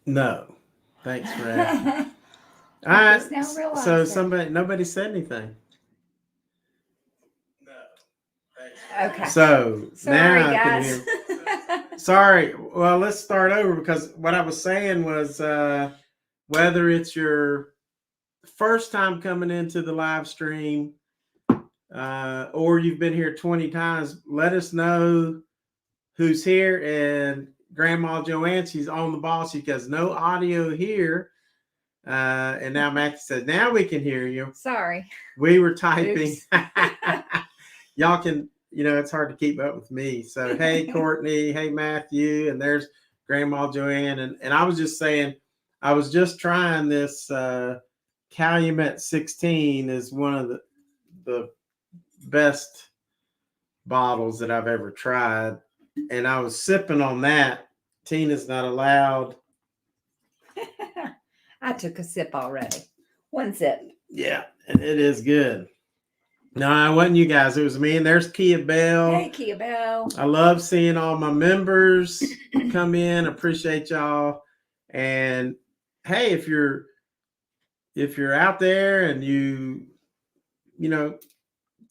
No. Thanks for asking. All I right. just now So realized it. nobody said anything. Okay. So Sorry, now I can guys. hear. Sorry. Well, let's start over because what I was saying was whether it's your first time coming into the live stream or you've been here 20 times, let us know who's here. And Grandma Joanne, she's on the ball. She has no audio here. And now Matthew said, now we can hear you. Sorry. We were typing. Y'all can, it's hard to keep up with me. So, hey, Courtney. Hey, Matthew. And there's Grandma Joanne. And I was just saying, I was just trying this Calumet 16 is one of the best bottles that I've ever tried. And I was sipping on that. Tina's not allowed. I took a sip already. One sip. Yeah, it is good. No, it wasn't you guys. It was me. And there's Kia-Belle. Hey, Kia-Belle. I love seeing all my members come in. Appreciate y'all. And hey, if you're out there and you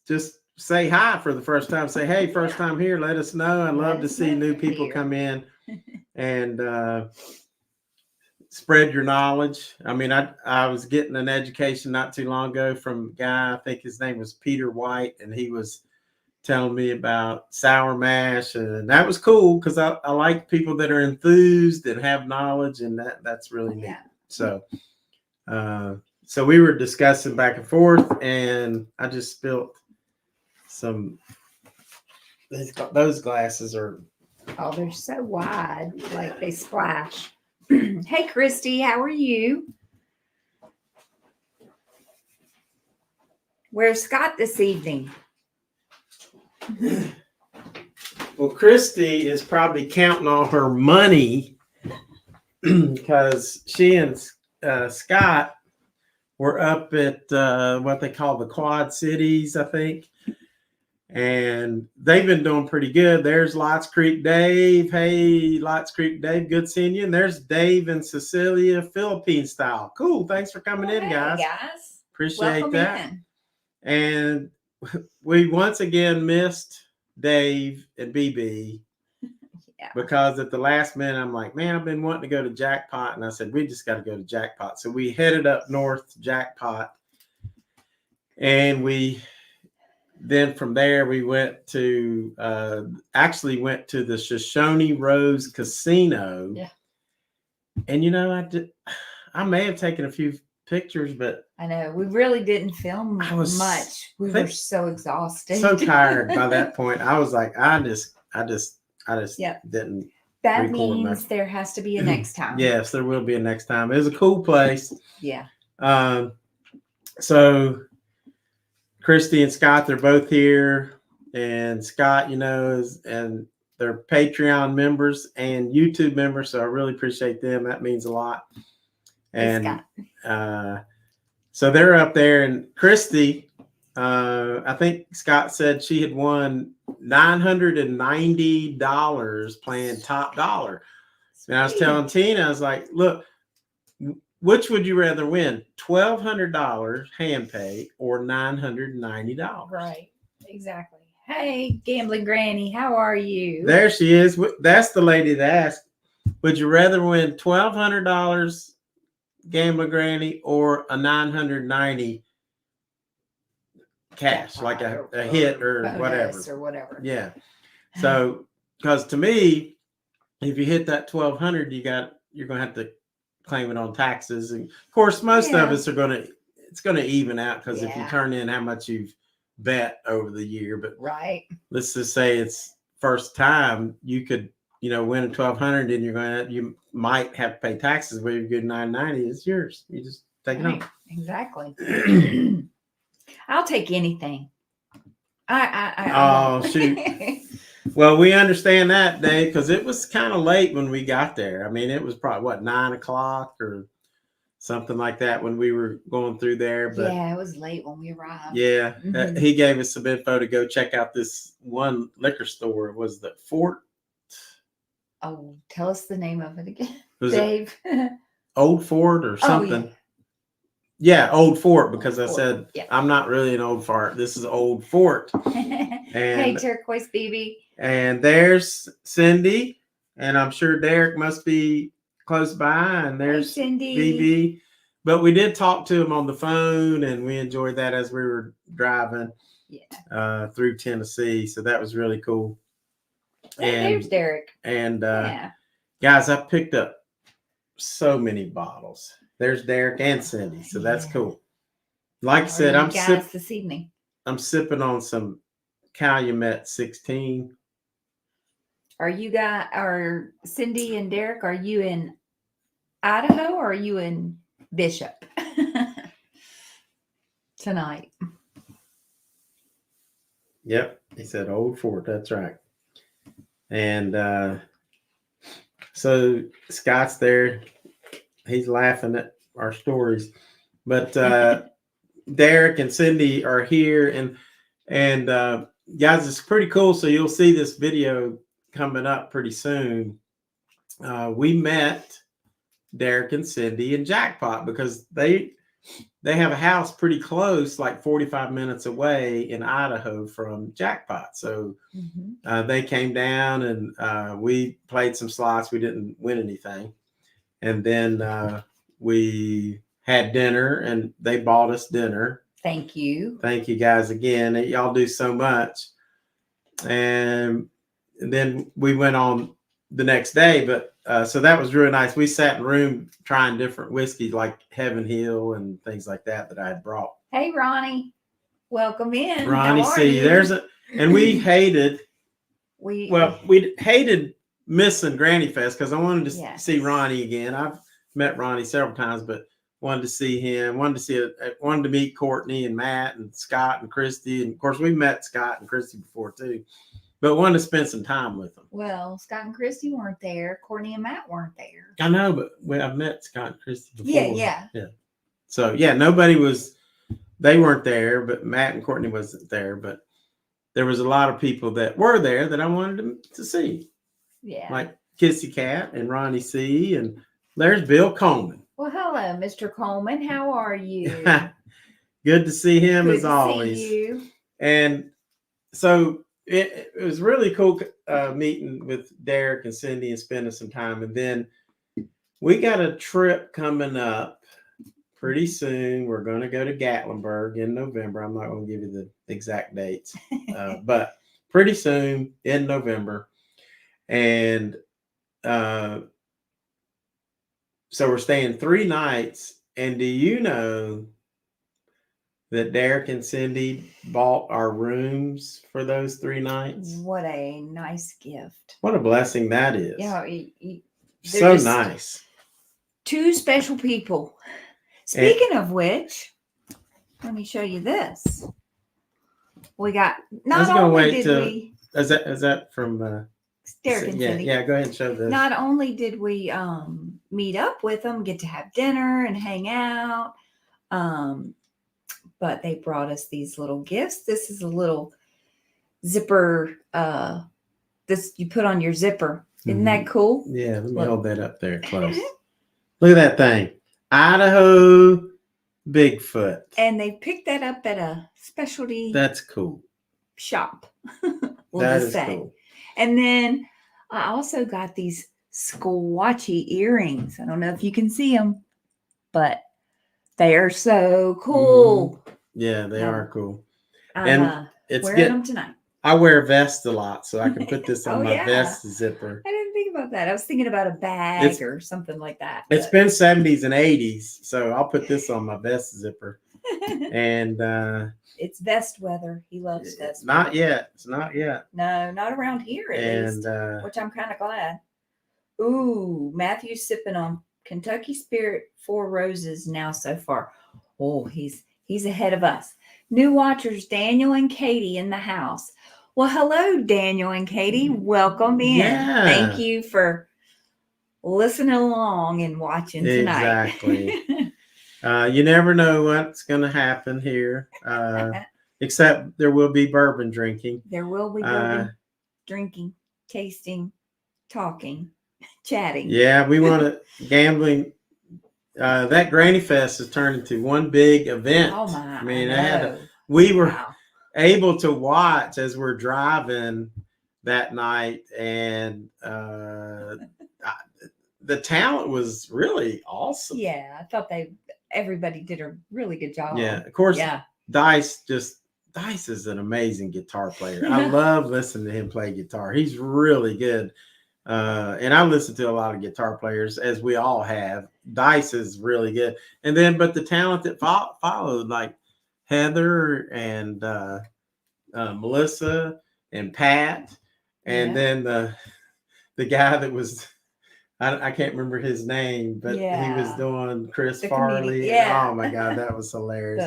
just say hi for the first time. Say, hey, first time here. Let us know. I love to see new people come in and spread your knowledge. I mean, I was getting an education not too long ago from a guy, I think his name was Peter White, and he was telling me about sour mash, and that was cool because I like people that are enthused and have knowledge, and that's really neat. So we were discussing back and forth, and I just spilled some. Those glasses are. Oh, they're so wide, like they splash. Hey, Christy, how are you? Where's Scott this evening? Well, Christy is probably counting all her money because she and Scott were up at what they call the Quad Cities, I think. And they've been doing pretty good. There's Lots Creek Dave. Hey, Lots Creek Dave, good seeing you. And there's Dave and Cecilia, Philippine style. Cool. Thanks for coming in, guys. Hey, guys. Appreciate Welcome that. In. And we once again missed Dave and BB because at the last minute, I'm like, man, I've been wanting to go to Jackpot. And I said, we just got to go to Jackpot. So we headed up north to Jackpot. And then from there, we went to the Shoshone Rose Casino. Yeah. And I may have taken a few pictures, but I know we really didn't film much. We were so exhausted, so tired by that point. I was like, I just didn't. That means much. There has to be a next time. Yes, there will be a next time. It was a cool place. Yeah. So Christy and Scott, they're both here, and Scott, and they're Patreon members and YouTube members, so I really appreciate them. That means a lot. And so they're up there, and Christy, I think Scott said she had won $990 playing Top Dollar. And I was telling Tina, I was like, look, which would you rather win, $1,200 hand pay or $990? Right, exactly. Hey, Gamblin Granny, how are you? There she is. That's the lady that asked, would you rather win $1,200 Gamblin Granny or a $990 cash, like a hit or whatever. Yeah. So, because to me, if you hit that $1,200, you're going to have to claim it on taxes, and of course most of us are it's going to even out because if you turn in how much you've bet over the year, but let's just say it's first time, you could win a $1,200 and you might have to pay taxes, but if you get $990, it's yours. You just take it home. Exactly. I'll take anything. Oh shoot. Well, we understand that, Dave, because it was kind of late when we got there. I mean, it was probably 9:00 or something like that when we were going through there. But yeah, it was late when we arrived. Yeah, he gave us some info to go check out this one liquor store. It was the Fort. Oh, tell us the name of it again. Was Dave. it Old Fort or Oh, something? Yeah, Old Fort, because I Fort. said Yeah. I'm not really an old fart. This is Old Fort. Hey, Turquoise BB. And there's Cindy, and I'm sure Derek must be close by. And there's Cindy. BB. But we did talk to him on the phone, and we enjoyed that as we were driving through Tennessee. So that was really cool. And there's Derek. And guys, I picked up so many bottles. There's Derek and Cindy, so that's cool. Like I said, I'm this evening. I'm sipping on some Calumet 16. Are Cindy and Derek, are you in Idaho or are you in Bishop tonight? Yep, he said Old Fort. That's right. And so Scott's there. He's laughing at our stories, but Derek and Cindy are here, and guys, it's pretty cool. So you'll see this video coming up pretty soon. We met Derek and Cindy in Jackpot because they have a house pretty close, like 45 minutes away in Idaho from Jackpot. So they came down and we played some slots. We didn't win anything. And then we had dinner and they bought us dinner. Thank you. Thank you guys again. Y'all do so much. And then we went on the next day, but so that was really nice. We sat in a room trying different whiskeys like Heaven Hill and things like that I had brought. Hey, Ronnie, welcome in. Ronnie C. And we hated missing Granny Fest because I wanted to see Ronnie again. I've met Ronnie several times, but wanted to see him. Wanted to meet Courtney and Matt and Scott and Christy, and of course we met Scott and Christy before too. But wanted to spend some time with them. Well, Scott and Christy weren't there. Courtney and Matt weren't there. I know, but I've met Scott and Christy before. Yeah. So they weren't there, but Matt and Courtney wasn't there. But there was a lot of people that were there that I wanted to see. Yeah. Like Kissy Kat and Ronnie C. And there's Bill Coleman. Well, hello, Mr. Coleman. How are you? Good to see him Good as to always. See you. And so it was really cool meeting with Derek and Cindy and spending some time. And then we got a trip coming up pretty soon. We're going to go to Gatlinburg in November. I'm not going to give you the exact dates, but pretty soon in November. And so we're staying 3 nights. And do you know that Derek and Cindy bought our rooms for those 3 nights? What a nice gift. What a blessing that is. Yeah, so nice. 2 special people. Speaking of which, let me show you this. We got Is that from Derek and Cindy? Yeah, go ahead and show this. Not only did we meet up with them, get to have dinner and hang out, but they brought us these little gifts. This is a little zipper. This you put on your zipper. Isn't that cool? Yeah, let me hold that up there close. Look at that thing. Idaho Bigfoot. And they picked that up at a specialty. That's cool. Shop. That is cool. And then I also got these squatchy earrings. I don't know if you can see them, but they are so cool. Yeah, they are cool. And it's wearing them tonight. I wear a vest a lot, so I can put this on my vest zipper. I didn't think about that. I was thinking about a bag or something like that. It's been 70s and 80s, so I'll put this on my vest zipper. And it's vest weather. He loves vest. Not yet. It's not yet. No, not around here at least. Which I'm kind of glad. Ooh, Matthew's sipping on Kentucky Spirit 4 Roses now so far. Oh, he's ahead of us. New watchers, Daniel and Katie in the house. Well, hello, Daniel and Katie. Welcome in. Yeah. Thank you for listening along and watching tonight. Exactly. You never know what's going to happen here, except there will be bourbon drinking. There will be bourbon drinking, tasting, talking. chatting. Yeah, we want to gambling. That Granny Fest has turned into one big event. Oh my! I mean, I we were able to watch as we're driving that night, and the talent was really awesome. Yeah, I thought everybody did a really good job. Yeah, of course. Yeah. Dice is an amazing guitar player. I love listening to him play guitar. He's really good. And I listen to a lot of guitar players, as we all have. Dice is really good. And then, but the talent that followed, like Heather and Melissa and Pat, and then the guy that was, I can't remember his name, but he was doing Chris Farley. Yeah. Oh my God, that was hilarious.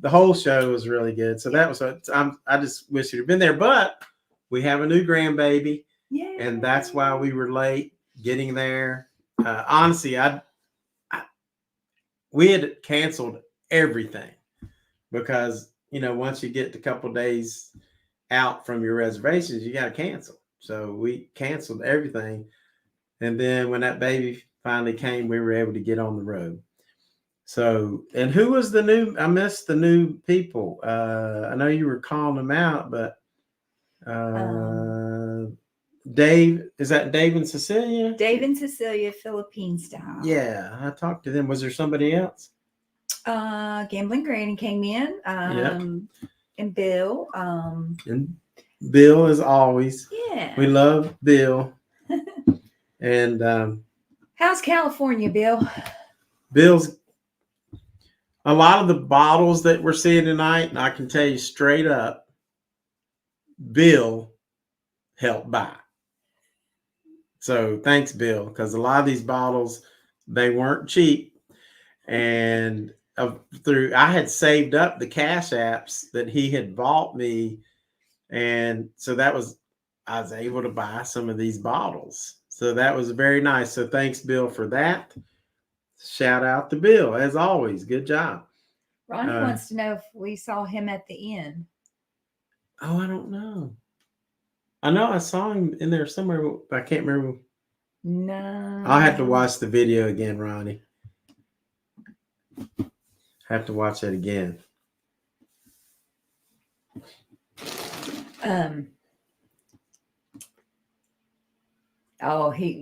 The whole show was really good. So that was what I just wish you'd have been there. But we have a new grandbaby. Yeah. And that's why we were late getting there. Honestly, we had canceled everything because, once you get a couple days out from your reservations, you got to cancel. So we canceled everything. And then when that baby finally came, we were able to get on the road. So, and who was I missed the new people. I know you were calling them out, but Dave, is that Dave and Cecilia? Dave and Cecilia, Philippine style. Yeah, I talked to them. Was there somebody else? Gamblin Granny came in. And Bill. And Bill, as always. Yeah. We love Bill. And how's California, Bill? Bill's a lot of the bottles that we're seeing tonight, and I can tell you straight up, Bill helped buy. So thanks, Bill, because a lot of these bottles, they weren't cheap. And I had saved up the Cash Apps that he had bought me. And so I was able to buy some of these bottles. So that was very nice. So thanks, Bill, for that. Shout out to Bill, as always. Good job. Ronnie wants to know if we saw him at the inn. Oh, I don't know. I know I saw him in there somewhere, but I can't remember. No. I'll have to watch the video again, Ronnie. Have to watch that again.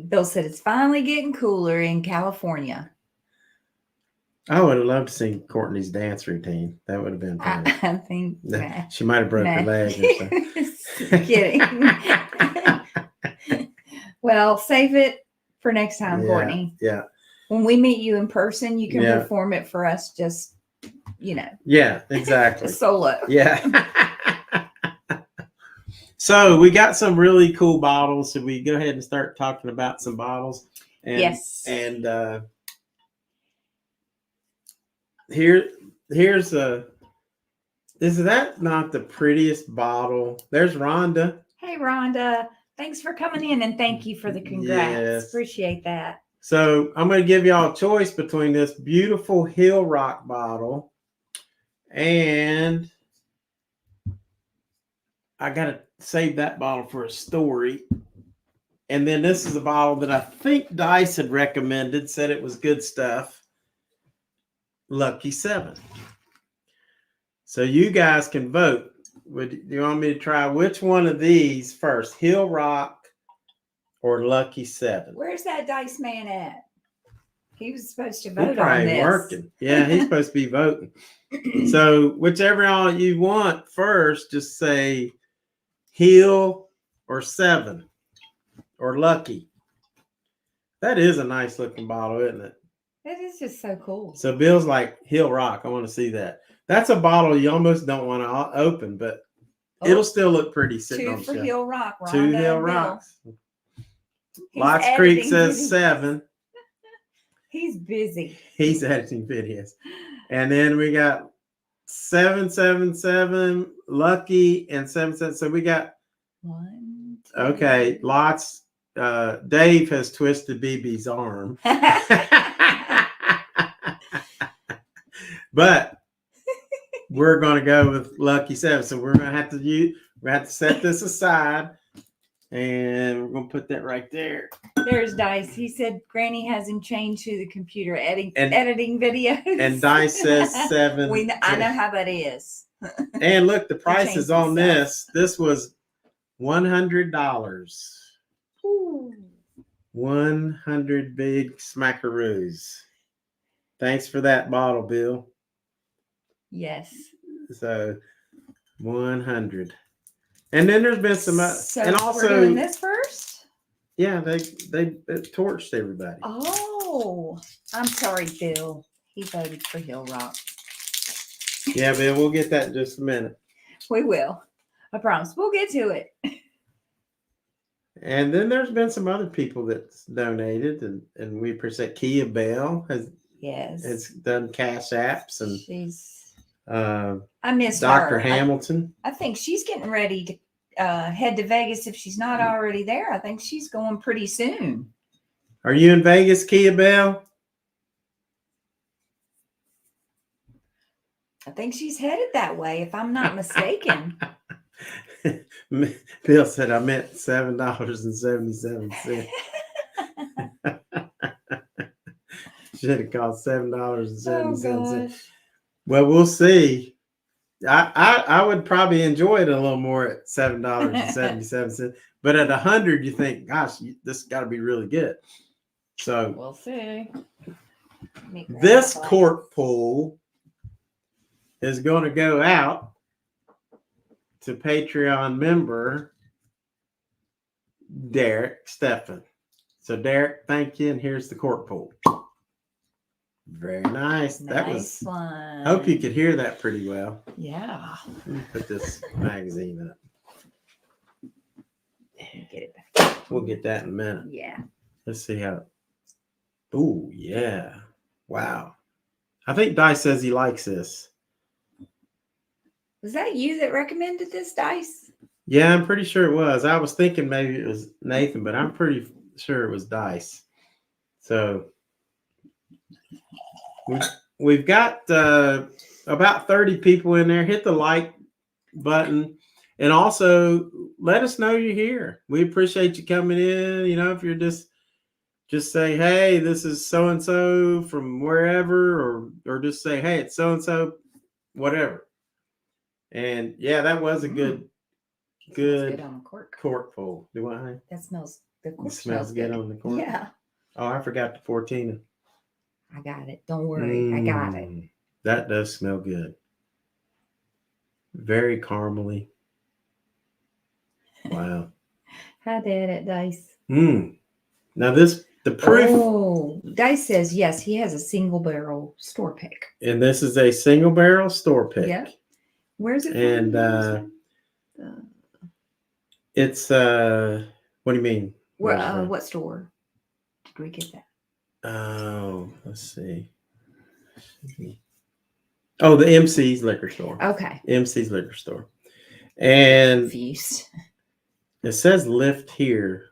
Bill said it's finally getting cooler in California. I would have loved to see Courtney's dance routine. That would have been fun. I think she might have broke her leg or something. Kidding. Well, save it for next time, Courtney. Yeah. When we meet you in person, you can perform it for us. Just Yeah, exactly. Solo. Yeah. So we got some really cool bottles. So we go ahead and start talking about some bottles. And, yes. And here's is that not the prettiest bottle? There's Rhonda. Hey, Rhonda. Thanks for coming in and thank you for the congrats. Yes. Appreciate that. So I'm going to give y'all a choice between this beautiful Hill Rock bottle and I got to save that bottle for a story. And then this is a bottle that I think Dice had recommended, said it was good stuff. Lucky 7. So you guys can vote. Do you want me to try which one of these first? Hill Rock or Lucky 7? Where's that Dice man at? He was supposed to vote on this. Working. Yeah, he's supposed to be voting. So whichever all you want first, just say Hill or 7 or Lucky. That is a nice looking bottle, isn't it? That is just so cool. So Bill's like, Hill Rock. I want to see that. That's a bottle you almost don't want to open, but it'll still look pretty sitting on the shelf. 2 for Hill Rock. Rhonda 2 Hill Rocks. Lots Creek says 7. He's busy. He's editing videos. And then we got 777, Lucky, and 77. So we got 1, 2. Okay, lots. Dave has twisted BB's arm. But we're going to go with Lucky 7. So we're going to have to set this aside And we're going to put that right there. There's Dice. He said Granny has him chained to the computer editing videos. And Dice says 7. I know how that is. And look, the price is on this. This was $100. Ooh. 100 big smackaroos. Thanks for that bottle, Bill. Yes. So 100. And then there's been some and also we're doing this first? Yeah, they torched everybody. Oh, I'm sorry, Bill. He voted for Hill Rock. Yeah, Bill, we'll get that in just a minute. We will. I promise. We'll get to it. And then there's been some other people that's donated, and we appreciate Kia-Belle has done Cash-Apps, and she's I miss Dr. her. Hamilton. I think she's getting ready to head to Vegas if she's not already there. I think she's going pretty soon. Are you in Vegas, Kia-Belle? I think she's headed that way, if I'm not mistaken. Bill said I meant $7.77. Should have cost $7.77. Oh, well, we'll see. I would probably enjoy it a little more at $7.77, but at 100, you think, gosh, this got to be really good. So we'll see. This cork pull is going to go out to Patreon member Stephan. So Derek, thank you, and here's the cork pull. Very nice. That was fun. Hope you could hear that pretty well. Yeah. Let me put this magazine up. Get it back. We'll get that in a minute. Yeah. Let's see how. Oh yeah! Wow. I think Dice says he likes this. Was that you that recommended this, Dice? Yeah, I'm pretty sure it was. I was thinking maybe it was Nathan, but I'm pretty sure it was Dice. So we've got about 30 people in there. Hit the like button, and also let us know you're here. We appreciate you coming in. You know, if you're just say, hey, this is so and so from wherever, or just say, hey, it's so and so, whatever. And yeah, that was a good on the cork pull. Do I? That smells. The cork smells good on the cork. Yeah. Oh, I forgot the Fortina. I got it. Don't worry. I got it. That does smell good. Very caramely. Wow. How did it, Dice? Now the proof. Oh, Dice says yes. He has a single barrel store pick. And this is a single barrel store pick. Yeah. Where's it from? And it's what do you mean? Where? What store did we get that? Oh, let's see. Oh, the MC's liquor store. Okay. MC's liquor store. And confused. It says lift here.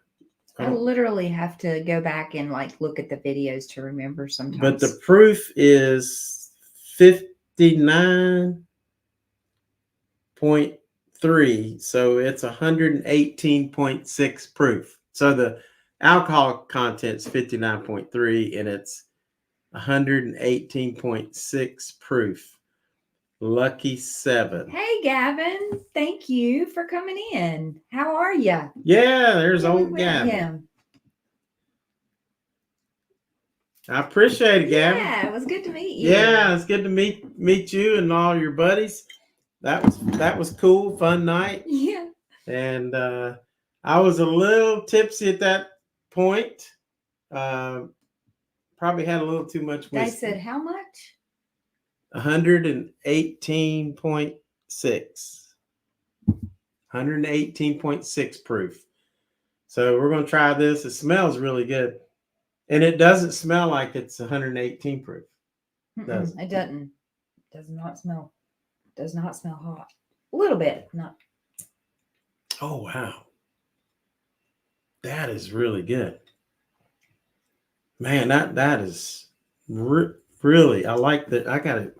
I literally have to go back and look at the videos to remember sometimes. But the proof is 59.3. So it's 118.6 proof. So the alcohol content's 59.3 and it's 118.6 proof. Lucky 7. Hey, Gavin. Thank you for coming in. How are you? Yeah, there's old Gavin. I appreciate it, Gavin. Yeah, it was good to meet you. Yeah, it's good to meet you and all your buddies. That was cool, fun night. Yeah. And I was a little tipsy at that point. Probably had a little too much whiskey. I said, how much? 118.6. 118.6 proof. So we're going to try this. It smells really good. And it doesn't smell like it's 118 proof. Does it? It doesn't. It does not smell. Does not smell hot. A little bit. Not. Oh, wow. That is really good. Man, that is really, I like that. I got it.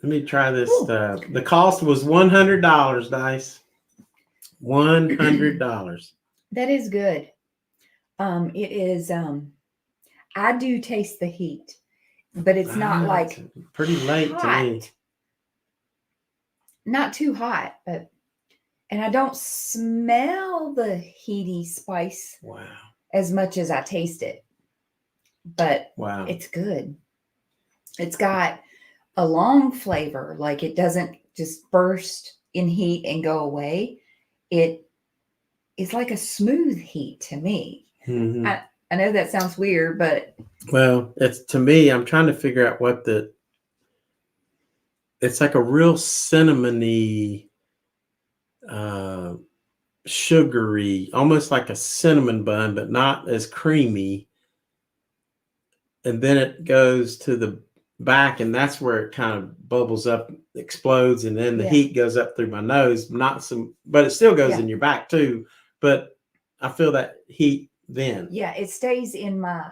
Let me try this. The cost was $100, Dice. $100. That is good. It is. I do taste the heat, but it's not like pretty late hot. to me. Not too hot, but and I don't smell the heaty spice as much as I taste it. But it's good. It's got a long flavor, like it doesn't just burst in heat and go away. It is like a smooth heat to me. Mm-hmm. I know that sounds weird, but it's to me, I'm trying to figure out what it's like a real cinnamony, sugary, almost like a cinnamon bun, but not as creamy. And then it goes to the back, and that's where it kind of bubbles up, explodes, and then the heat goes up through my nose. But it still goes in your back too. But I feel that heat then. Yeah, it stays in my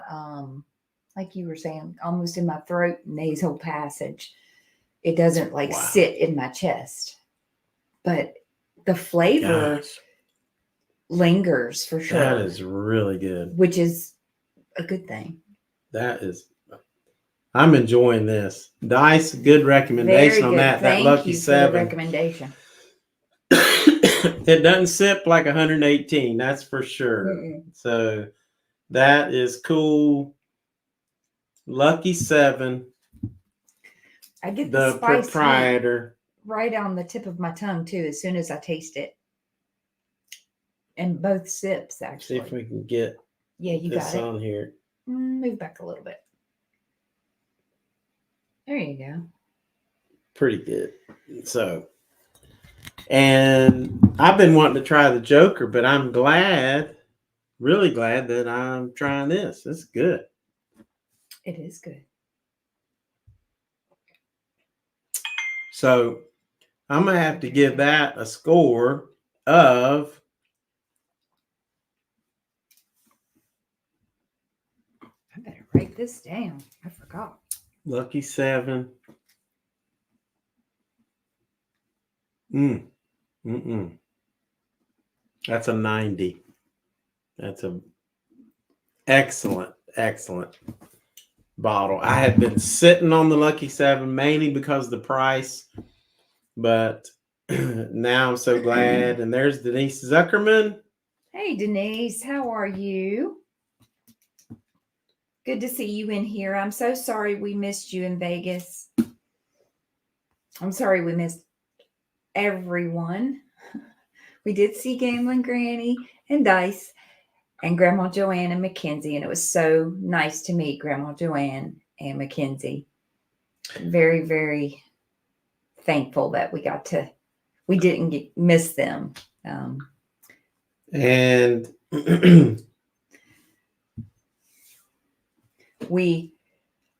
like you were saying, almost in my throat, nasal passage. It doesn't like sit in my chest, but the flavor lingers for sure. That is really good, which is a good thing. I'm enjoying this. Dice, good recommendation on that. Thank that Lucky you 7 for the recommendation. It doesn't sip like 118, that's for sure. Mm-mm. So that is cool. Lucky 7. I get the spice proprietor right on the tip of my tongue too as soon as I taste it. And both sips, actually. See if we can get you this got it on here. Move back a little bit. There you go. Pretty good. So, and I've been wanting to try the Joker, but I'm really glad that I'm trying this. It's good. It is good. So I'm going to have to give that a score of I better write this down. I forgot. Lucky 7. That's a 90. That's a excellent bottle. I had been sitting on the Lucky 7 mainly because of the price, but now I'm so glad. And there's Denise Zuckerman. Hey, Denise, how are you? Good to see you in here. I'm so sorry we missed you in Vegas. I'm sorry we missed everyone. We did see Gamblin Granny and Dice and Grandma Joanne and McKenzie, and it was so nice to meet Grandma Joanne and McKenzie. Very, very thankful that we didn't miss them. And we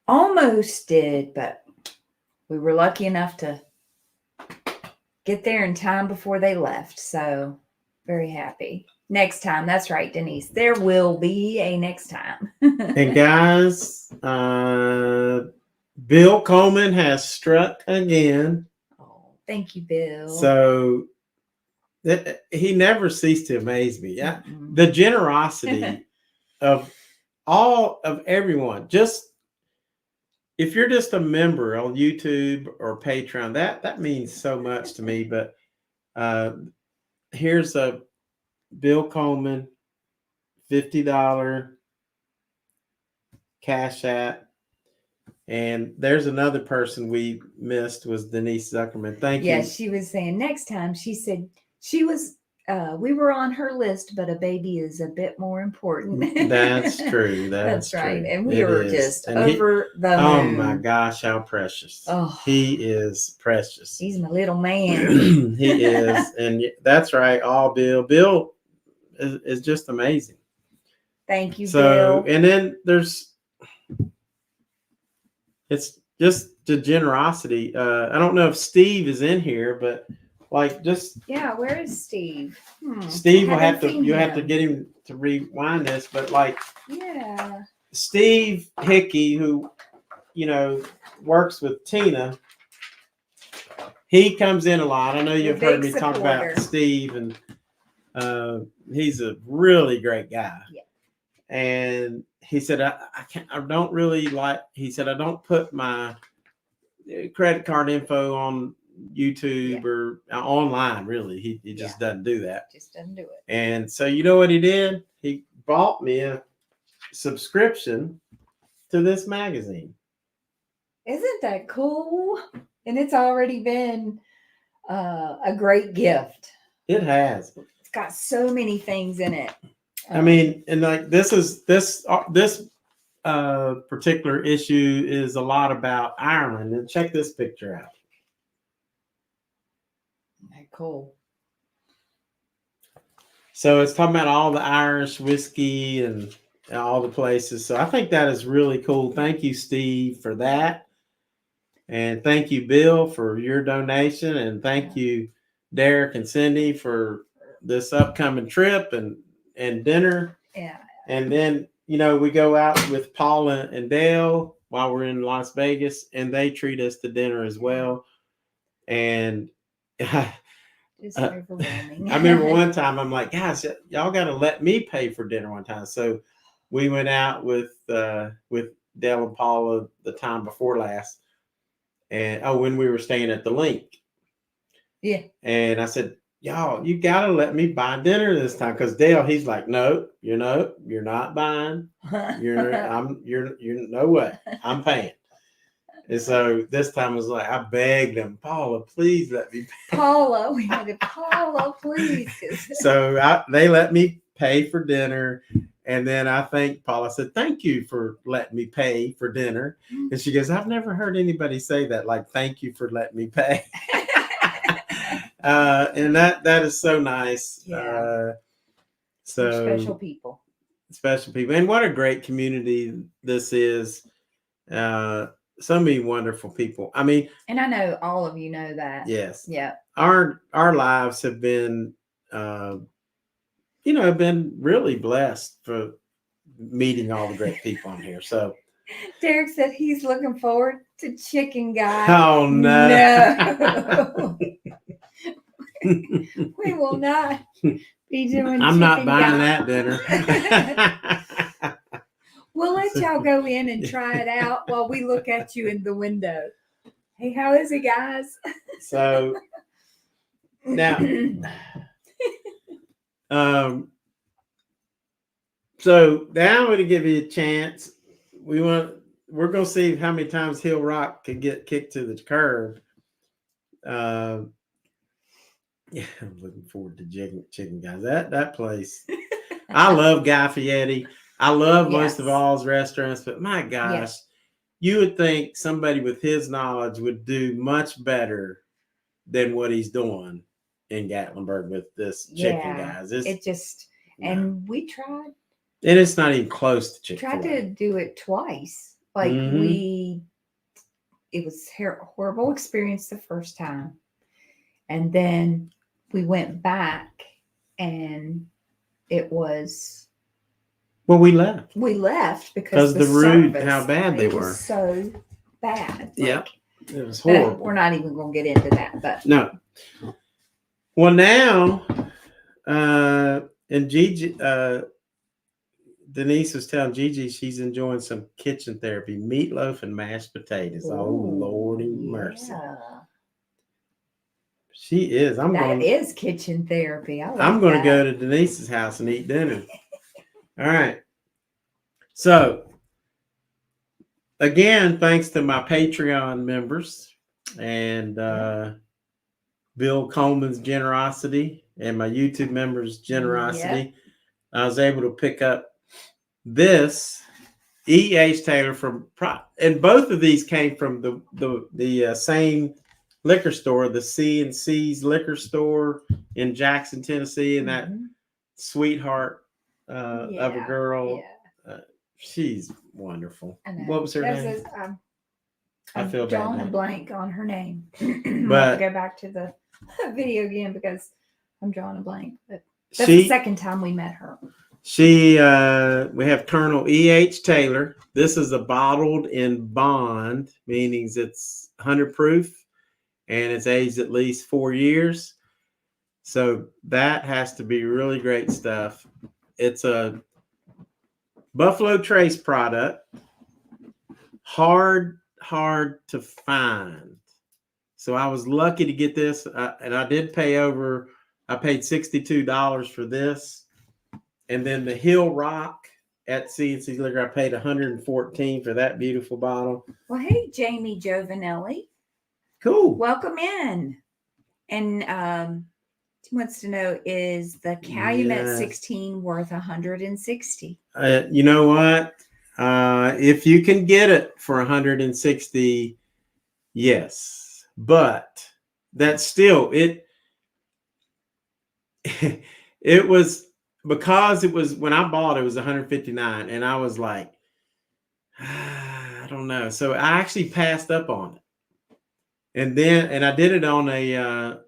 almost did, but we were lucky enough to get there in time before they left. So very happy. Next time. That's right, Denise. There will be a next time. And guys, Bill Coleman has struck again. Oh, thank you, Bill. So he never ceased to amaze me. Yeah, the generosity of everyone. Just if you're just a member on YouTube or Patreon, that means so much to me. But here's a Bill Coleman $50 Cash-App. And there's another person we missed was Denise Zuckerman. Thank you. Yes, she was saying next time. She said she was we were on her list, but a baby is a bit more important. That's true. That's right. true. And we were just over the moon. Oh my gosh, how precious. Oh, he is precious. He's my little man. He is. And that's right. All Bill. Bill is just amazing. Thank you, Bill. And then it's just the generosity. I don't know if Steve is in here, but where is Steve? Steve will have to get him to rewind this, but Steve Hickey, who works with Tina, he comes in a lot. I know you've heard me talk about Steve, and He's a really great guy. Yeah. And he said, I don't really like, he said, I don't put my credit card info on YouTube or online, really. He just doesn't do that. Just doesn't do it. And so, you know what he did? He bought me a subscription to this magazine. Isn't that cool? And it's already been a great gift. It has. It's got so many things in it. I mean, and like this particular issue is a lot about Ireland. And check this picture out. Cool. So it's talking about all the Irish whiskey and all the places. So I think that is really cool. Thank you, Steve, for that. And thank you, Bill, for your donation. And thank you, Derek and Cindy, for this upcoming trip and dinner. Yeah. And then, you know, we go out with Paula and Dale while we're in Las Vegas, and they treat us to dinner as well. And it's overwhelming. I remember one time I'm like, guys, y'all got to let me pay for dinner one time. So we went out with Dale and Paula the time before last. And when we were staying at the Link. Yeah. And I said, y'all, you gotta let me buy dinner this time. Because Dale, he's like, no, you're not buying. You're no way. I'm paying. And so this time I was like, I begged him, Paula, please let me pay. Paula, we had to Paula, please. So they let me pay for dinner. And then I think Paula said, thank you for letting me pay for dinner. And she goes, I've never heard anybody say that, like, thank you for letting me pay. And that is so nice. Yeah. So special people. And what a great community this is. So many wonderful people. I mean, and I know all of you know that. Yes. Yeah. Our lives have been have been really blessed for meeting all the great people on here. So Derek said he's looking forward to Chicken Guy. Oh no. No. We will not be doing I'm not Chicken buying Guy. that dinner. We'll let y'all go in and try it out while we look at you in the window. Hey, how is it, guys? So now so now I'm going to give you a chance. We're going to see how many times Hill Rock can get kicked to the curb. Yeah, I'm looking forward to Chicken Guys. That place. I love Guy Fieri. I love most of all's restaurants, but my gosh, you would think somebody with his knowledge would do much better than what he's doing in Gatlinburg with this Chicken Guys. And we tried. And it's not even close to Chick-fil-A. Tried to do it twice. Like it was horrible experience the first time. And then we went back and it was. Well, we left. We left because the rude, how bad they were. So bad. Yeah. It was horrible. We're not even going to get into that, but. No. Well, now, and Gigi, Denise was telling Gigi she's enjoying some kitchen therapy, meatloaf and mashed potatoes. Oh, Lordy mercy. She is. That is kitchen therapy. I'm going to go to Denise's house and eat dinner. All right. So, again, thanks to my Patreon members and Bill Coleman's generosity and my YouTube members' generosity, I was able to pick up this E.H. Taylor and both of these came from the same liquor store, the C&C's liquor store in Jackson, Tennessee, and that sweetheart of a girl. Yeah. She's wonderful. What was her name? I feel bad. Drawing a blank on her name. But to go back to the video again because I'm drawing a blank. But that's the second time we met her. We have Colonel E.H. Taylor. This is a bottled in bond, meaning it's 100 proof and it's aged at least 4 years. So that has to be really great stuff. It's a Buffalo Trace product. Hard to find. So I was lucky to get this, and I did pay over. I paid $62 for this, and then the Hill Rock at C&C Liquor, I paid $114 for that beautiful bottle. Well, hey, Jamie Giovanelli. Cool. Welcome in. And she wants to know, is the Calumet 16 worth $160? You know what? If you can get it for $160, yes. But that's still it. It was because it was when I bought it was $159, and I was like, I don't know. So I actually passed up on it, and I did it on a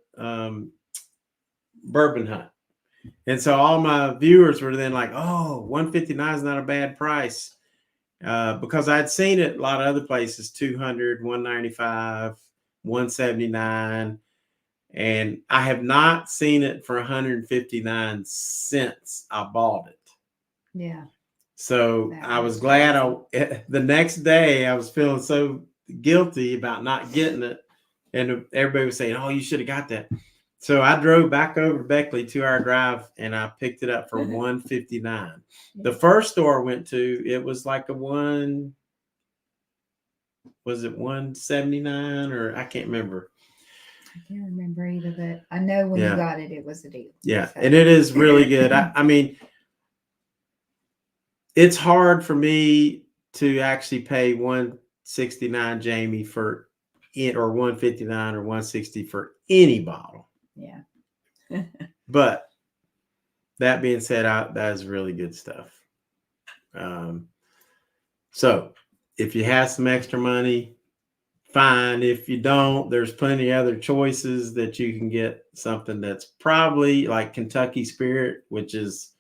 bourbon hunt, and so all my viewers were then like, "Oh, $159 is not a bad price," because I'd seen it a lot of other places, $200, $195, $179. And I have not seen it for $159 since I bought it. Yeah. So I was glad the next day I was feeling so guilty about not getting it. And everybody was saying, "Oh, you should have got that." So I drove back over to Beckley, 2-hour drive, and I picked it up for $159. Yeah. The first store I went to, it was like was it $179 or I can't remember. I can't remember either, but I know when you got it, it was a deal. Yeah, so. And it is really good. I mean, it's hard for me to actually pay $169, Jamie, for it, or $159 or $160 for any bottle. Yeah. But that being said, that is really good stuff. So if you have some extra money, fine. If you don't, there's plenty of other choices that you can get something that's probably like Kentucky Spirit, which is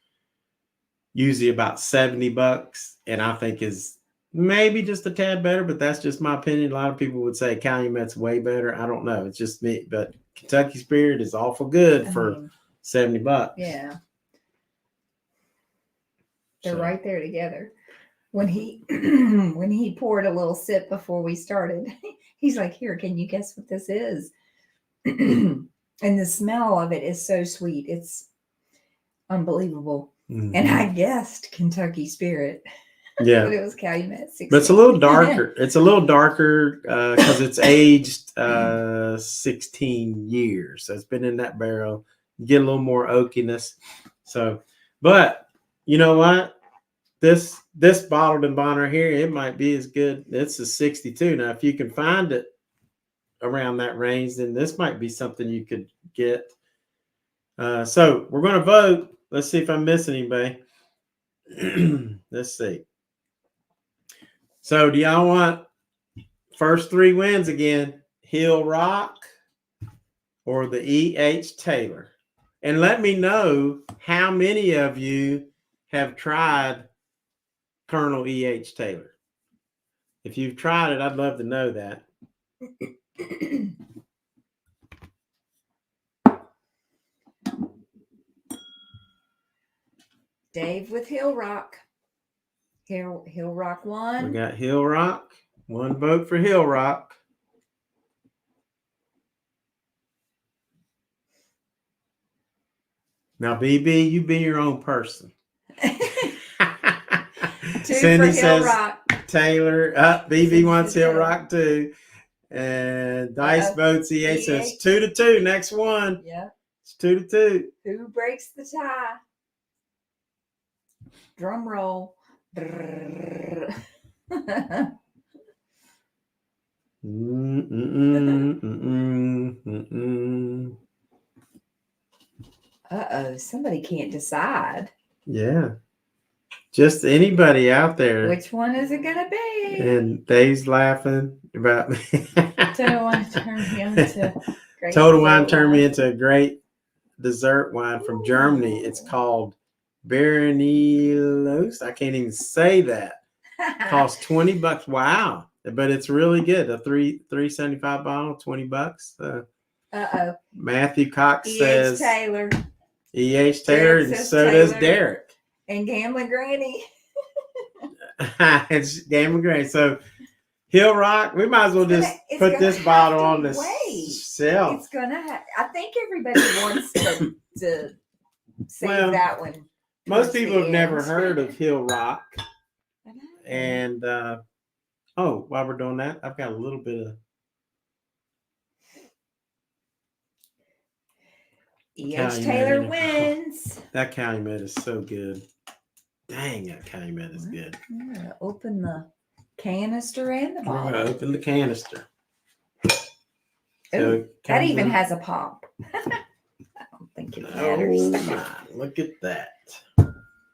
usually about $70, and I think is maybe just a tad better, but that's just my opinion. A lot of people would say Calumet's way better. I don't know. It's just me, but Kentucky Spirit is awful good for $70. Yeah. They're right there together. When he poured a little sip before we started, he's like, "Here, can you guess what this is?" And the smell of it is so sweet. It's unbelievable. Mm-hmm. And I guessed Kentucky Spirit. Yeah. But it was Calumet 16. But it's a little darker. It's a little darker because it's aged 16 years. So it's been in that barrel. You get a little more oakiness. So, but you know what? This bottled and bond right here, it might be as good. It's a 62. Now, if you can find it around that range, then this might be something you could get. So we're going to vote. Let's see if I miss anybody. Let's see. So do y'all want first 3 wins again? Hill Rock or the E.H. Taylor? And let me know how many of you have tried Colonel E.H. Taylor. If you've tried it, I'd love to know that. Dave with Hill Rock. Hill Rock 1. We got Hill Rock. 1 vote for Hill Rock. Now, BB, you be your own person. 2 Cindy for Hill says Rock. Taylor. BB wants Hill Rock too. And Dice votes EH. So it's 2-2. Next one. Yeah. It's 2-2. Who breaks the tie? Drum roll. Somebody can't decide. Yeah. Just anybody out there. Which one is it gonna be? And Dave's laughing about me. Total Wine turned me into Total Wine turned me into a great dessert wine from Germany. It's called Berenillos. I can't even say that. Costs $20. Wow. But it's really good. A $3.75 bottle, $20. Uh-oh. Matthew Cox E.H. says Taylor. E.H. Taylor, and so does Derek. And Gamblin Granny. It's Gamblin Granny. So Hill Rock, we might as well just put this bottle on the shelf. It's gonna. I think everybody wants to save that one. Most people have never heard of Hill Rock. And while we're doing that, I've got a little bit of E.H. Taylor wins. That Calumet is so good. Dang, that Calumet is good. I'm gonna open the canister and the bottle. We're gonna open the canister. Ooh, that even has a pop. I don't think it matters. Oh my, look at that.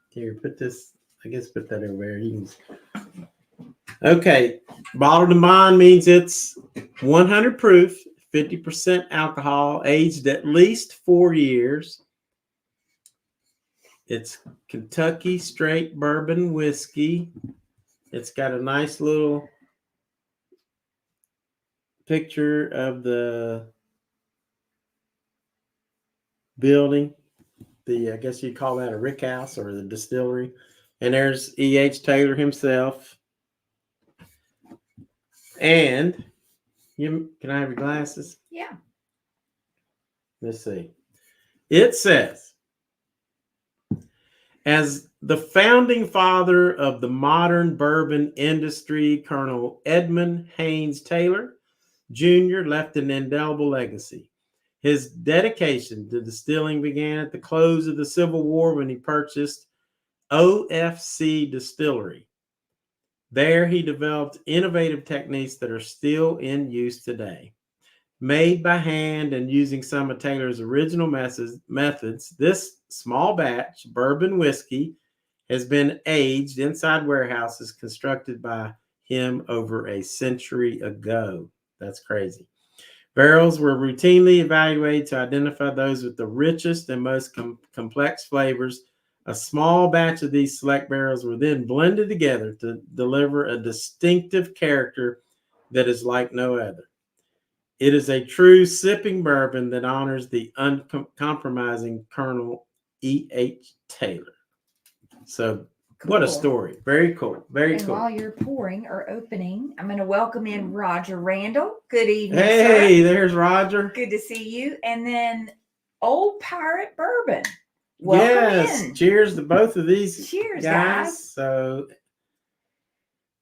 Here, put this, I guess put that over there. Okay, bottled in bond means it's 100 proof, 50% alcohol, aged at least 4 years. It's Kentucky straight bourbon whiskey. It's got a nice little picture of the building. I guess you'd call that a rick house or the distillery. And there's E.H. Taylor himself. And can I have your glasses? Yeah. Let's see. It says, as the founding father of the modern bourbon industry, Colonel Edmund Haynes Taylor Jr. left an indelible legacy. His dedication to distilling began at the close of the Civil War when he purchased OFC Distillery. There, he developed innovative techniques that are still in use today. Made by hand and using some of Taylor's original methods, this small batch bourbon whiskey has been aged inside warehouses constructed by him over a century ago. That's crazy. Barrels were routinely evaluated to identify those with the richest and most complex flavors. A small batch of these select barrels were then blended together to deliver a distinctive character that is like no other. It is a true sipping bourbon that honors the uncompromising Colonel E.H. Taylor. So, cool. What a story. Very cool. Very cool. While you're pouring or opening, I'm going to welcome in Roger Randall. Good evening, Hey, sir. There's Roger. Good to see you. And then Old Pirate Bourbon. Welcome in. Cheers to both of these guys. So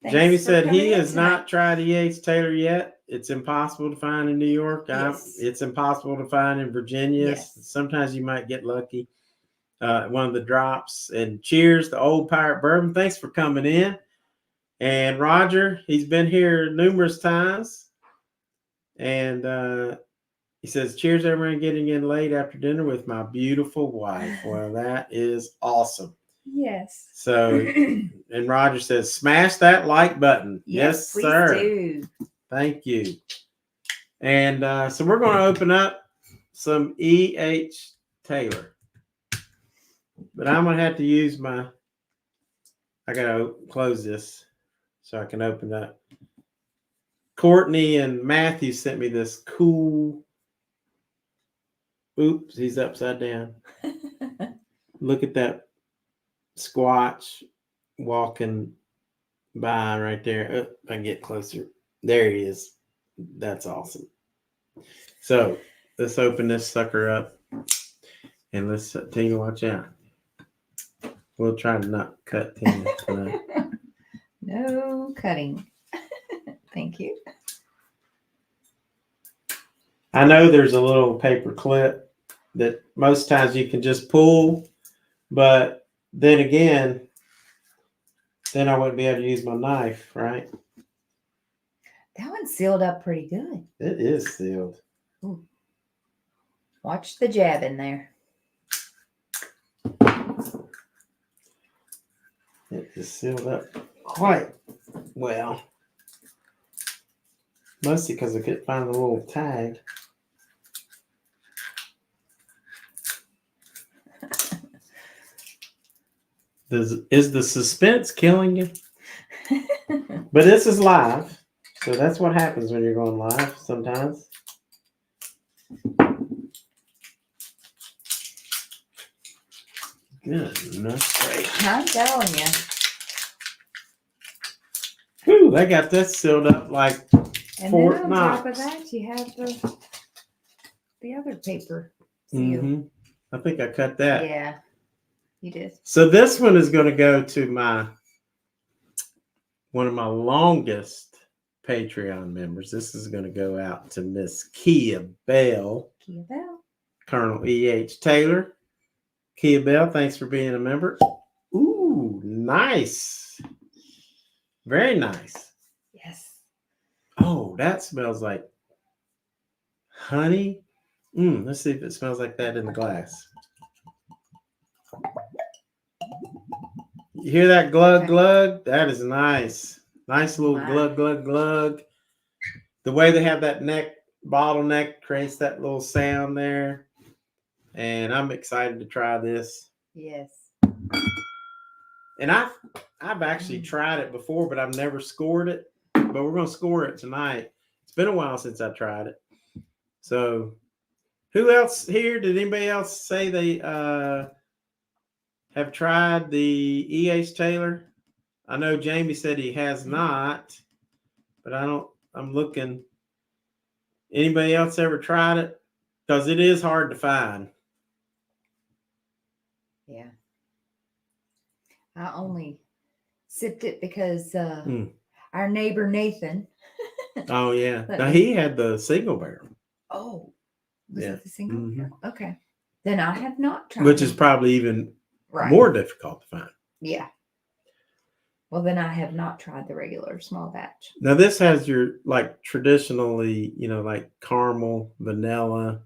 Thanks Jamie said he has tonight. not tried E.H. Taylor yet. It's impossible to find in New York. Yes. It's impossible to find in Virginia. Yes. Sometimes you might get lucky. One of the drops. And cheers to Old Pirate Bourbon. Thanks for coming in. And Roger, he's been here numerous times. And he says, cheers, everyone, getting in late after dinner with my beautiful wife. Well, that is awesome. Yes. So, and Roger says, smash that like button. Yes, please sir. Do. Thank you. And so we're going to open up some E.H. Taylor. But I'm going to have to use I got to close this so I can open up. Courtney and Matthew sent me this cool. Oops, he's upside down. Look at that Squatch walking by right there. Oh, if I can get closer. There he is. That's awesome. So let's open this sucker up and let's Tina, watch out. We'll try to not cut Tina tonight. No cutting. Thank you. I know there's a little paper clip that most times you can just pull, but then again, then I wouldn't be able to use my knife, right? That one's sealed up pretty good. It is sealed. Ooh. Watch the jab in there. It is sealed up quite well. Mostly because I couldn't find the little tag. Is the suspense killing you? But this is live. So that's what happens when you're going live sometimes. Goodness sake. I'm telling you. Whew, they got this sealed up like And Fort then on top of Knox. that, you have the other paper seal. Mm-hmm. I think I cut that. Yeah, you did. So this one is going to go to one of my longest Patreon members. This is going to go out to Miss Kia-Belle. Kia-Belle. Colonel E.H. Taylor. Kia-Belle, thanks for being a member. Ooh, nice. Very nice. Yes. Oh, that smells like honey. Let's see if it smells like that in the glass. You hear that glug glug? That is nice. Nice little glug glug glug. The way they have that bottleneck creates that little sound there. And I'm excited to try this. Yes. And I've actually tried it before, but I've never scored it. But we're going to score it tonight. It's been a while since I tried it. So who else here? Did anybody else say they have tried the E.H. Taylor? I know Jamie said he has not, but I'm looking. Anybody else ever tried it? Because it is hard to find. Yeah. I only sipped it because our neighbor Nathan. Oh, yeah. Now he had the single barrel. Oh. Was it the single barrel? Okay. Then I have not tried Which is probably even more difficult to find. Yeah. Well, then I have not tried the regular small batch. Now this has your like traditionally, like caramel, vanilla.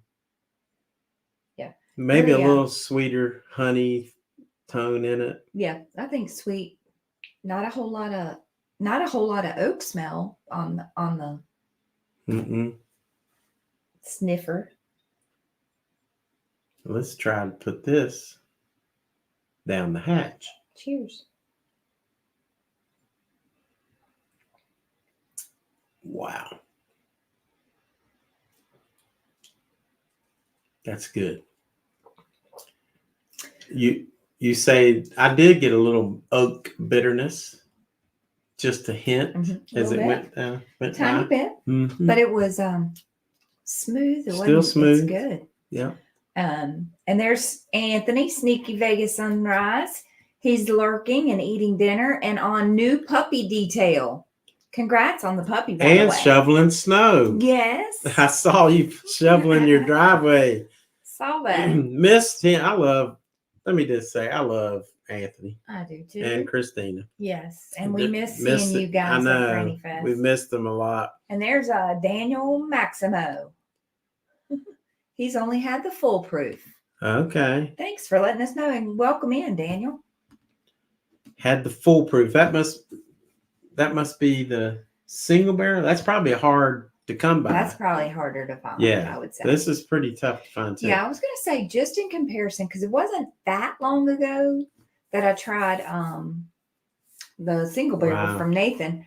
Yeah. Maybe a little sweeter honey tone in it. Yeah, I think sweet. Not a whole lot of oak smell on the sniffer. Let's try to put this down the hatch. Cheers. Wow. That's good. You say I did get a little oak bitterness, just a hint as it went tiny bit, but it was smooth. Still smooth. It's good. Yeah. And there's Anthony, Sneaky Vegas Sunrise. He's lurking and eating dinner and on new puppy detail. Congrats on the puppy, by the way. Shoveling snow. Yes. I saw you shoveling your driveway. Saw that. Missed him. Let me just say, I love Anthony. I do too. And Christina. Yes. And we miss seeing you guys at Granny Fest. We missed them a lot. And there's Daniel Maximo. He's only had the foolproof. Okay. Thanks for letting us know and welcome in, Daniel. Had the foolproof. That must be the single barrel. That's probably hard to come by. That's probably harder to find. Yeah, I would say this is pretty tough to find too. Yeah, I was going to say just in comparison because it wasn't that long ago that I tried the single barrel from Nathan.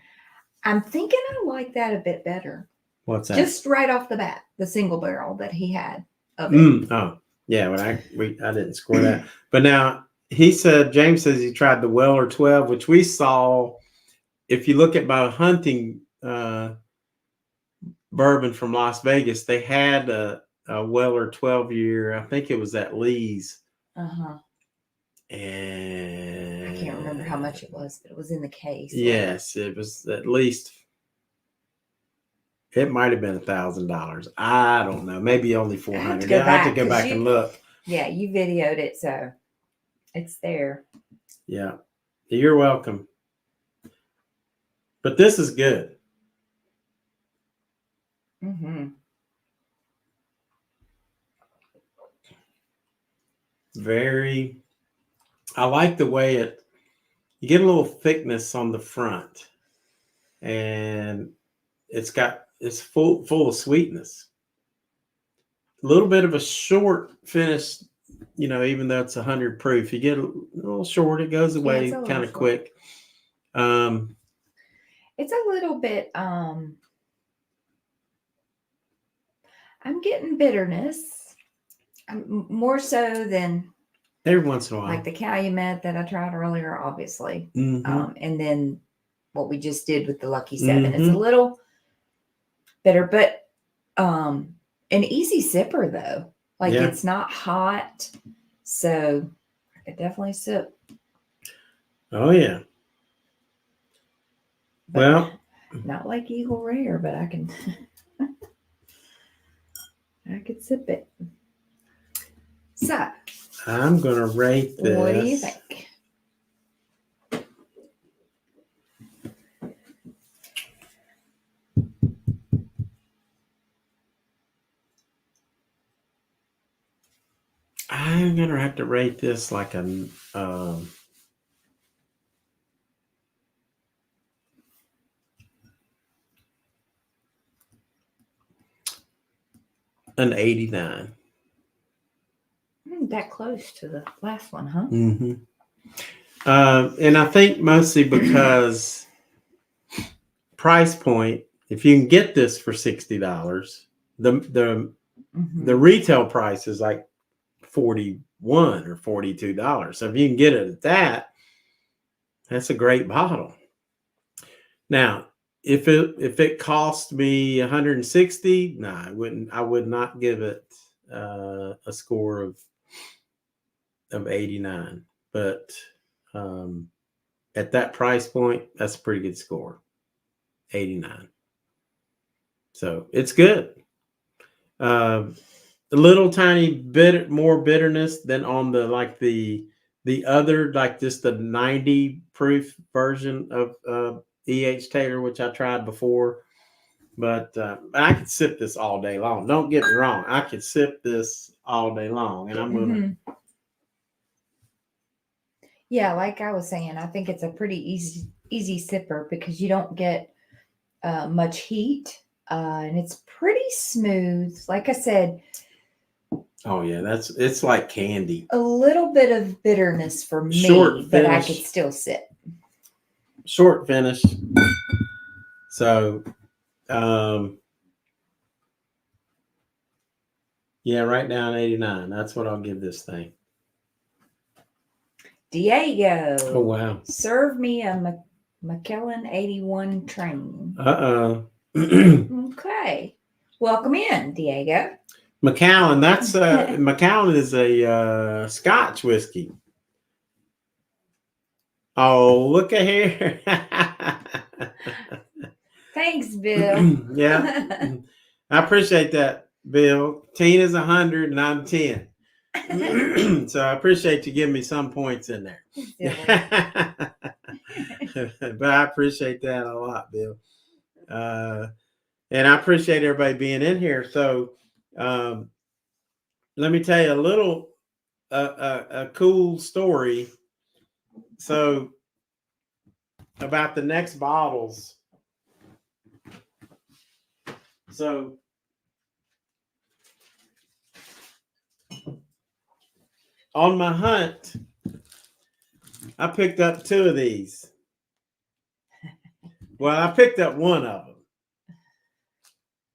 I'm thinking I like that a bit better. What's that? Just right off the bat, the single barrel that he had of it. Oh, yeah. When I didn't score that, but now James says he tried the Weller 12, which we saw. If you look at my hunting bourbon from Las Vegas, they had a Weller 12-year. I think it was at Lee's. And I can't remember how much it was, but it was in the case. Yes, it was at least. It might have been $1,000. I don't know. Maybe only $400. I have to go back and look. Yeah, you videoed it, so it's there. Yeah, you're welcome. But this is good. I like the way you get a little thickness on the front, and it's full of sweetness. A little bit of a short finish, even though it's 100 proof, you get a little short, it goes away kind of quick. It's a little bit, I'm getting bitterness more so than Every once in a while. Like the Calumet that I tried earlier, obviously. Mm-hmm. And then what we just did with the Lucky 7. Mm-hmm. It's a little bitter, but an easy sipper though. Like it's not hot. So I could definitely sip. Oh yeah. But well, not like Eagle Rare, but I can I could sip it. So I'm gonna rate this. What do you think? I'm gonna have to rate this like an 89. That close to the last one, huh? Mm-hmm. And I think mostly because price point. If you can get this for $60, the retail price is like $41 or $42. So if you can get it at that, that's a great bottle. Now, if it cost me $160, no, I wouldn't. I would not give it a score of 89. But at that price point, that's a pretty good score, 89. So it's good. A little tiny bit more bitterness than on the other, like just the 90 proof version of E.H. Taylor, which I tried before. But I could sip this all day long. Don't get me wrong. I could sip this all day long. And I'm going to. Yeah, like I was saying, I think it's a pretty easy sipper because you don't get much heat. And it's pretty smooth. Like I said. Oh, yeah. It's like candy. A little bit of bitterness for me, but I could still sip. Short finish. So, yeah, right down 89. That's what I'll give this thing. Diego. Oh, wow. Serve me a McKellen 81 train. Uh-oh. Okay. Welcome in, Diego. Macallan. That's Macallan is a Scotch whiskey. Oh, look at here. Thanks, Bill. Yeah. I appreciate that, Bill. 10 is 100 and I'm 10. So I appreciate you giving me some points in there. But I appreciate that a lot, Bill. And I appreciate everybody being in here. So let me tell you a little a cool story. So about the next bottles. So on my hunt, I picked up 2 of these. Well, I picked up 1 of them.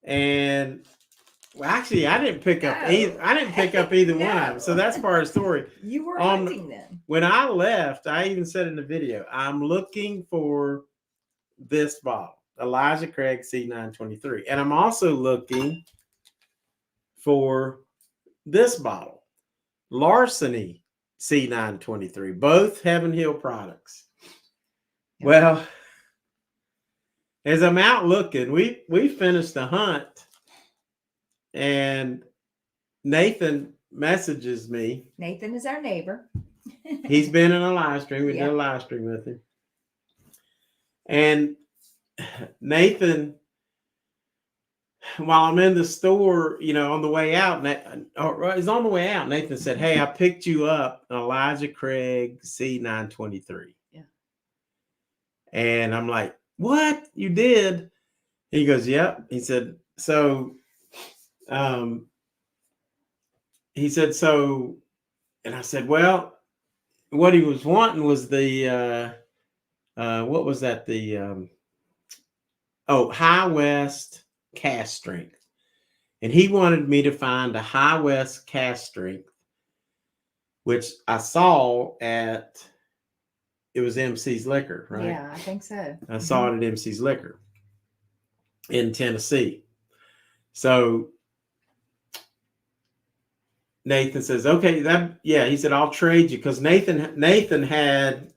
And well, actually, I didn't pick up either. I didn't pick up either one of them. So that's part of the story. You were hunting them. When I left, I even said in the video, I'm looking for this bottle, Elijah Craig C923. And I'm also looking for this bottle, Larceny C923, both Heaven Hill products. Yep. Well, as I'm out looking, we finished the hunt, and Nathan messages me. Nathan is our neighbor. He's been in a live stream. We did a live stream with him. And Nathan, while I'm in the store, on the way out, he's on the way out. Nathan said, "Hey, I picked you up an Elijah Craig C923." Yeah. And I'm like, "What? You did?" He goes, "Yep." He said, "So, he said, so," and I said, "Well, what he was wanting was the, what was that? The, High West cast strength. And he wanted me to find a High West cast strength which I saw at, it was MC's Liquor, right? Yeah, I think so. I saw it at MC's Liquor in Tennessee. So Nathan says, okay, he said, I'll trade you, because Nathan had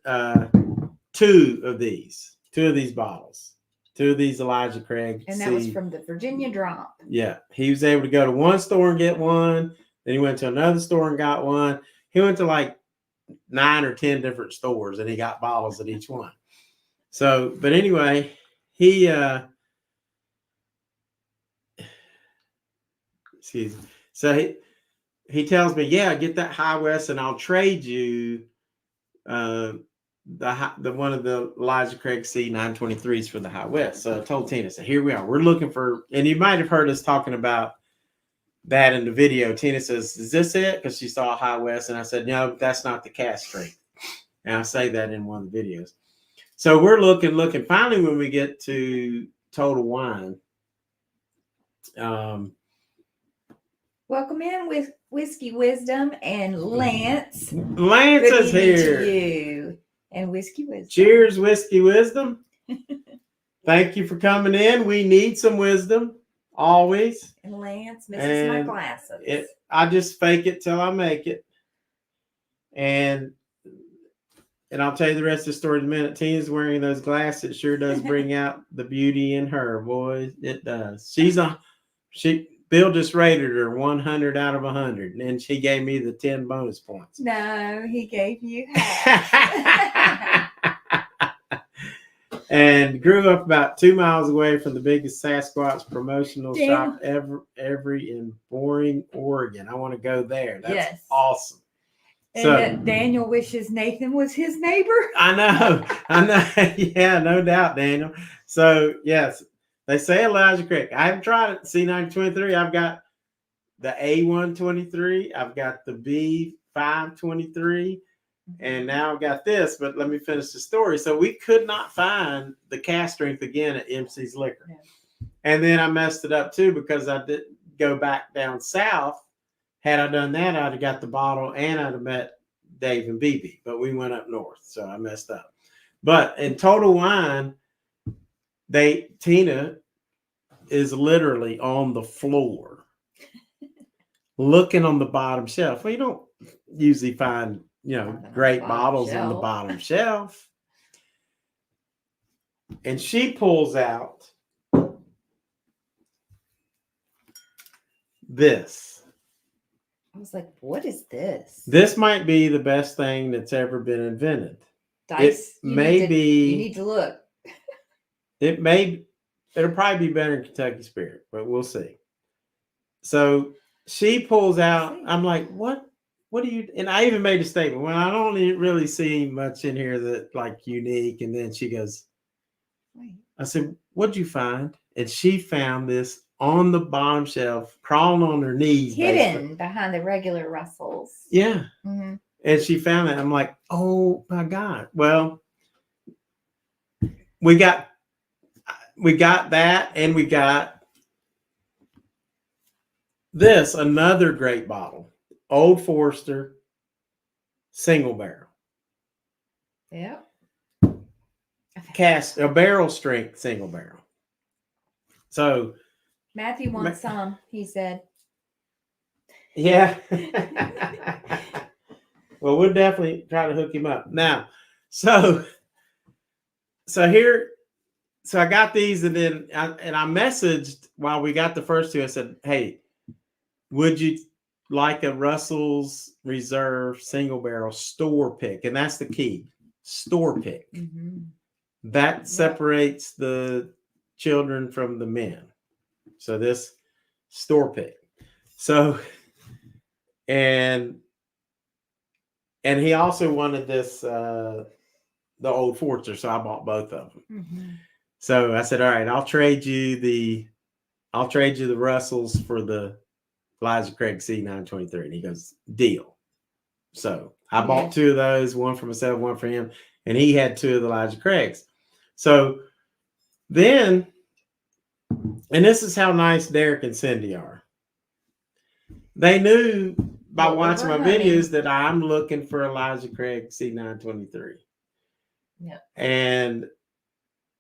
two of these bottles, two of these Elijah Craig. And that was from the Virginia Drop. Yeah. He was able to go to one store and get one. Then he went to another store and got one. He went to like 9 or 10 different stores and he got bottles at each one. So, but anyway, he tells me, yeah, get that High West and I'll trade you the one of the Elijah Craig C 923s for the High West. So I told Tina, so here we are. We're looking for, and you might have heard us talking about that in the video. Tina says, is this it? Because she saw High West. And I said, no, that's not the cast strength. And I say that in one of the videos. So we're looking. Finally, when we get to Total Wine, welcome in with Whiskey Wisdom and Lance. Lance is here. To you and Whiskey Wisdom. Cheers, Whiskey Wisdom. Thank you for coming in. We need some wisdom always. And Lance misses my glasses. I just fake it till I make it. And I'll tell you the rest of the story in a minute. Tina's wearing those glasses. It sure does bring out the beauty in her, boy. It does. Bill just rated her 100 out of 100, and then she gave me the 10 bonus points. No, he gave you half. And grew up about 2 miles away from the biggest Sasquatch promotional shop ever in Boring, Oregon. I want to go there. That's awesome. And Daniel wishes Nathan was his neighbor. I know. Yeah, no doubt, Daniel. So, yes, they say Elijah Craig. I haven't tried it. C923. I've got the A123. I've got the B523. And now I've got this. But let me finish the story. So we could not find the cast strength again at MC's Liquor. Yeah. And then I messed it up, too, because I didn't go back down south. Had I done that, I'd have got the bottle and I'd have met Dave and BB. But we went up north, so I messed up. But in Total Wine, Tina is literally on the floor looking on the bottom shelf. Well, you don't usually find, great bottles on the bottom shelf. And she pulls out this. I was like, what is this? This might be the best thing that's ever been invented. Dice. You need to look. It'll probably be better in Kentucky Spirit, but we'll see. So she pulls out, I'm like, what do you, and I even made a statement, well, I don't really see much in here that like unique. And then she goes, I said, what'd you find? And she found this on the bottom shelf, crawling on her knees. Hidden behind the regular Russells. Yeah. Mm-hmm. And she found it. I'm like, oh my God. Well, we got that, and we got this, another great bottle. Old Forester single barrel. Yeah. A barrel strength single barrel. So Matthew wants some, he said. Yeah. Well, we'll definitely try to hook him up. Now, so I got these, and then I messaged while we got the first two. I said, hey, would you like a Russell's Reserve single barrel store pick? And that's the key, store pick. Mm-hmm. That separates the children from the men. So this store pick. So, and he also wanted this, the Old Forester. So I bought both of them. Mm-hmm. So I said, all right, I'll trade you the Russells for the Elijah Craig C923. And he goes, deal. So I bought two of those, one for myself, one for him. And he had two of the Elijah Craigs. So then, and this is how nice Derek and Cindy are. They knew by What we're watching my hunting. videos that I'm looking for Elijah Craig C923. Yeah. And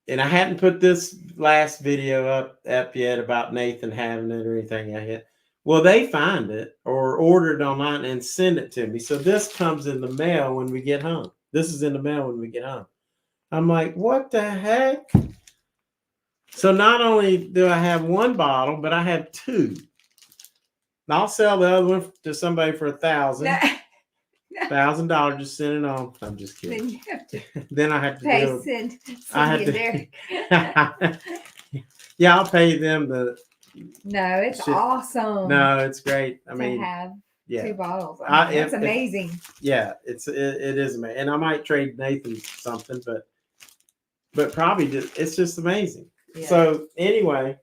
I hadn't put this last video up yet about Nathan having it or anything yet. Well, they find it or order it online and send it to me. So this comes in the mail when we get home. This is in the mail when we get home. I'm like, what the heck? So not only do I have one bottle, but I have two. And I'll sell the other one to somebody for $1,000. Just send it on. I'm just kidding. Then you have to Then I have to pay do. I have to. Yeah, I'll pay them the. No, it's awesome. No, it's great. I to mean, have yeah, 2 bottles. I mean, that's amazing. Yeah, it is amazing, and I might trade Nathan something, but probably it's just amazing. Yeah. So anyway,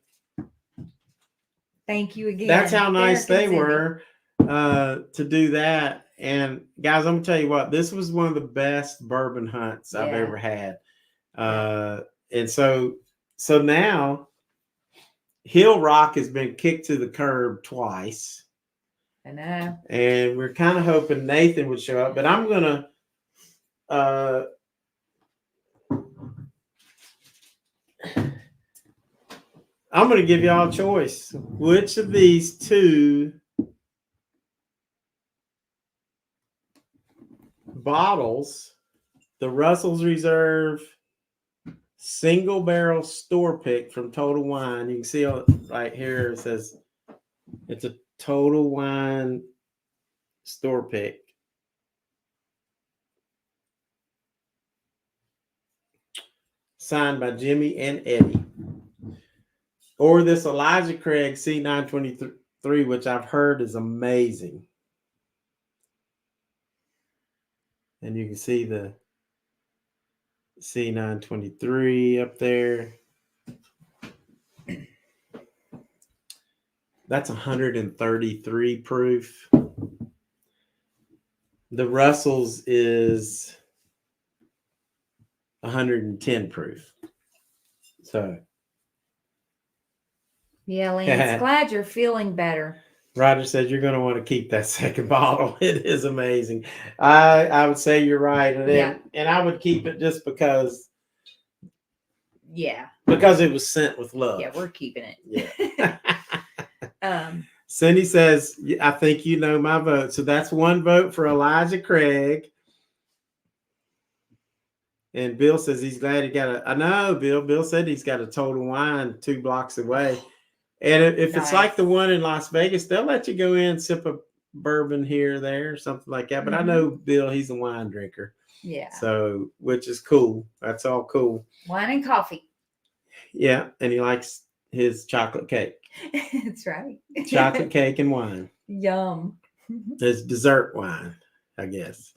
thank you again. That's how nice they were to do that. And guys, I'm gonna tell you what, this was one of the best bourbon hunts I've ever had. And so now Hill Rock has been kicked to the curb twice. I know. And we're kind of hoping Nathan would show up, but I'm gonna give y'all a choice. Which of these two bottles, the Russell's Reserve single barrel store pick from Total Wine, you can see right here it says it's a Total Wine store pick. Signed by Jimmy and Eddie. Or this Elijah Craig C923, which I've heard is amazing. And you can see the C923 up there. That's 133 proof. The Russell's is 110 proof. So. Yeah, Lance, glad you're feeling better. Roger said you're going to want to keep that second bottle. It is amazing. I would say you're right. And I would keep it just because. Yeah. Because it was sent with love. Yeah, we're keeping it. Yeah. Cindy says, I think you know my vote. So that's one vote for Elijah Craig. And Bill says he's glad he got I know, Bill. Bill said he's got a Total Wine 2 blocks away. And if it's like the one in Las Vegas, they'll let you go in and sip a bourbon here or there or something like that. But I know Bill, he's a wine drinker. Yeah. So, which is cool. That's all cool. Wine and coffee. Yeah. And he likes his chocolate cake. That's right. Chocolate cake and wine. Yum. It's dessert wine, I guess.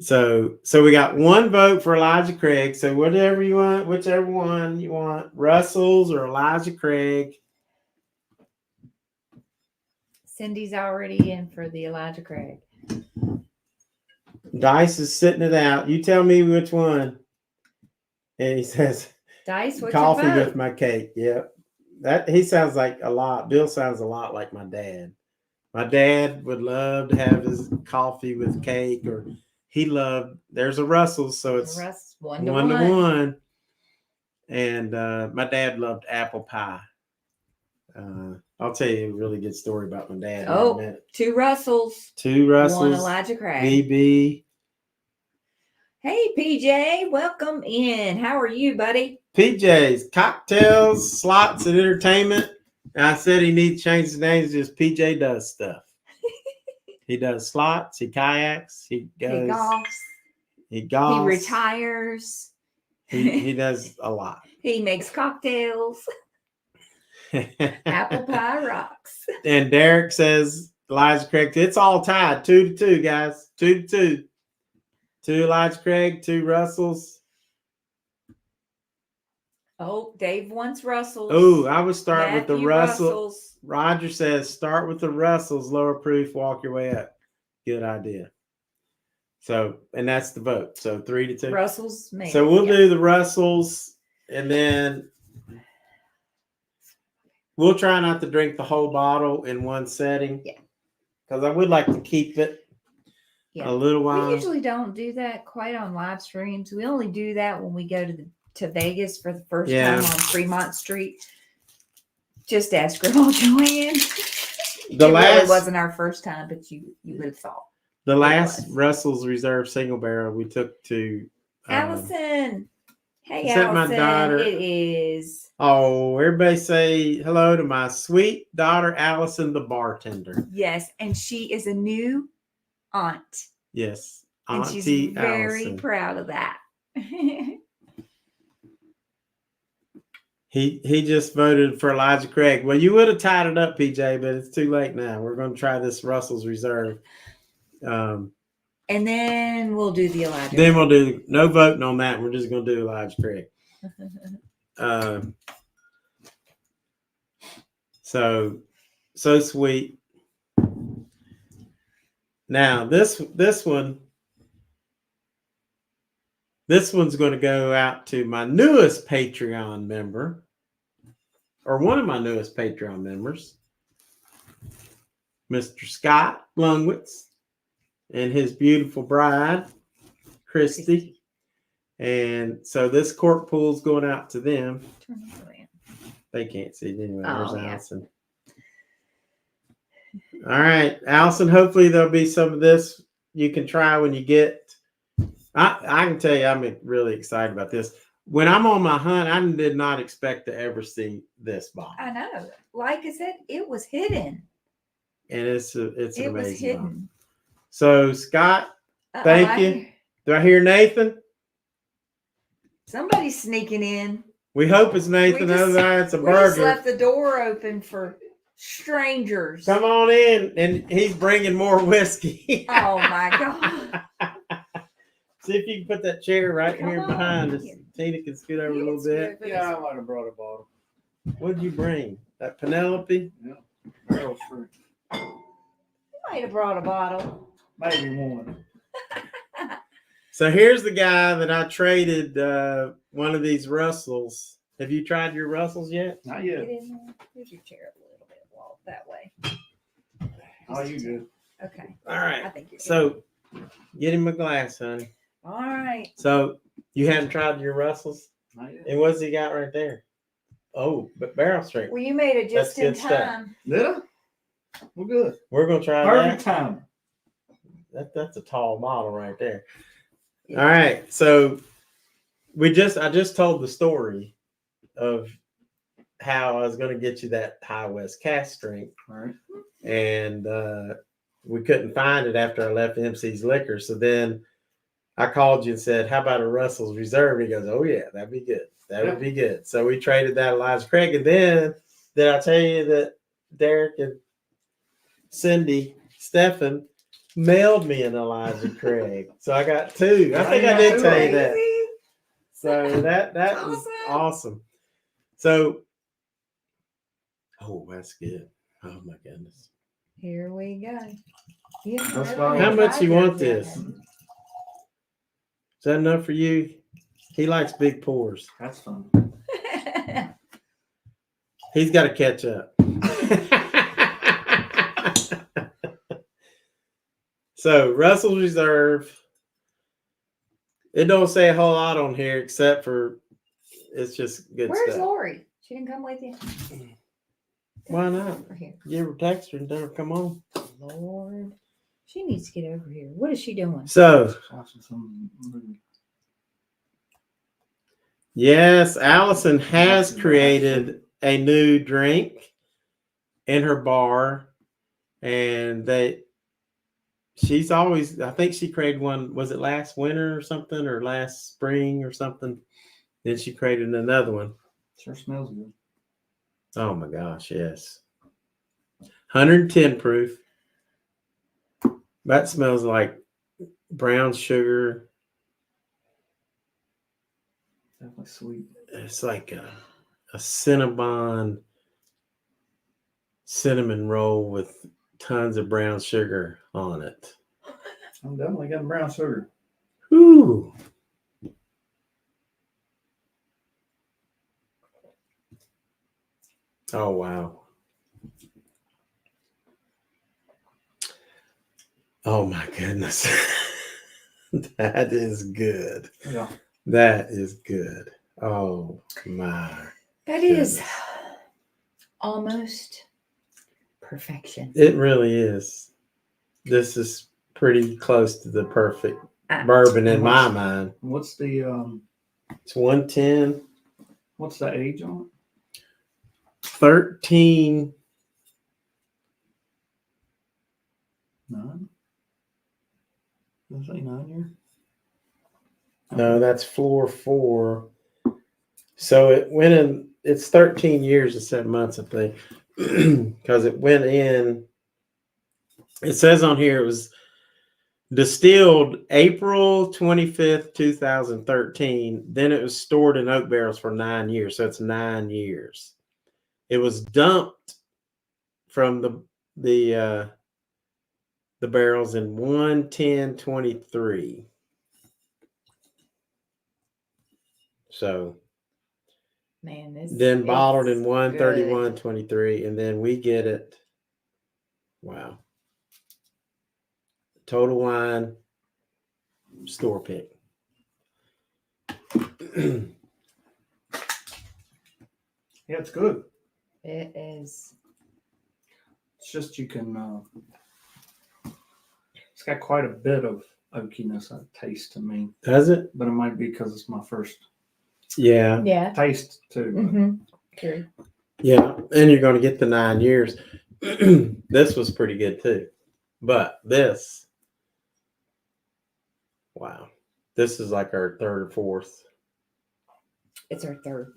So we got one vote for Elijah Craig. So whatever you want, whichever one you want, Russell's or Elijah Craig. Cindy's already in for the Elijah Craig. Dice is sitting it out. You tell me which one. And he says, Dice, what's coffee your vote? with my cake. Yep. That he sounds like a lot. Bill sounds a lot like my dad. My dad would love to have his coffee with cake, or he loved, there's a Russell, so it's one to one. And my dad loved apple pie. I'll tell you a really good story about my dad. Oh, 2 Russells. 2 Russells. 1 Elijah Craig. BB. Hey, PJ, welcome in. How are you, buddy? PJ's cocktails, slots, and entertainment. And I said he needs to change his name. Just PJ does stuff. He does slots. He kayaks. He golfs. He retires. He does a lot. He makes cocktails. Apple pie rocks. And Derek says Elijah Craig. It's all tied 2-2, guys. 2-2. 2 Elijah Craig, 2 Russells. Oh, Dave wants Russells. Oh, I would start with the Russells. Roger says start with the Russells, lower proof, walk your way up. Good idea. So, and that's the vote. So 3-2. Russells, maybe. So we'll do the Russells, and then we'll try not to drink the whole bottle in one setting. Yeah. because I would like to keep it a little while. We usually don't do that quite on live streams. We only do that when we go to Vegas for the first time on Fremont Street. Just ask Grandma Joanne. Really wasn't our first time, but you would have thought. The last Russell's Reserve single barrel we took to Allison. Hey, Allison. My daughter. It is. Oh, everybody say hello to my sweet daughter, Allison, the bartender. Yes, and she is a new aunt. Yes, Auntie and she's very Allison. Proud of that. He just voted for Elijah Craig. Well, you would have tied it up, PJ, but it's too late now. We're going to try this Russell's Reserve. And then we'll do the Elijah. Then we'll do no voting on that. We're just going to do Elijah Craig. So sweet. Now this one's going to go out to my newest Patreon member, or one of my newest Patreon members, Mr. Scott Lungwitz, and his beautiful bride, Christy. And so this cork pool's going out to them. They can't see it anyway. There's Allison. All right, Allison, hopefully there'll be some of this you can try when you get. I can tell you I'm really excited about this. When I'm on my hunt, I did not expect to ever see this bottle. I know. Like I said, it was hidden. And it's an amazing was hidden. Bottle. So, Scott, thank you. Do I hear Nathan? Somebody's sneaking in. We hope it's Nathan. Otherwise, it's a burger. We just left the door open for strangers. Come on in, and he's bringing more whiskey. Oh my God! See if you can put that chair right here behind us. Tina can scoot over a little bit. Yeah, I might have brought a bottle. What did you bring? That Penelope? Yeah, barrel fruit. You might have brought a bottle. Maybe one. So here's the guy that I traded one of these Russells. Have you tried your Russells yet? Not yet. Get in there. Move your chair a little bit. Walk that way. Oh, you good. Okay. All right. I think you're good. So get him a glass, honey. All right. So you haven't tried your Russells? Not yet. And what's he got right there? Oh, but barrel strength. Well, you made it just in time. Did I? Well, good. We're gonna try Perfect that. time. That's a tall bottle right there. All right, so I just told the story of how I was going to get you that High West cast strength, right? And we couldn't find it after I left MC's Liquor. So then I called you and said, "How about a Russell's Reserve?" He goes, "Oh yeah, that'd be good. That would be good." So we traded that Elijah Craig, and then did I tell you that Derek and Cindy Stephan mailed me an Elijah Craig? So I got two. I think I did tell you that. So that was awesome. So, oh, that's good. Oh my goodness. Here we go. Yeah, how much you want this? Is that enough for you? He likes big pours. That's fun. He's got to catch up. So Russell's Reserve. It don't say a whole lot on here except for it's just good Where's stuff. Where's Lori? She didn't come with you? Why not? Give her a text her and tell her come on. Lord. She needs to get over here. What is she doing? So yes, Allison has created a new drink in her bar, and she's always, I think she created one, was it last winter or something, or last spring or something? Then she created another one. Sure smells good. Oh my gosh, yes. 110 proof. That smells like brown sugar. Definitely sweet. It's like a Cinnabon cinnamon roll with tons of brown sugar on it. I'm definitely getting brown sugar. Ooh. Oh, wow. Oh my goodness. That is good. Yeah. That is good. Oh my. That is goodness. almost perfection. It really is. This is pretty close to the perfect Ah. bourbon in my mind. What's the It's 110. what's the age on it? 13. 9? Did I say 9 years? No, that's floor 4. So it went in, it's 13 years and 7 months, I think. Because it went in, it says on here it was distilled April 25th, 2013. Then it was stored in oak barrels for 9 years. So it's 9 years. It was dumped from the barrels in 1/10/23. So Man, this then bottled in it's 1/31/23, and then we get it. Wow. Total Wine store pick. Yeah, it's good. It is. It's just you can. It's got quite a bit of oakiness, I taste to me, Does it? but it might be because it's my first Yeah. Yeah. taste too. Mm-hmm. True. Yeah. And you're going to get the 9 years. This was pretty good too. But this, wow. This is like our third or fourth. It's our third.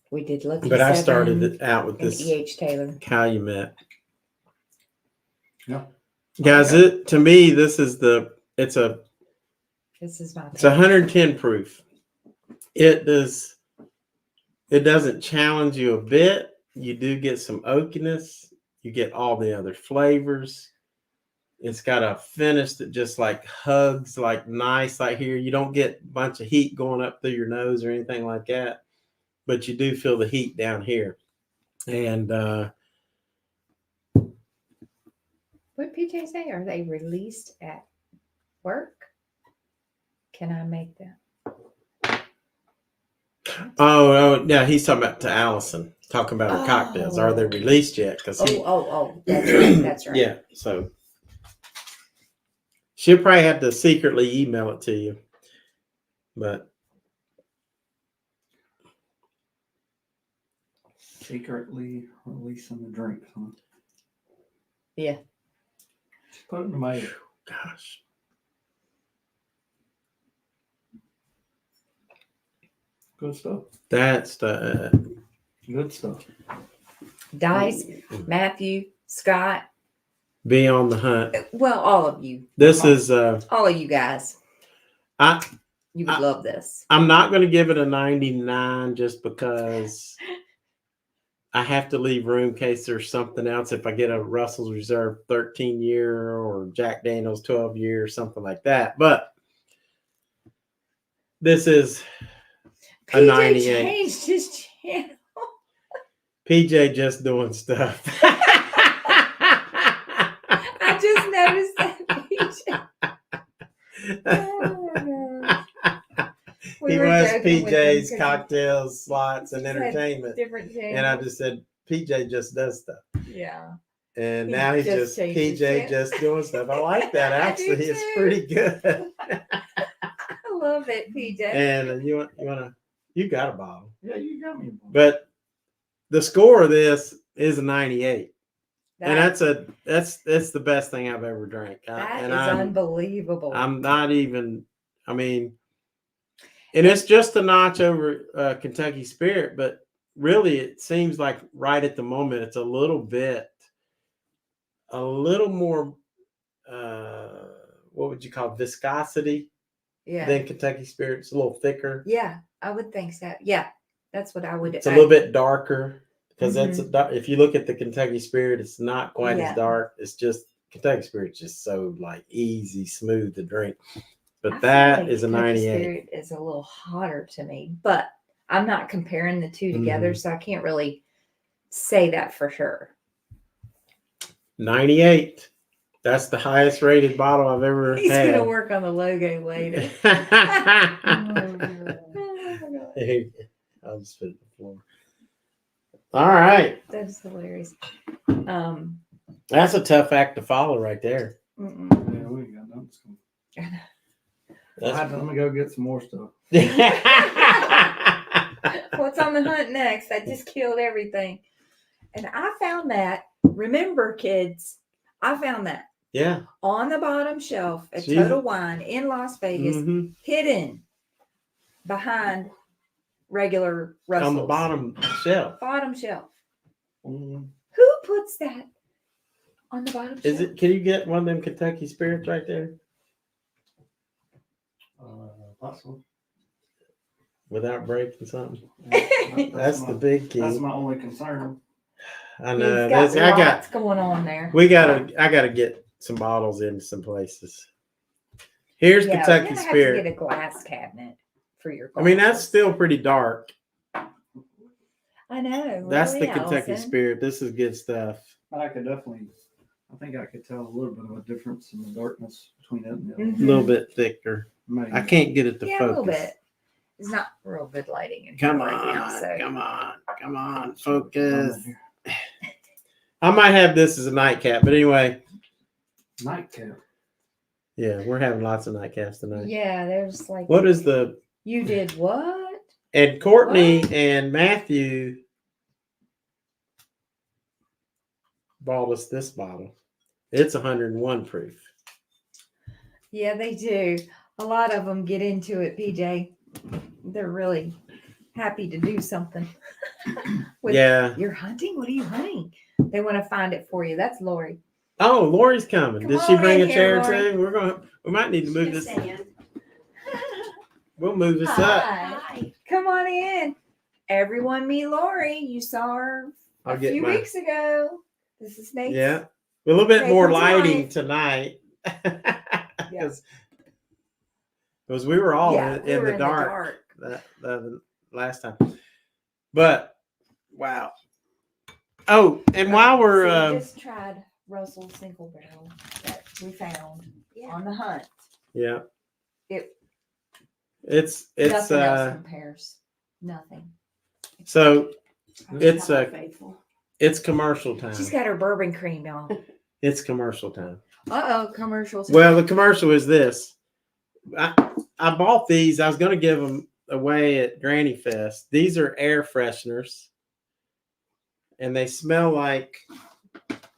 We did Lucky But I Seven started it out with and this E.H. Taylor. Calumet. Yeah. Guys, to me, this is it's a This is my It's 110 proof. It doesn't challenge you a bit. You do get some oakiness. You get all the other flavors. It's got a finish that just like hugs, like nice, like here. You don't get a bunch of heat going up through your nose or anything like that, but you do feel the heat down here. And what did PJ say? Are they released at work? Can I make that? oh yeah, he's talking about to Allison, talking about her cocktails. Are they released yet? Because That's right. That's right. Yeah, so she'll probably have to secretly email it to you, but Secretly releasing the drink, huh? Yeah. Just put it in the mail. gosh, Good stuff. that's the Good stuff. Dice, Matthew, Scott. be on the hunt. Well, all of you. This is All of you guys. You would love this. I'm not going to give it a 99 just because I have to leave room in case there's something else. If I get a Russell's Reserve 13 year or Jack Daniel's 12 year or something like that, but this is a PJ 98. changed his channel. PJ just doing stuff. I just noticed that, PJ. He was PJ's cocktails, slots, and He had entertainment. Different channels. And I just said, PJ just does stuff. Yeah. And He now he's just just changed his PJ channel. just doing stuff. I like that. I do Actually, it's too. pretty good. I love it, PJ. And you got a bottle. Yeah, you got me. But the score of this is a 98. And that's the best thing I've ever drank. That and is I'm unbelievable. I'm not even, I mean, and it's just a notch over Kentucky Spirit, but really it seems like right at the moment it's a little more, what would you call it, viscosity than Kentucky Spirit. It's a little thicker. Yeah, I would think so. Yeah, that's what I would. It's a little bit darker because Mm-hmm. if you look at the Kentucky Spirit, it's not quite as dark. It's just Kentucky Spirit's just so like easy, smooth to drink. But that is a 98. Spirit is a little hotter to me, but I'm not comparing the two together, so I can't really say that for sure. 98. That's the highest rated bottle I've ever He's had. gonna work on the logo later. I'll just put it on the floor. All right. That's hilarious. That's a tough act to follow right there. Mm-mm. Yeah, we ain't got nothing. That's- Let me go get some more stuff. What's on the hunt next? I just killed everything. And I found that. Remember, kids, I found that Yeah. on the bottom shelf at Jesus. Total Wine in Las Vegas, Mhm. hidden behind regular Russell's. On the bottom shelf. Bottom shelf. Mm, Who puts that on the bottom Is shelf? it? Can you get one of them Kentucky Spirits right there possible. without breaking something? That's That's the big key. That's my only concern. I know. He's got That's- lots going on there. I gotta get some bottles into some places. Here's Yeah, Kentucky you're gonna Spirit. have to get a glass cabinet for your. I mean, that's glasses. still pretty dark. I know. That's really, the Kentucky Allison. Spirit. This is good stuff. But I think I could tell a little bit of a difference in the darkness between it and the Mhm. A little bit thicker. Maybe. I can't get it to Yeah, focus. a little bit. It's not real good lighting in here Come right on, now. So come on, focus. I might have this as a nightcap, but anyway, Nightcap. yeah, we're having lots of nightcaps tonight. yeah, there's like. What is the You did what? and Courtney What? and Matthew bought us this bottle. It's 101 proof. Yeah, they do. A lot of them get into it, PJ. They're really happy to do something. With- Yeah. You're hunting? What are you hunting? They want to find it for you. That's Lori. Oh, Lori's coming. Come Did she on bring in a here, chair Lori. too? We might need to move this. saying. We'll move this up. Hi. Come on in. Everyone meet Lori. You saw her I'll a get few my weeks ago. This is Nate's. yeah. A little bit Hey, more come lighting on. tonight. Yeah. Because we were all Yeah, we in were the dark. That last time. But wow. Oh, and while we're So we just tried Russell's single barrel that we found on the hunt. yeah, It it's nothing else compares. Nothing. so It's How a- faithful. it's commercial time. She's got her bourbon cream, y'all. It's commercial time. Uh-oh, commercials. Well, the commercial is this. I bought these. I was going to give them away at Granny Fest. These are air fresheners, and they smell like.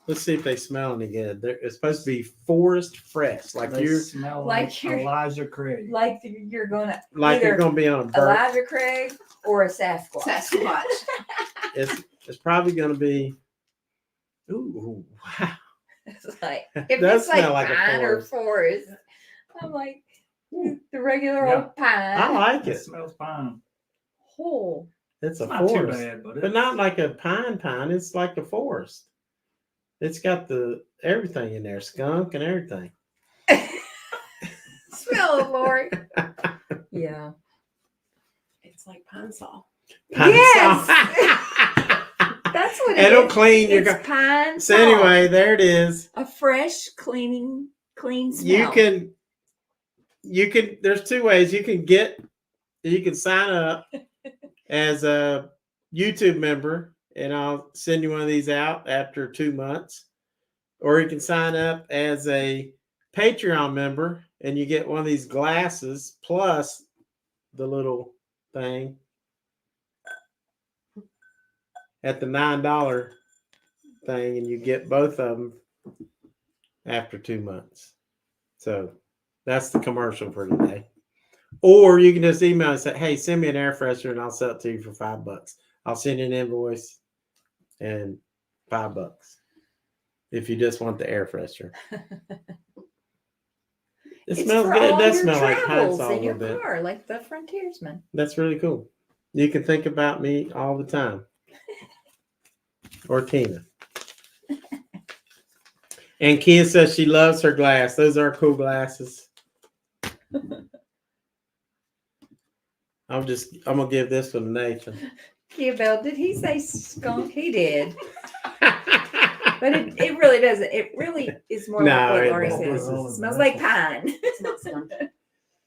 Let's see if they smell any good. It's supposed to be forest fresh, like They you're smell like like you're- Elijah Craig. like you're gonna like you're either going to be on a bird. Elijah Craig or a Sasquatch. Sasquatch. It's probably going to be. Ooh, wow! It's like It if does it's like smell like a pine or forest, I'm like the regular Yeah. old pine. I like It it. smells fine. Oh, It's a It's not too forest, bad, but not like a pine. It's like a forest. It's got the everything in there, skunk and everything. smell it, Lori. Yeah. It's like pine saw. Yes! Pine That's what it It'll is. clean your. It's pine. So saw. anyway, there it is. A fresh, clean smell. You can. There's two ways you can sign up as a YouTube member, and I'll send you one of these out after 2 months, or you can sign up as a Patreon member, and you get one of these glasses plus the little thing at the $9 thing, and you get both of them after 2 months. So that's the commercial for today. Or you can just email and say, hey, send me an air freshener and I'll sell it to you for $5. I'll send you an invoice and $5 if you just want the air freshener. It It's smells for good. It all does your smell like pine travels saw a in your little bit. car, like the Frontiersman. That's really cool. You can think about me all the time. Or Tina. And Kia says she loves her glass. Those are cool glasses. I'm gonna give this one to Nathan. Kia-Belle, did he say skunk? He did. But it really doesn't. It really is more No, like what it Lori doesn't. says. It smells like pine. It's not skunky.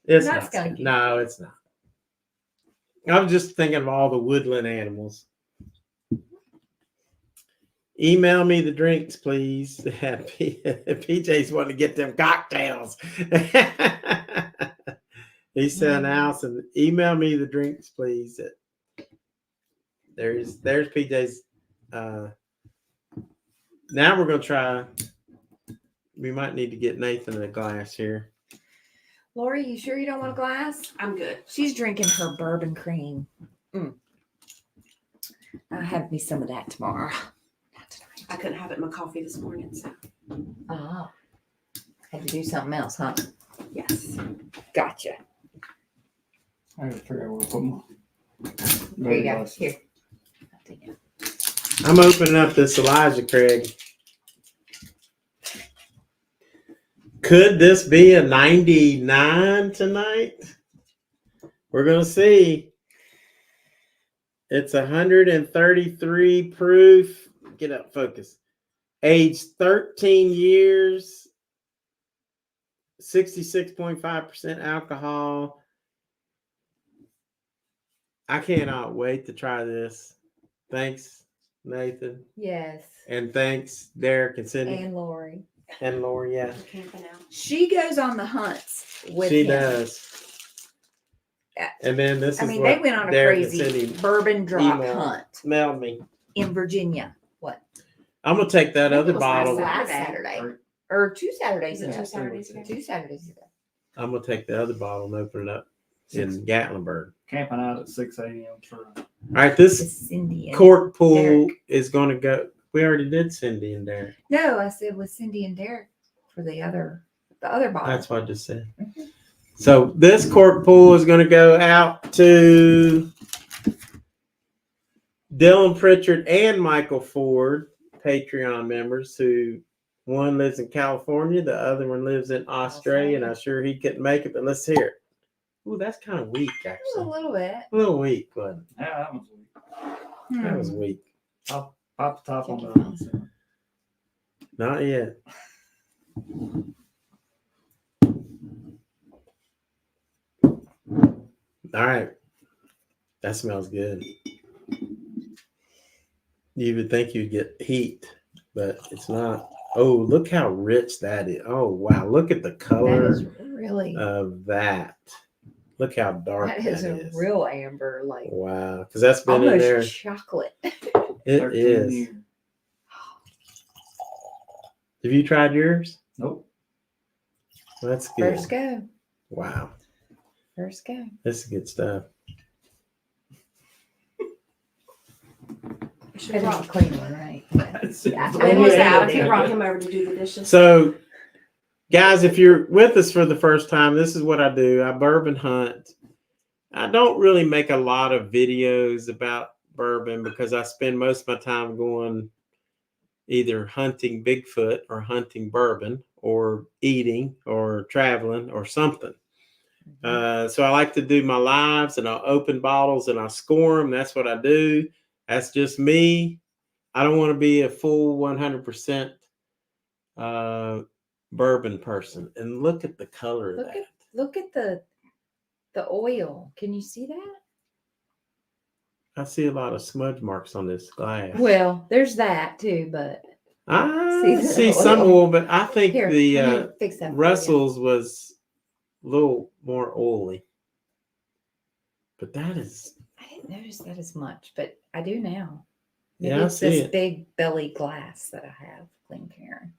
It's Not not. skunky. No, it's not. I'm just thinking of all the woodland animals. Email me the drinks, please. PJ's wanting to get them cocktails. He said, Allison, email me the drinks, please. There's PJ's. Now we're gonna try. We might need to get Nathan a glass here. Lori, you sure you don't want a glass? I'm good. She's drinking her bourbon cream. I'll have me some of that tomorrow. Not tonight. I couldn't have it in my coffee this morning, so Oh. Had to do something else, huh? yes. Gotcha. I gotta figure out where to put my. Here you go. Here. I'll take it. I'm opening up this Elijah Craig. Could this be a 99 tonight? We're going to see. It's 133 proof. Get up, focus. Age 13 years, 66.5% alcohol. I cannot wait to try this. Thanks, Nathan. Yes. And thanks, Derek and Cindy. And Lori. And Lori, yeah. I'm camping out. She goes on the hunts with She him. does. Yeah. And then this I is mean, what they went on a Derek and crazy Cindy bourbon drop emailed. hunt Mailed me. in Virginia. What? I'm gonna take that I think other it was last bottle. Saturday. Or 2 Saturdays Was it ago. 2 Saturdays ago? 2 Saturdays ago. I'm gonna take the other bottle and open it up in Gatlinburg. Camping out at 6 a.m. for All right, this With Cindy and cork pool Derek. is gonna go. We already did Cindy and Derek. No, I said with Cindy and Derek for the other bottle. That's what I just said. Mhm. So this cork pool is gonna go out to Dylan Pritchard and Michael Ford, Patreon members, who one lives in California, the other one lives in Australia, and I'm sure he couldn't make it, but let's hear it. Ooh, that's kind of weak, Just a actually. little bit. A little weak, but Yeah, that one's weak. that was weak. Pop the top on Check that it one. Not yet. All right. That smells good. You would think you'd get heat, but it's not. Oh, look how rich that is. Oh, wow. Look at the That color is really, of that. Look how dark that that is a is. real amber, like Wow. Because that's been in there. almost chocolate. It 13 is. years. Have you tried yours? Nope. Well, that's good. First go. Wow. First go. This is good stuff. I should That have is a brought, clean one, right? Yeah. when he was Yeah. out, I could have brought him over to do the dishes. So, guys, if you're with us for the first time, this is what I do. I bourbon hunt. I don't really make a lot of videos about bourbon because I spend most of my time going either hunting Bigfoot or hunting bourbon or eating or traveling or something. So I like to do my lives and I'll open bottles and I'll score them. That's what I do. That's just me. I don't want to be a full 100% bourbon person. And look at the color of that. Look at the oil. Can you see that? I see a lot of smudge marks on this glass. Well, there's that too, but I see see the some oil. oil, but I think here, the let me fix that for you. Russell's was a little more oily. But that is, I didn't notice that as much, but I do now. Yeah, I it's see this it. big belly glass that I have, Glencairn.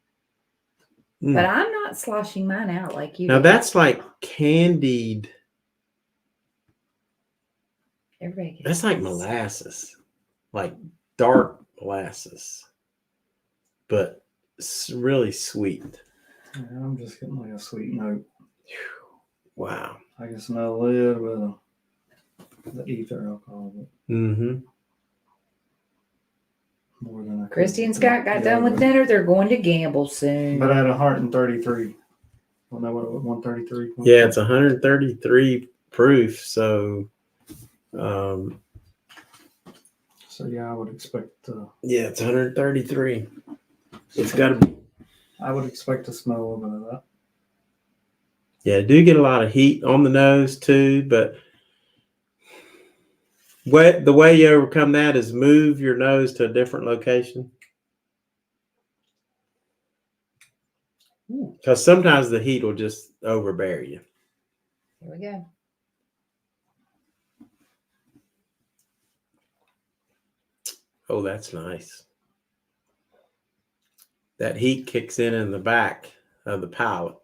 Mm. But I'm not sloshing mine out like you. Now do. that's like candied. Everybody gets That's like this. molasses, like dark molasses, but really sweet. Yeah, I'm just getting like a sweet note. Wow. I can smell a little bit of the ether alcohol, but Mm-hmm. more than I could. Christy and Scott got done with dinner. They're going to gamble soon. But at 133. Well, no, what, 133? Yeah, it's 133 proof. So, So, yeah, I would expect. yeah, it's 133. It's got to be. I would expect to smell a little bit of that. Yeah, I do get a lot of heat on the nose too, but the way you overcome that is move your nose to a different location. Because sometimes the heat will just overbear you. Here we go. Oh, that's nice. That heat kicks in the back of the palate,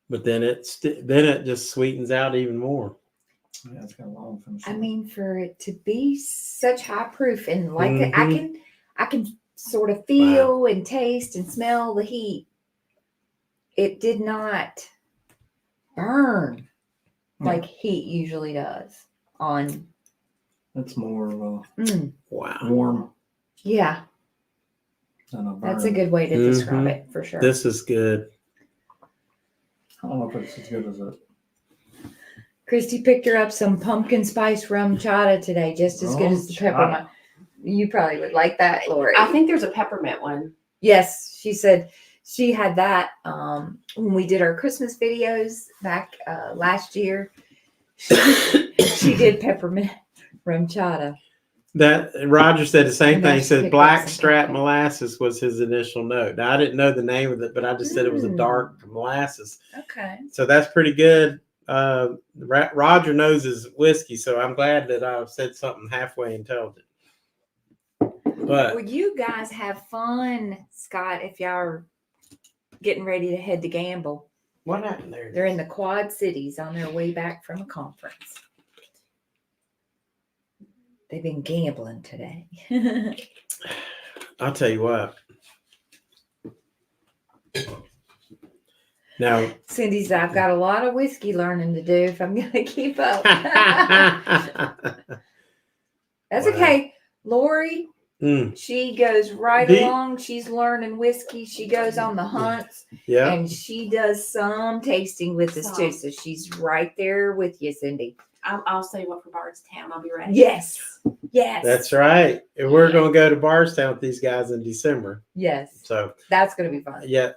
but then it just sweetens out even more. Yeah, it's got a long finish. I mean, for it to be such high proof and like I can sort of feel and taste and smell the heat. It did not burn like heat usually does on. It's more of a Wow. warm. Yeah, than a burn. that's a good way to describe it for sure. This is good. I don't know if it's as good as it. Christy picked her up some pumpkin spice rum chata today, just as good as the peppermint. You probably would like that, Lori. I think there's a peppermint one. Yes, she said she had that when we did our Christmas videos back last year. She did peppermint rum chata. That Roger said the same And thing. I He said picked up blackstrap some molasses was his initial note. Now I didn't know the name of it, but I just said it was a dark molasses. Okay. So that's pretty good. Roger knows his whiskey, so I'm glad that I said something halfway intelligent. But Well, you guys have fun, Scott, if y'all are getting ready to head to Gamble. what happened there? They're in the Quad Cities on their way back from a conference. They've been gambling today. I'll tell you what. Now, Cindy's, I've got a lot of whiskey learning to do if I'm going to keep up. That's Wow. okay. Lori, she goes right along. She's learning whiskey. She goes on the hunts. Yeah. And she does some tasting with us too. So she's right there with you, Cindy. I'll say what for Bardstown. I'll be ready. Yes. Yes. That's right. And we're going to go to Bardstown with these guys in December. Yes. So That's going to be fun. yeah.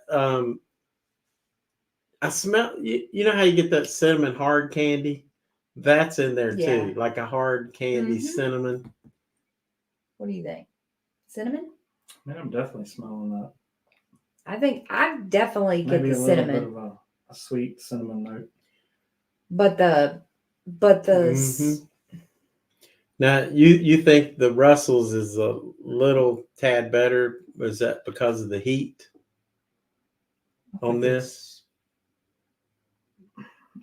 I smell, you know how you get that cinnamon hard candy? That's in there too. Like a hard candy cinnamon. What do you think? Cinnamon? Man, I'm definitely smelling that. I think I definitely get Maybe the a little cinnamon. bit of a sweet cinnamon note. But the Now you think the Russell's is a little tad better? Was that because of the heat on this?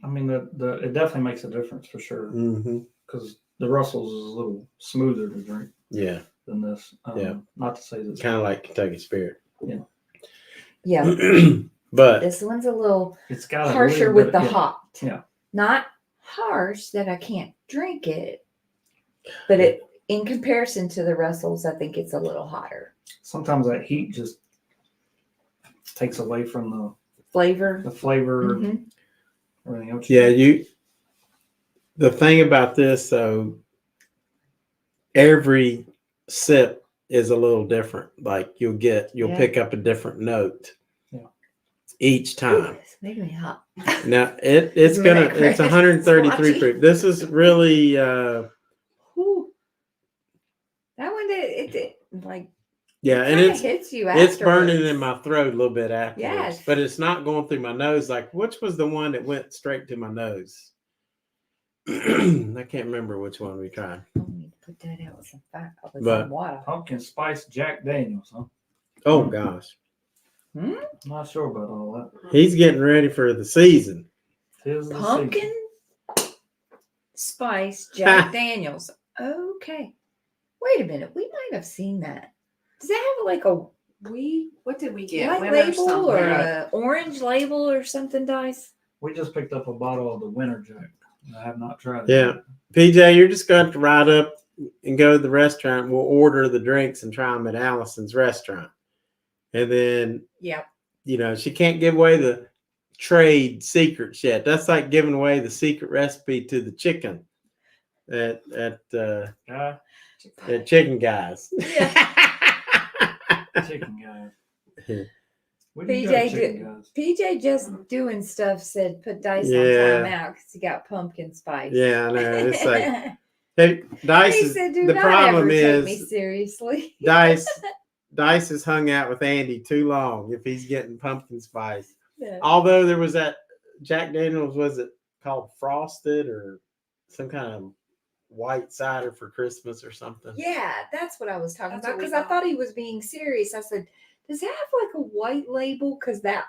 I mean, it definitely makes a difference for sure. Because the Russell's is a little smoother to drink. Yeah. Than this. Not to say that. Kind of like Kentucky Spirit. yeah. But This one's a little It's got harsher with the hot. Yeah. Not harsh that I can't drink it, but it in comparison to the Russells, I think it's a little hotter. Sometimes that heat just takes away from the Flavor. flavor and everything else. yeah, the thing about this though, every sip is a little different. Like you'll pick up a different note each time. Ooh, it's making me hot. Now it's 133 proof. This is really Ooh. That one it like yeah, and kinda it's hits you it's afterwards. burning in my throat a little bit afterwards. Yes. But it's not going through my nose. Like which was the one that went straight to my nose? I can't remember which one we tried. I need to put that out with some But- water. Pumpkin spice Jack Daniels, huh? Oh gosh. Not sure about all that. He's getting ready for the season. Tis the Pumpkin season. spice Jack Daniels. Okay. Wait a minute. We might have seen that. Does that have like a What did we get? white Winter label something. or a orange label or something, Dice? We just picked up a bottle of the Winter Jack. I have not tried it. Yeah. PJ, you're just going to ride up and go to the restaurant. We'll order the drinks and try them at Allison's restaurant. And then, Yep. she can't give away the trade secrets yet. That's like giving away the secret recipe to the chicken at Chicken Guys. Chicken guy. We didn't go PJ chicken, guys. PJ just doing stuff said put Dice Yeah. on timeout because he got pumpkin spice. Yeah, I know. It's like, hey, Dice he is, said, "Do the not problem ever take me is seriously." Dice has hung out with Andy too long if he's getting pumpkin spice. Yeah. Although there was that Jack Daniels, was it called Frosted or some kind of white cider for Christmas or something? Yeah, that's what I was talking That's about what we because I thought. thought he was being serious. I said, "Does that have like a white label?" Because that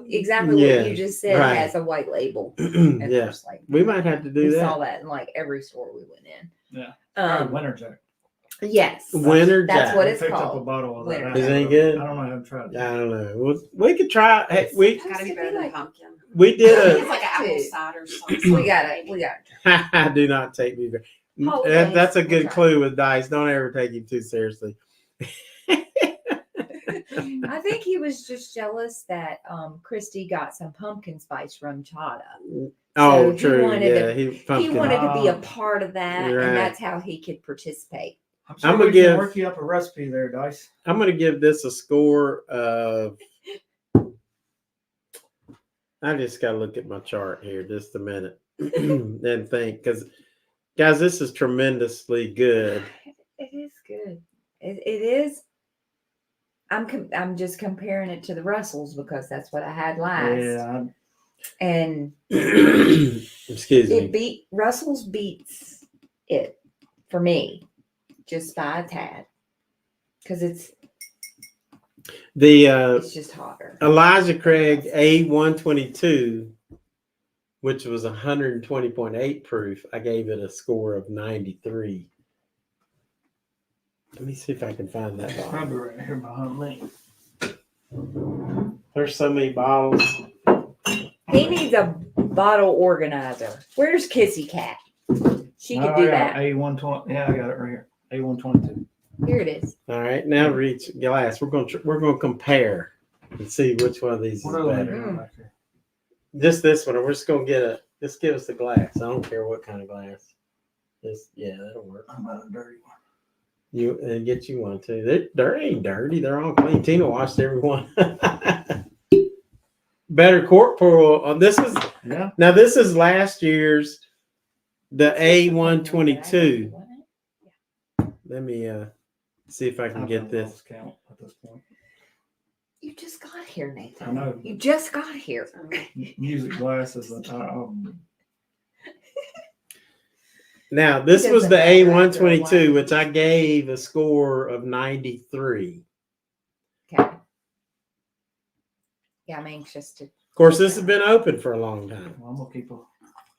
exactly what Yeah, you just said right. has a white label. And Yeah, first, like, we might have to do we that. saw that in like every store we went in. Yeah. Um, Winter Jack. yes, Winter that's Jack. what I it's picked up a called. bottle of Winter that. Is it any good? I don't know. I haven't tried it. I don't know. We could try. Hey, we It's gotta be better than pumpkin. we did I think a. it's like an apple Dude. cider sauce. We got it. Do not take me there. Holidays, That's a we'll good try. clue with Dice. Don't ever take him too seriously. I think he was just jealous that Christy got some pumpkin spice rum chata. Oh, he true. wanted Yeah, to- he He pumpkin. wanted to be a Ah. part of that, Right. and that's how he could participate. I'm sure I'm gonna we can give- work you up a recipe there, Dice. I'm going to give this a score of. I just got to look at my chart here just a minute and think, because guys, this is tremendously good. It is good. It is. I'm just comparing it to the Russells because that's what I had last, Yeah. and Excuse me. Russell's beats it for me just by a tad because it's The just hotter. Elijah Craig A122, which was 120.8 proof, I gave it a score of 93. Let me see if I can find that It's bottle. probably right here behind me. There's so many bottles. He needs a bottle organizer. Where's Kissy Kat? She could do that. A120. Yeah, I got it right here. A122. Here it is. All right, now reach glass. We're gonna compare and see which one of these is What other better. one back here? Just this one. We're just gonna get a. Just give us the glass. I don't care what kind of glass. Yeah, that'll work. I'm out of dirty one. You get you one too. They ain't dirty. They're all clean. Tina washed every one. Better cork pour. This is Yeah. now. This is last year's the A122. Let me see if I can I've get done this. lost count at this point. You just got here, Nathan. I know. You just got here. Music glasses. Now this He was the doesn't know after a A122, while. which I gave a score of 93. Okay. Yeah, I'm anxious to. Of course, this has been open for a long time. Well, I'm gonna keep a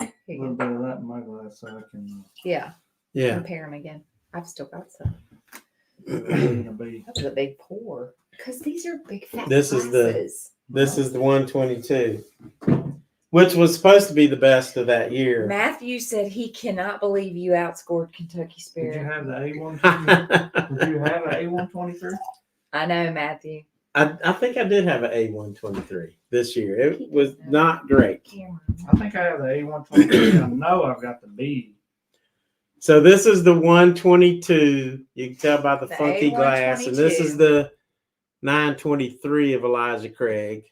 Here you little go. bit of that in my glass so I can. Yeah, Yeah. compare them again. I've still got some. Gonna be. That was a big pour because these are big fat This is the- glasses. This is the 122, which was supposed to be the best of that year. Matthew said he cannot believe you outscored Kentucky Did you Spirit. have the A123? Did you have an A123? I know, Matthew. I think I did have an A123 this year. It was not great. I think I have the A123. I know I've got the B. So this is the 122. You can tell by the The funky glass, and this is A122. the 923 of Elijah Craig.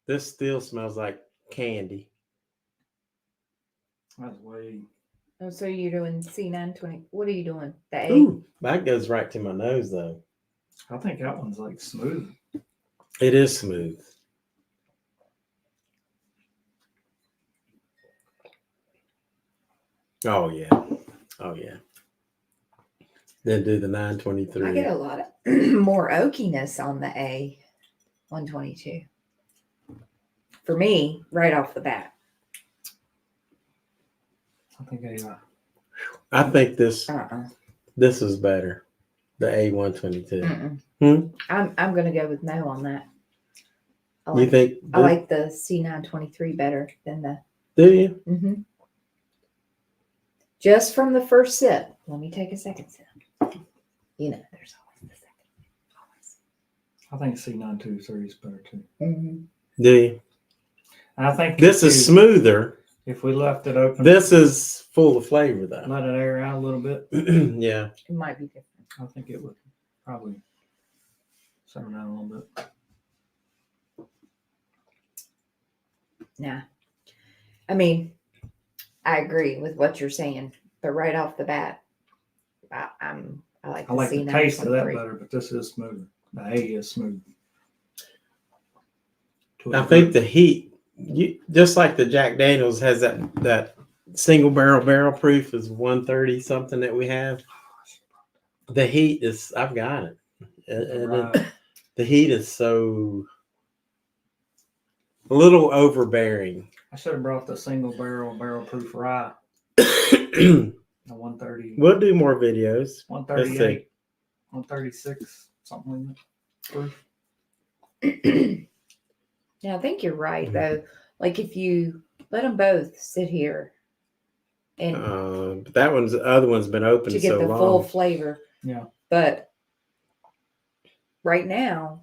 This still smells like candy. That's way. Oh, so you're doing C920. What are you doing? The A? Ooh, that goes right to my nose, though. I think that one's like smooth. It is smooth. Oh yeah. Oh yeah. Then do the I 923. get a lot of more oakiness on the A122. For me, right off the bat. I think I think this Uh-uh. this is better. The A122. Mm-mm. I'm gonna go with no on that. I You like, think? I like the C923 better than the. Do you? Mm-hmm. Just from the first sip. Let me take a second sip. You know, there's always the second. I think C923 is better too. Always. Mm-hmm. Do you? I think This is if smoother. If we left it open, This is full of flavor, though. let it air out a little bit. Yeah. It might be different. I think it would probably simmer down a little bit. Nah. I mean, I agree with what you're saying, but right off the bat, I like I like the C923. taste of that better, but this is smoother. The A is smooth. I think the heat, just like the Jack Daniels has that single barrel proof is 130 something that we have. The heat is, I've got it. The heat is so a little overbearing. I should have brought the single barrel proof rye. The 130. We'll do more videos. 138, 136, something like that. Proof. Yeah, I think you're right though. Like if you let them both sit here and But the other one's been open to get so the long. full flavor. Yeah. But right now,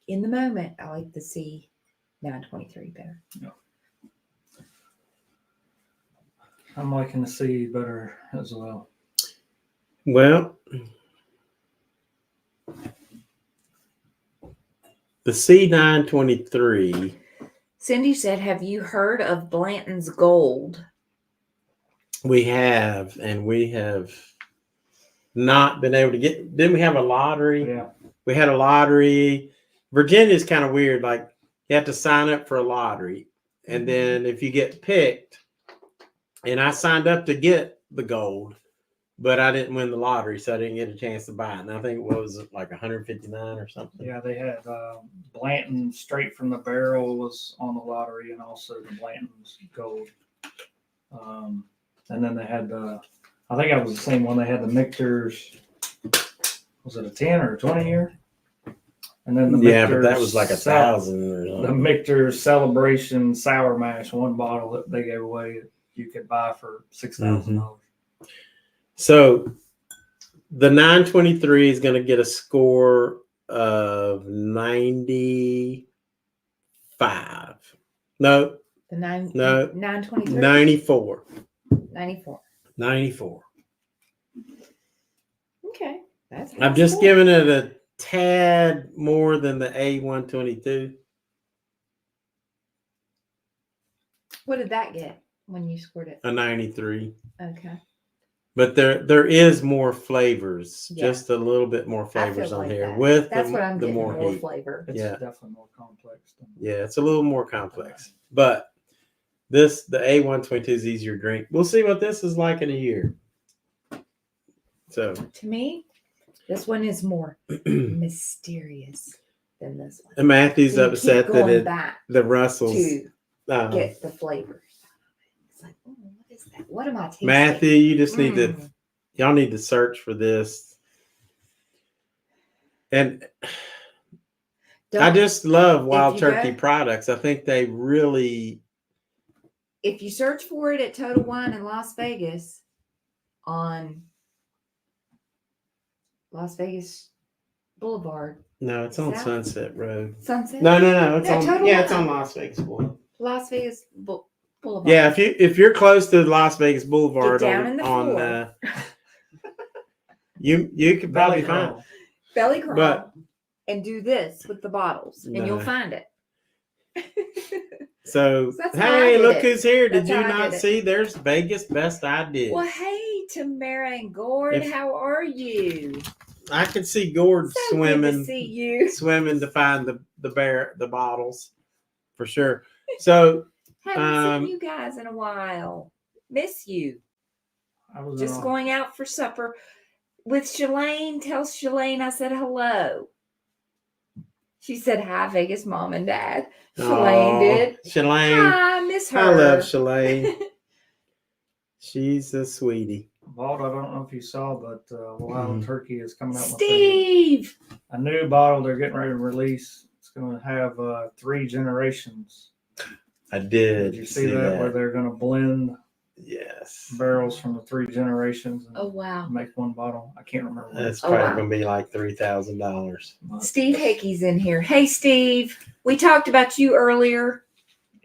in the moment, I like the C923 better. Yeah. I'm liking the C better as well. Well, the C923. Cindy said, "Have you heard of Blanton's Gold?" We have, and we have not been able to get. Didn't we have a lottery? Yeah. We had a lottery. Virginia's kind of weird. Like you have to sign up for a lottery, and then if you get picked, and I signed up to get the gold, but I didn't win the lottery, so I didn't get a chance to buy it. And I think what was it, like 159 or something? Yeah, they had Blanton straight from the barrel was on the lottery, and also the Blanton's Gold. And then they had I think that was the same one. They had the Michter's. Was it a 10 or a 20 year? And then the but that was like 1,000 or the something. Michter's Celebration Sour Mash, one bottle that they gave away, you could buy for $6,000. So the 923 is going to get a score of 95. No, The 923? 94. 94. 94. Okay. That's I'm just giving it a tad more than the A122. What did that get when you scored it? A 93. Okay. But there is more flavors, Yeah. just a little bit more I flavors feel on like here that. with That's what I'm the getting, more heat. flavor. It's Yeah. definitely more complex. Yeah, it's a little more complex. But the A122 is easier to drink. We'll see what this is like in a year. So To me, this one is more mysterious than this one. and Matthew's So you upset keep that going back the Russells. to um, get the flavors. It's like, what is that? What am I tasting? Matthew, you just need to. Mm. Y'all need to search for this. And I just love Wild you Turkey go- products. I think they really. If you search for it at Total Wine in Las Vegas on Las Vegas Boulevard. No, it's on South? Sunset Road. Sunset? No. It's No, on. Total Yeah, it's Wine. on Las Vegas Boulevard. Las Vegas Boulevard. Yeah, if you're close to Las Vegas Boulevard Get down in the floor. you could probably find. Belly crawl But- and do this with the bottles, and you'll No. find it. So That's how I hey, did look it. who's here! Did That's you how I not did it. see? There's Vegas Best Ideas. Well, hey, Tamara and Gord, If- how are you? I can see Gord So good to swimming. see you. Swimming to find the bottles for sure. So Haven't seen you guys in a while. Miss you. I was Just going out for supper with Shalane. Tell Shalane I said hello. She said hi, Vegas mom and dad. Shalane did. Shalane. Hi, miss her. I love Shalane. She's a sweetie. Walt, I don't know if you saw, but Wild Turkey is coming out with Steve. a new bottle they're getting ready to release. It's going to have 3 generations. I did. Did you see that? Where they're going to blend Yes. barrels from the 3 generations and Oh wow. make one bottle. I can't remember. what That's it's probably wow. gonna be like $3,000. called. Steve Hickey's in here. Hey Steve. We talked about you earlier.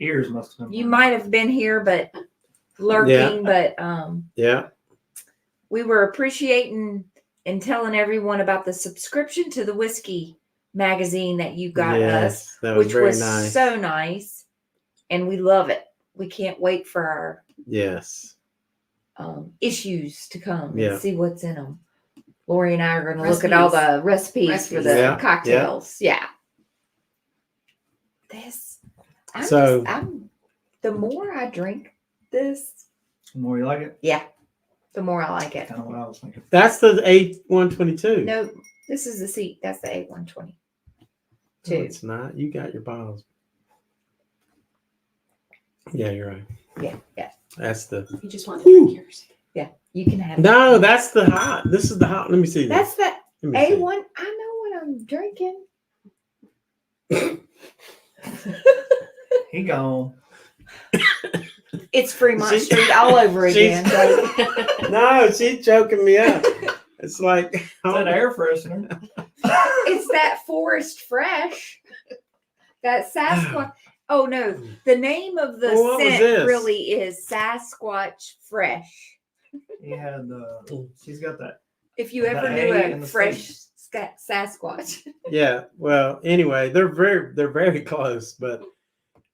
Ears must have been. You might have been here, but lurking, Yeah. but Yeah. we were appreciating and telling everyone about the subscription to the whiskey magazine that you got us, that was which very was nice. so nice. And we love it. We can't wait for our issues to come and see what's in them. Lori and I are going to look at all the recipes for the cocktails. Yeah. The more I drink this, The more you like it? Yeah. The more I like it. Kind of what I was thinking. That's the A122. No, this is the seat. That's the A120. No, it's not. You got your bottles. Yeah, you're right. Yeah. That's the. You just want to drink yours. Yeah, you can have it. No, that's the hot. This is the hot. Let me see. That's the A1. I know what I'm drinking. He gone. It's Fremont Street all over again. No, she's choking me up. It's like It's that air freshener. It's that Forest Fresh. That Sasquatch. Oh no, the name of the scent really is Sasquatch Fresh. He had she's got that. If you ever knew a fresh Sasquatch. Yeah. Well, anyway, they're very close, but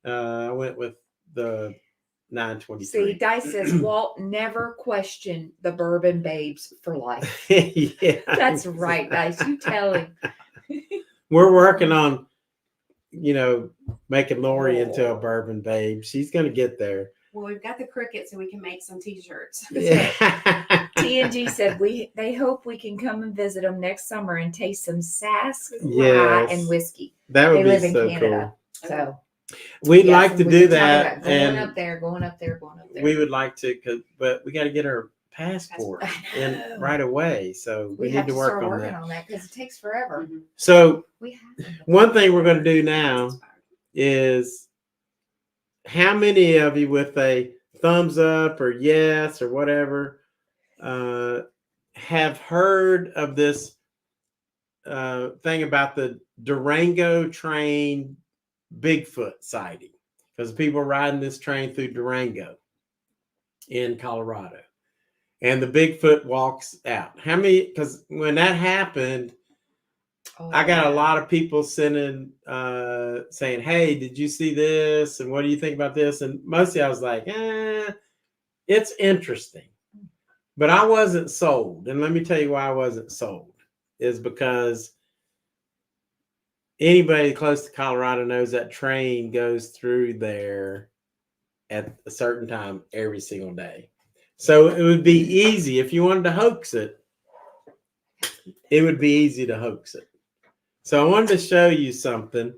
I went with the 923. See, Dice says Walt never questioned the Bourbon Babes for life. Yeah, That's right, Dice. You tell him. We're working on, making Lori into a Bourbon Babe. She's gonna get there. Well, we've got the cricket, so we can make some t-shirts. Yeah. TNG said they hope we can come and visit them next summer and taste some Sasquatch and whiskey. That would they be live in so Canada, cool. so we'd like to do that, going up there. We would like to, but we got to get our passport in right away. So we need to work on that because it takes forever. Mm-hmm. So one thing we're going to do now is, how many of you with a thumbs up or yes or whatever have heard of this thing about the Durango train Bigfoot sighting? Because people are riding this train through Durango in Colorado, and the Bigfoot walks out. How many? Because when that happened, I got a lot of people sending, saying, "Hey, did you see this? And what do you think about this?" And mostly I was like, it's interesting. But I wasn't sold. And let me tell you why I wasn't sold. Is because anybody close to Colorado knows that train goes through there at a certain time every single day. So it would be easy. If you wanted to hoax it, it would be easy to hoax it. So I wanted to show you something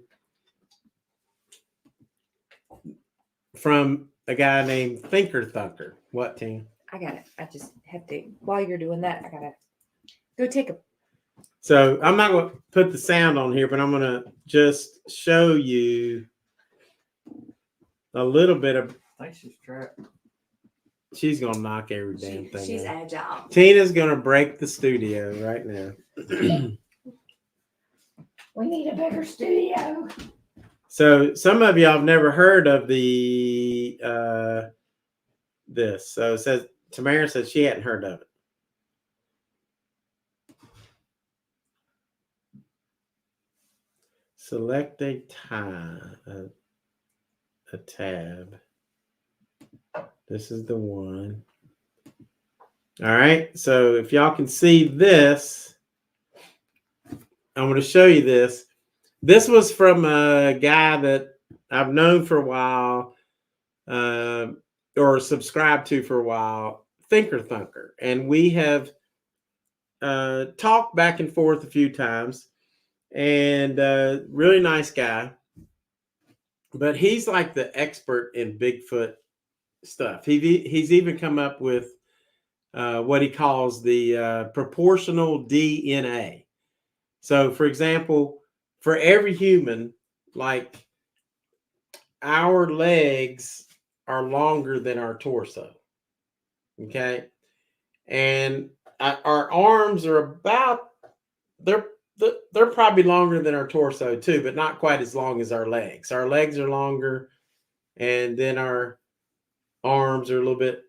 from a guy named Thinker Thunker. What, Tina? I got it. I just have to, while you're doing that, I got to go take a. So I'm not going to put the sound on here, but I'm going to just show you a little bit of. I think she's trapped. She's going to knock every damn thing. She's out. agile. Tina's going to break the studio right now. We need a bigger studio. So some of y'all have never heard of the this. So it says Tamara says she hadn't heard of it. Select a tab. This is the one. All right. So if y'all can see this, I'm going to show you this. This was from a guy that I've known for a while, or subscribed to for a while, Thinker Thunker. And we have talked back and forth a few times. And really nice guy. But he's like the expert in Bigfoot stuff. He's even come up with what he calls the proportional DNA. So, for example, for every human, like our legs are longer than our torso. Okay. And our arms are about, they're probably longer than our torso too, but not quite as long as our legs. Our legs are longer, and then our arms are a little bit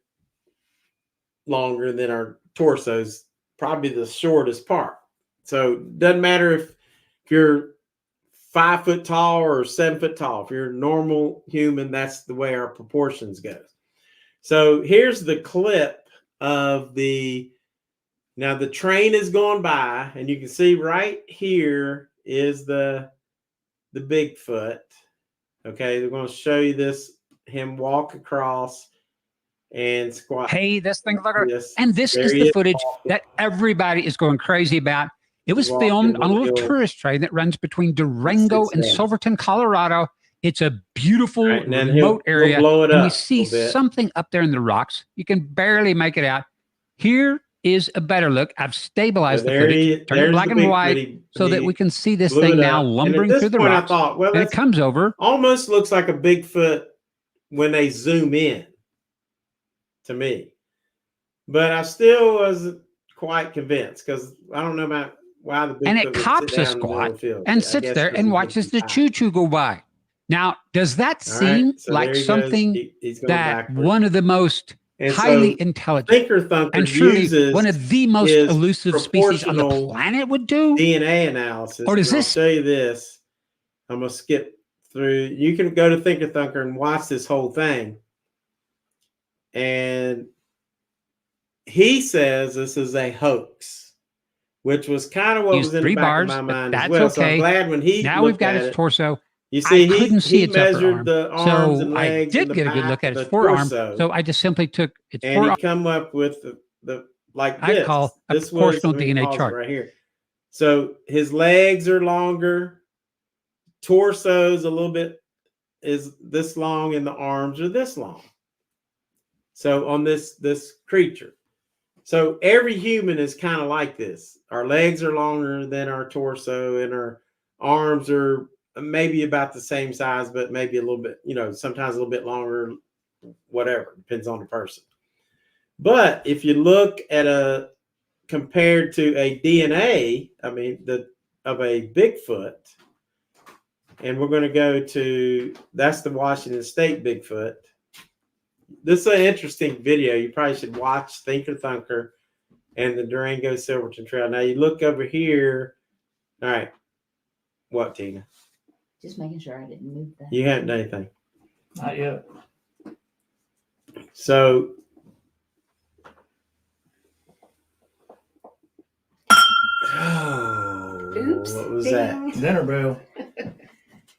longer than our torsos probably the shortest part. So it doesn't matter if you're 5 foot tall or 7 foot tall. If you're a normal human, that's the way our proportions go. So here's the clip of now the train is going by, and you can see right here is the Bigfoot. Okay, they're going to show you him walk across and squat. Hey, this thing, and this is the footage that everybody is going crazy about. It was filmed on a little tourist train that runs between Durango and Silverton, Colorado. It's a beautiful remote area, and we see something up there in the rocks. You can barely make it out. Here is a better look. I've stabilized the footage, turned it black and white, so that we can see this thing now lumbering through the rocks. I thought, well, and it comes over. Almost looks like a Bigfoot when they zoom in, to me. But I still wasn't quite convinced, because I don't know about why the Bigfoot and it cops a squat and sits there and watches the choo-choo go by. Now, does that seem like something that one of the most highly intelligent and surely one of the most elusive species on the planet would do? DNA analysis. Or does this? I'll show you this. I'm going to skip through. You can go to Thinker Thunker and watch this whole thing. And he says this is a hoax, which was kind of what was in the back of my mind as well. So I'm glad when he now we've got his torso. You see, I couldn't see its upper arm, the arms and legs. I did get a good look at its forearm. So I just simply took its forearm. And he come up with the like this. I call a proportional DNA chart right here. So his legs are longer, torso's a little bit is this long, and the arms are this long. So on this creature. So every human is kind of like this. Our legs are longer than our torso, and our arms are maybe about the same size, but maybe a little bit, sometimes a little bit longer, whatever, depends on the person. But if you look at compared to a DNA, of a Bigfoot, and we're going to go to, that's the Washington State Bigfoot. This is an interesting video. You probably should watch Thinker Thunker and the Durango Silverton Trail. Now you look over here. All right. What, Tina? Just making sure I didn't move that. You haven't done anything. Not yet. So, Oops, what was that? Dinner bell.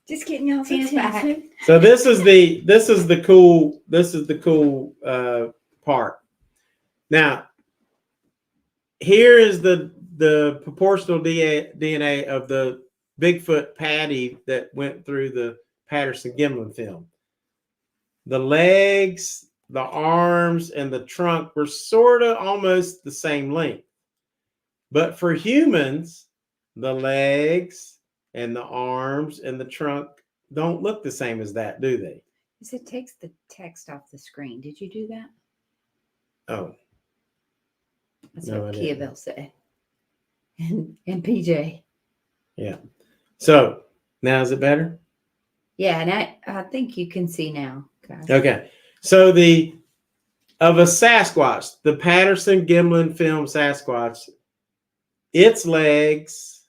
Just getting y'all's Tina's back. So this is the cool part. Now, here is the proportional DNA of the Bigfoot patty that went through the Patterson-Gimlin film. The legs, the arms, and the trunk were sort of almost the same length. But for humans, the legs and the arms and the trunk don't look the same as that, do they? It takes the text off the screen. Did you do that? Oh. That's what Kia-Belle said. And PJ. Yeah. So now is it better? Yeah, and I think you can see now, guys. Okay. So of a Sasquatch, the Patterson-Gimlin film Sasquatch, its legs,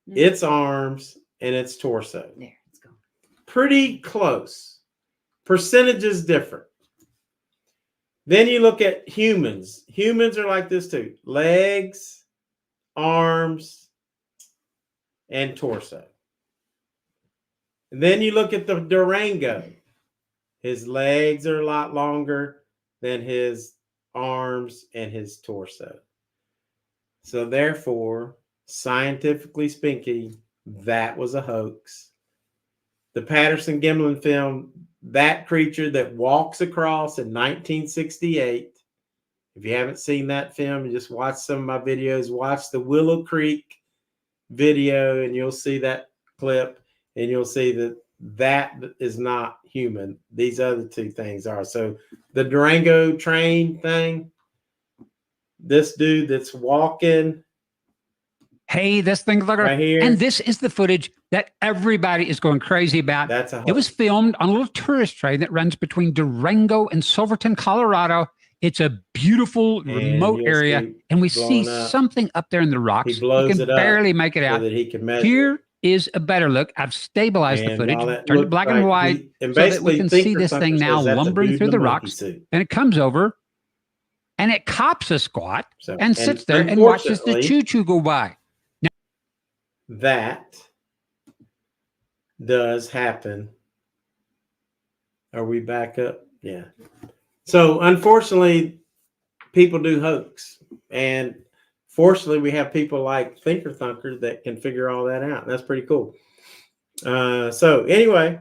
its arms, and its torso. There, it's gone. Pretty close. Percentages different. Then you look at humans. Humans are like this too. Legs, arms, and torso. And then you look at the Durango. His legs are a lot longer than his arms and his torso. So therefore, scientifically speaking, that was a hoax. The Patterson-Gimlin film, that creature that walks across in 1968. If you haven't seen that film, you just watch some of my videos. Watch the Willow Creek video, and you'll see that clip, and you'll see that is not human. These other two things are. So the Durango train thing, this dude that's walking. Hey, this thing right here, and this is the footage that everybody is going crazy about. That's a hoax. It was filmed on a little tourist train that runs between Durango and Silverton, Colorado. It's a beautiful remote you'll area, see and we see blowing up. something up there in the rocks. He blows You can it up barely make it so out. that he can measure. Here is a better look. I've stabilized the And footage, while that turned it looked black like and white, and so that we basically can see Thinker this Thunker thing says now that's a lumbering dude through in the a monkey rocks. suit. And it comes over, and it cops a squat So, and sits there and watches the unfortunately, choo-choo go by. that does happen. Are we back up? Yeah. So unfortunately, people do hoax. And fortunately, we have people like Thinker Thunker that can figure all that out. That's pretty cool. So anyway,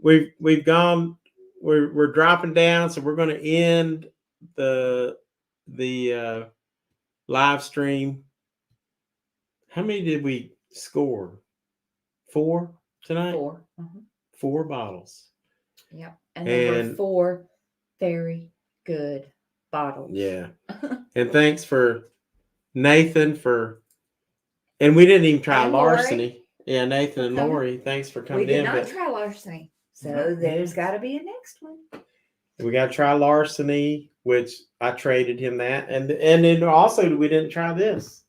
we've gone, we're dropping down, so we're going to end the live stream. How many did we score? 4 tonight? 4. 4 bottles. Yep. And there were And 4 very good bottles. yeah. And thanks for Nathan and we didn't even try And larceny. Lori. Yeah, Nathan and Okay. Lori, thanks for We coming did in. not But try larceny. So there's got to be a next one. we got to try larceny, which I traded him that. And then also we didn't try this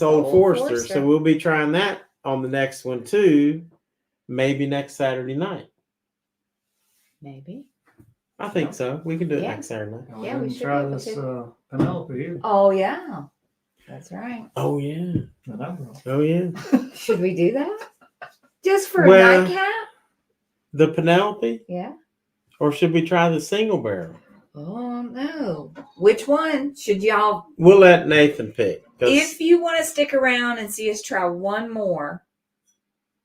old Forester. So we'll be trying that on the next one too. Maybe next Saturday night. Maybe. I think so. We can do it Yeah. next Saturday night. And Yeah, we didn't should try be able this to. Penelope either. Oh, yeah. That's right. Oh yeah. Oh yeah. Should we do that? Just for Well- a nightcap? The Penelope? Yeah. Or should we try the single barrel? Oh, no. Which one should y'all? We'll let Nathan pick. 'Cause If you want to stick around and see us try one more,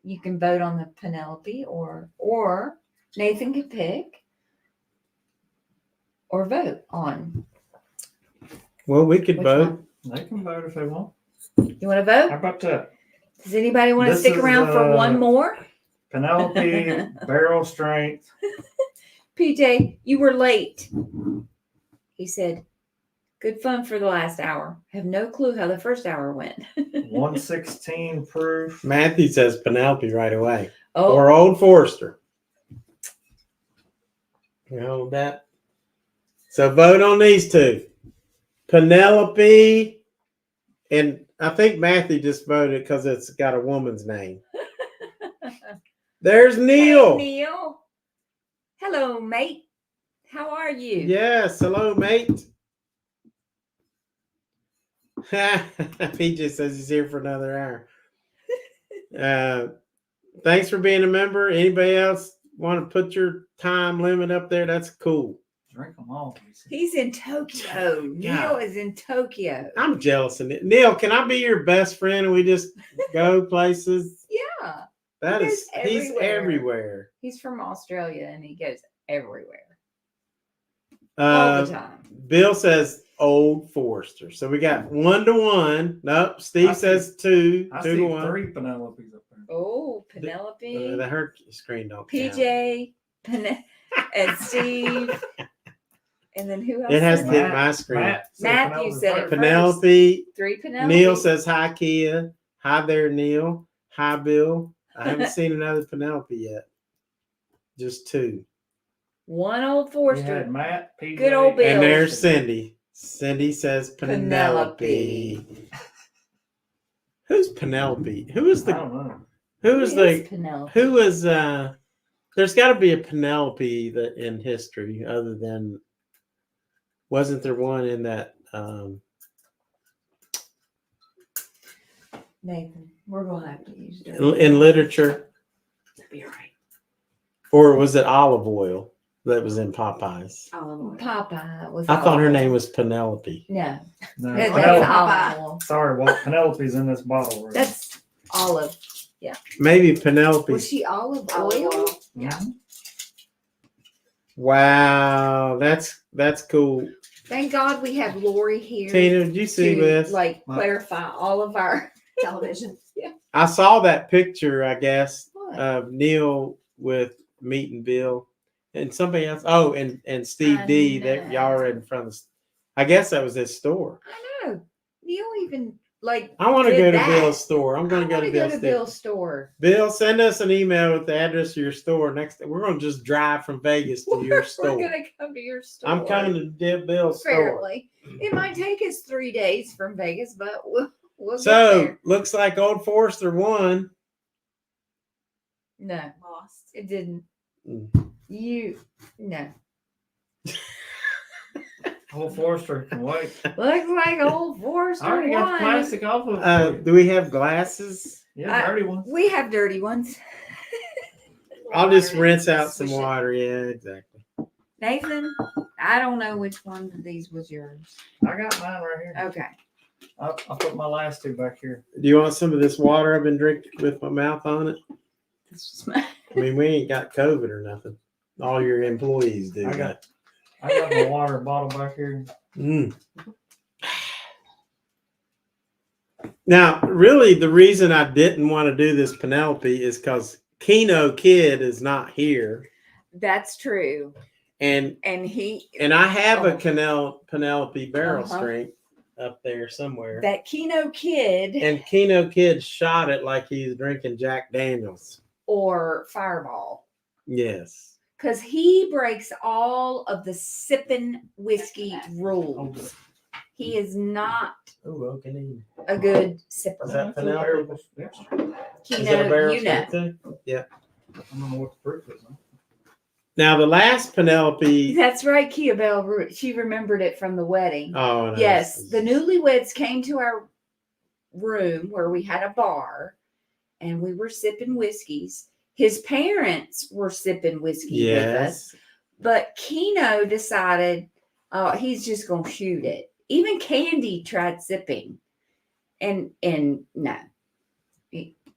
you can vote on the Penelope or Nathan can pick or vote on. well, we could Which vote. one? They can vote if they want. You want to vote? How about that? Does anybody want to This stick is, around for one more? Penelope, barrel strength. PJ, you were late. He said, good fun for the last hour. Have no clue how the first hour went. 116 proof. Matthew says Penelope right away. Oh, Or Old Forester. You know that. So vote on these two. Penelope. And I think Matthew just voted because it's got a woman's name. There's Neil. Hey, Neil. Hello, mate. How are you? Yes. Hello, mate. PJ says he's here for another hour. Thanks for being a member. Anybody else want to put your time limit up there? That's cool. Drink them all. He's in Tokyo. Neil is in Tokyo. I'm jealous of it. Neil, can I be your best friend and we just go places? Yeah. That He is, goes he's everywhere. everywhere. He's from Australia and he goes everywhere. All the time. Bill says Old Forester. So we got 1-1. Nope. Steve I see- says 2. I 2 see to 1. 3 Penelopes up there. Oh, Penelope, The her screen don't count. PJ, and Steve. And then who else? It has said to that? hit my screen. Matthew said it. Penelope. 3 Penelope. Neil says hi, Kia. Hi there, Neil. Hi, Bill. I haven't seen another Penelope yet. Just 2. 1 Old You Forester. had Matt, PJ. Good old Bill. And there's Cindy. Cindy says Penelope. Penelope. Who's Penelope? Who is I the don't know. who is Who the is Penelope? who is there's got to be a Penelope that in history other than wasn't there one in that Nathan, we're gonna have to use it. in literature, Be right. or was it olive oil that was in Popeyes? Popeye was. I thought her olive name oil. was Penelope. No, No, that's Penelope. olive oil. Sorry, well, Penelope's in this bottle. Right? That's olive. Maybe Penelope. Was she olive Olive oil? oil. yeah. Wow, that's cool. Thank God we have Lori here Tina, did you see to this? like What? clarify all of our. Television. I saw that picture, I guess, What? of Neil with meeting Bill and somebody else. Oh, and Steve I D. know. That y'all are in front of. I guess that was his store. I know. Neil even like. I want to did go to that. Bill's store. I'm I going to go want to to go Bill's to store. Bill's store. Bill, send us an email with the address of your store. We're going to just drive from Vegas to your store. We're gonna come to your store. I'm coming to Bill's store. Apparently, it might take us 3 days from Vegas, but we'll get So there. looks like Old Forester won. No, Lost. it didn't. Mm. No. Old Forester can wait. Looks like Old Forester I already got the won. plastic off of it. Do we have glasses? Yeah, dirty one. We have dirty ones. I'll just Water rinse and out some swish it. water. Yeah, exactly. Nathan, I don't know which one of these was yours. I got mine right here. Okay. I'll put my last two back here. Do you want some of this water I've been drinking with my mouth on it? This was mine. I mean, we ain't got COVID or nothing. All your employees do. I got my water bottle back here. Mm. Now, really, the reason I didn't want to do this Penelope is because Kenokid is not here, That's true. and I have a Penelope barrel strength up there somewhere. That Kenokid And Kenokid shot it like he's drinking Jack Daniels. or Fireball. Yes. Because he breaks all of the sipping whiskey rules. He is not Oh, okay. a good sipper. Is that Penelope? Yeah. Is that a barrel you know. strength too? Yeah. I don't know what the proof is. Huh? Now the last Penelope. That's right, Kia-Belle. She remembered it from the wedding. Oh no. Yes, the newlyweds came to our room where we had a bar, and we were sipping whiskeys. His parents were sipping whiskey with us, Yes. but Keno decided, oh, he's just gonna shoot it. Even Candy tried sipping, and no,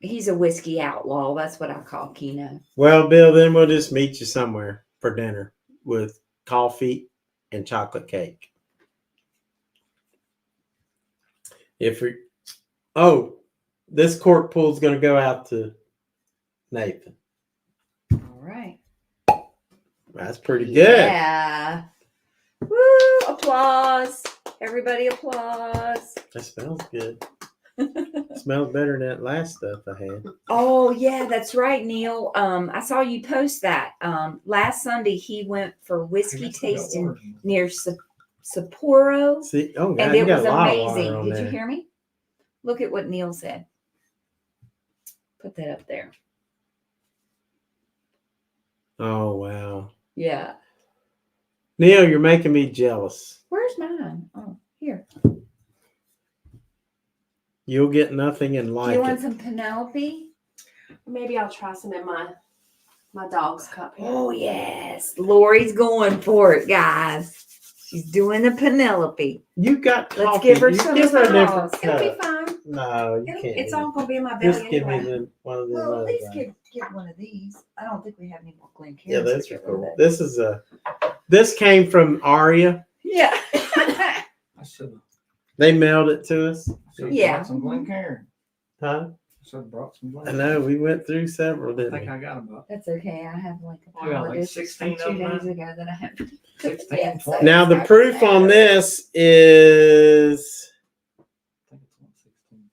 he's a whiskey outlaw. That's what I call Keno. Well, Bill, then we'll just meet you somewhere for dinner with coffee and chocolate cake. This cork pool's going to go out to Nathan. All right. That's pretty good. Yeah. Woo! Applause. Everybody applause. That smells good. It smells better than that last stuff I had. Oh yeah, that's right, Neil. I saw you post that. Last Sunday he went for whiskey tasting near Sapporo, See, oh God, and you it got was a lot of water amazing. on Did there. you hear me? Look at what Neil said. Put that up there. Oh wow, Yeah. Neil, you're making me jealous. Where's mine? Oh, here. You'll get nothing and Do like you want it. some Penelope? Maybe I'll try some in my dog's cup here. Oh yes, Lori's going for it, guys. She's doing the Penelope. You got coffee. Let's give her You some give her a sauce. different It'll be cup. fine. No, you It's can't. all gonna be in my belly Just give me anyway. one of them. Well, at others, least right? give one of these. I don't think we have any more Glen Yeah, Cairns. those are cool. This came from Aria. Yeah. I should have. They mailed it to us. Yeah. Brought some Glencairn. Huh? I should have brought some I Glencairn. know we went through several, I didn't think we? I got about That's okay. I have like a Oh, yeah, pile like of dishes 16 from 2 of them days now? ago that I haven't. 16, Yeah, 20. Now the proof on this is I think it's 116.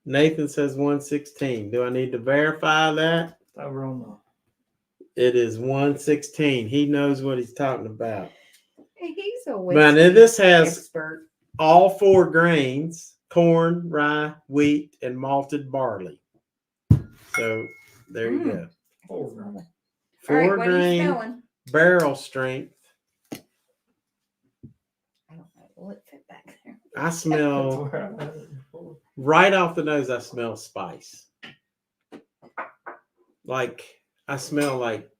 Nathan says 116. Do I need to verify that? It's over on the. It is 116. He knows what he's talking about. Hey, he's a But this has expert. all 4 grains: corn, rye, wheat, and malted barley. So there you go. Oh, right. All 4 right, what are you grain smelling? barrel strength. I don't know. Will it fit back there? I That's smell where I had it before. right off the nose. I smell spice. Like I smell like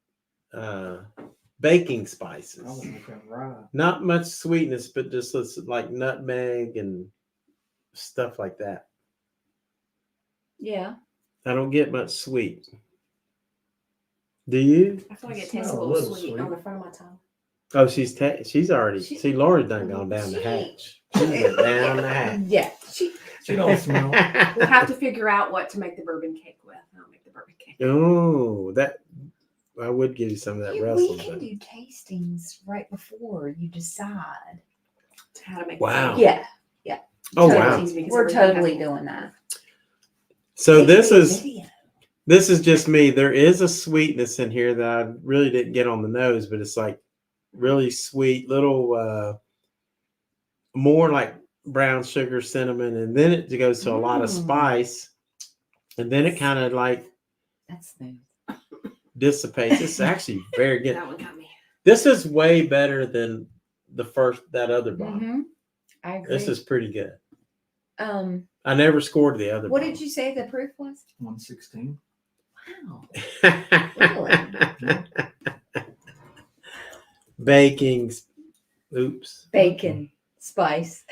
baking I spices. was looking right. Not much sweetness, but just like nutmeg and stuff like that. Yeah. I don't get much sweet. Do you? I feel like it Smell tastes a a little little sweet sweet. on the front of my tongue. Oh, she's already. She- See, Laura's done gone down the hatch. She went down the hatch. Yeah. She don't smell. We'll have to figure out what to make the bourbon cake with. I'll make the bourbon cake. Oh, that I would give you some of that We Russell. can do tastings right before you decide. How to make Wow. the cake. Yeah. Oh, Totally. wow. Because We're everything has totally a- doing that. So this Video. is just me. There is a sweetness in here that I really didn't get on the nose, but it's like really sweet, little more like brown sugar, cinnamon, and then it goes to a lot of spice, and then it kind of like That's smooth. dissipates. It's actually very good. That one got me. This is way better than that other bottle. Mm-hmm. I agree. This is pretty good. I never scored the other. What bottle. did you say the proof was? 116. Wow. Really? Baking. Oops. Bacon. Spice.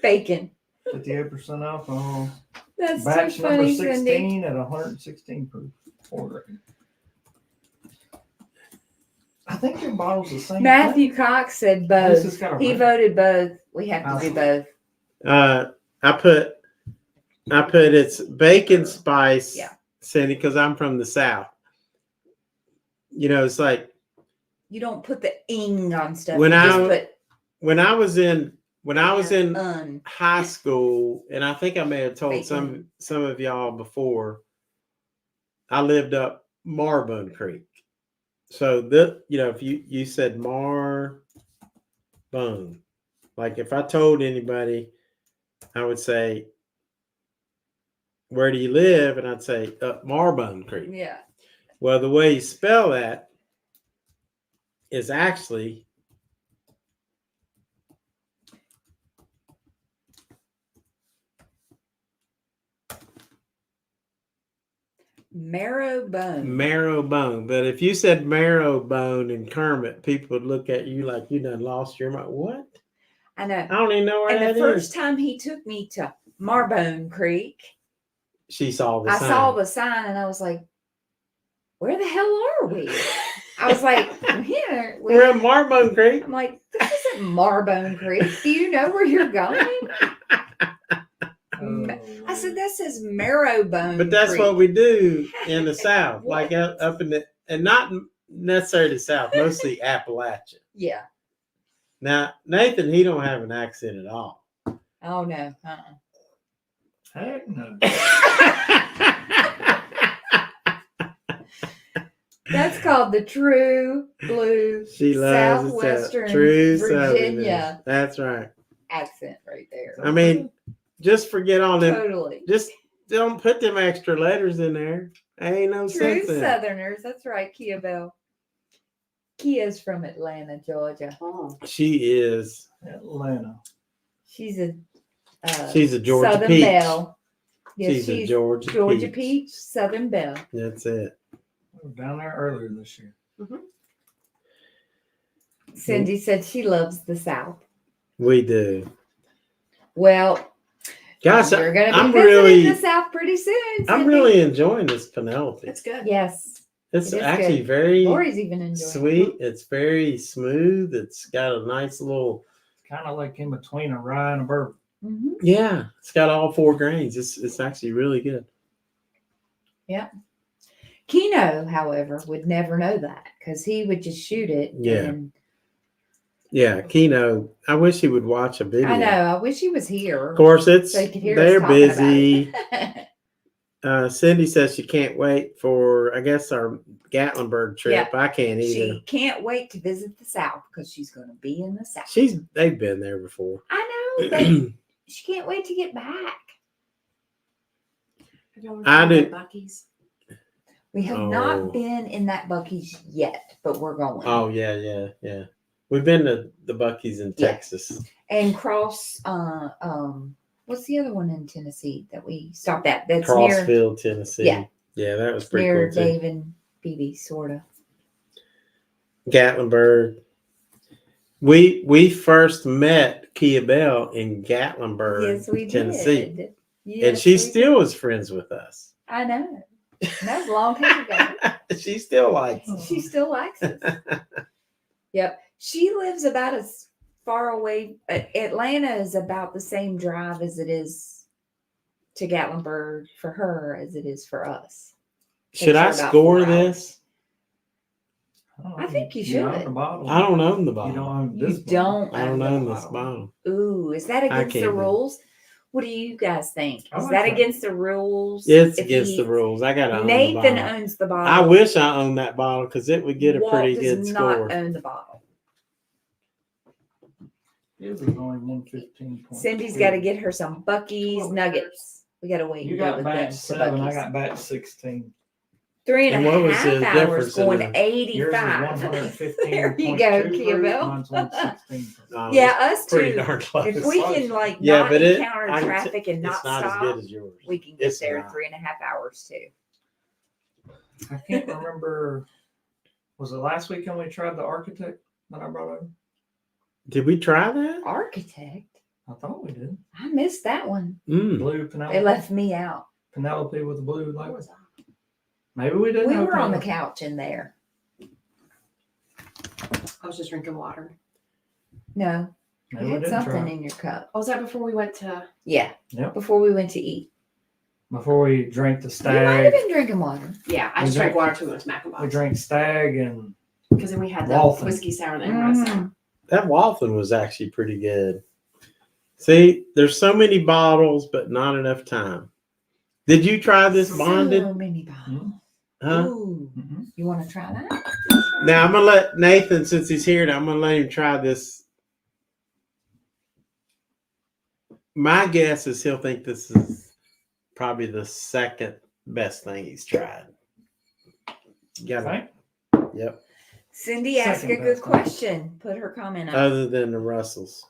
Bacon. 58% alcohol. That's Batch too number funny, 16 Cindy. at 116 proof. Pour it. I think your bottle's the same. Matthew Cox said This has both. got a He red- voted both. We have to do both. I put it's bacon spice, Yeah. Cindy, because I'm from the South. You know, it's like You don't put the ing on stuff. When you just I- put when I was in un. high school, and I think I may have told Bacon. some of y'all before, I lived up Marbone Creek. So if you said Marbone, like if I told anybody, I would say, where do you live? And I'd say up Marbone Creek. Yeah. Well, the way you spell that is actually Marrowbone. But if you said Marrowbone and Kermit, people would look at you like you done lost your mind. What? I know. I don't even know where And that the first is. time he took me to Marbone Creek, She saw the I sign. saw the sign and I was like, where the hell are we? I was like, here. We're at Marbone Creek. I'm like, this isn't Marbone Creek. Do you know where you're going? I said, that says Marrowbone. But that's Creek. what we do in the South, What? like up in the, and not necessarily the South, mostly Appalachia. Yeah. Now, Nathan, he don't have an accent at all. Oh, no. Heck no. That's called the True Blue She loves it. Southwestern True Virginia Southerners. That's right. accent right there. I mean, just forget all them. Totally. Just don't put them extra letters in there. Ain't no True sense in it. Southerners. That's right, Kia-Belle. Kia's from Atlanta, Georgia. Oh. She is. Atlanta. She's a Georgia Southern peach. Belle. Yes, She's a Georgia peach. Peach, Southern Belle. That's it. We were down there earlier this year. Cindy said she loves the South. We do. Well, Gosh, you're going to be I'm visiting really, the South pretty soon. I'm Cindy. really enjoying this Penelope. It's good. Yes. It's it is actually good. very Lori's even enjoying sweet. It's very smooth. It's got a nice little. Kind of like in between a rye and a bourbon. it. Mm-hmm. Yeah, it's got all 4 grains. It's actually really good. Keno, however, would never know that because he would just shoot it. Yeah. And Yeah, Keno. I wish he would watch a video. I know. I wish he was here. Of course, it's So he could hear us they're talking busy. about it. Cindy says she can't wait for, I guess, our Gatlinburg trip. I can't either. She can't wait to visit the South because she's going to be in the South. They've been there before. I know, but she can't wait to get back. Have y'all I ever been do- to Buc-ee's? We have Oh. not been in that Buc-ee's yet, but we're going. Oh yeah. We've been to the Buc-ee's in Yeah. Texas. And cross, what's the other one in Tennessee that we stopped at? That's near Crossville, Tennessee. Yeah. Yeah, that was pretty near cool too. Dave and Phoebe, sort of. Gatlinburg. We first met Kia-Belle in Gatlinburg, Yes, we Tennessee. did. And Yes, she we still is friends with us. did. I know. That was a long time ago. She still likes us. She still likes us. Yep. She lives about as far away. Atlanta is about the same drive as it is to Gatlinburg for her as it is for us. Should I Takes her about score 4 hours. this? I think you You're out should. the bottle. I don't own the You bottle. don't own You this don't I don't own own the this bottle. Ooh, is that against the can't do it. rules? What do you guys think? I Is like that that. against the rules? It's If against the he- rules. I gotta own the Nathan bottle. owns the bottle. I wish I owned that bottle because it would get a Walt pretty does good not score. own the bottle. It was only 115. Cindy's got to get her some Bucky's Nuggets. We got to wait You and go got with batch them to 7. I Bucky's. got batch 16. 3 and And a what was half the hours difference in going the- Yours is 85. 115. There you go, Kia-Belle. Mine's 116. No, Yeah, it's us pretty too. darn close. If we can like Yeah, not but it- encounter I can traffic and not it's not stop, as good as yours. we can get It's there not. 3.5 hours too. I can't remember. Was it last weekend we tried the architect that I brought over? Did we try that? Architect. I thought we did. I missed that one. Blue Penelope. They left me out. Penelope with the blue Where light. was I? Maybe we didn't. We have were on the Penelope. couch in there. I was just drinking water. No, Maybe you we had didn't something try. in your cup. Oh, was that before we went to? Yeah. Yep. Before we went to eat. Before we drank the You might have stag. been drinking water. Yeah, I We just drank drank- water too. We went to Mac and We Box. drank stag and Because then we had the Walton. whiskey sour and the Emerald sour. Mm. That Walton was actually pretty good. See, there's so many bottles, but not enough time. Did you try this bonded? So many bottles. Huh? Ooh. Mhm. You want to try that? Now I'm gonna let Nathan, since he's here, I'm gonna let him try this. My guess is he'll think this is probably the second best thing he's tried. Yeah. Right? Yep. Cindy asked a Second good best. question. Put her comment up. Other than the Russells.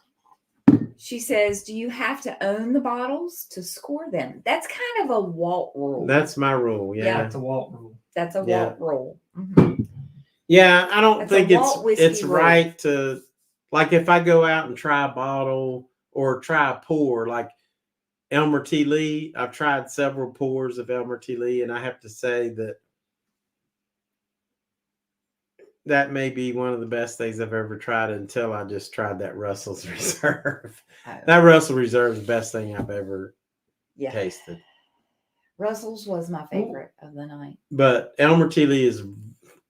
She says, "Do you have to own the bottles to score them?" That's kind of a Walt rule. That's my rule. Yeah. That's a Walt rule. That's a Yeah. Walt rule. Mhm. Yeah, I don't That's a think Walt whiskey it's rule. right to, like, if I go out and try a bottle or try a pour, like Elmer T. Lee. I've tried several pours of Elmer T. Lee, and I have to say that may be one of the best things I've ever tried until I just tried that Russell's Reserve. Oh, That Russell Reserve is the best thing I've ever yeah. tasted. Russell's was my favorite of the night. But Elmer T. Lee is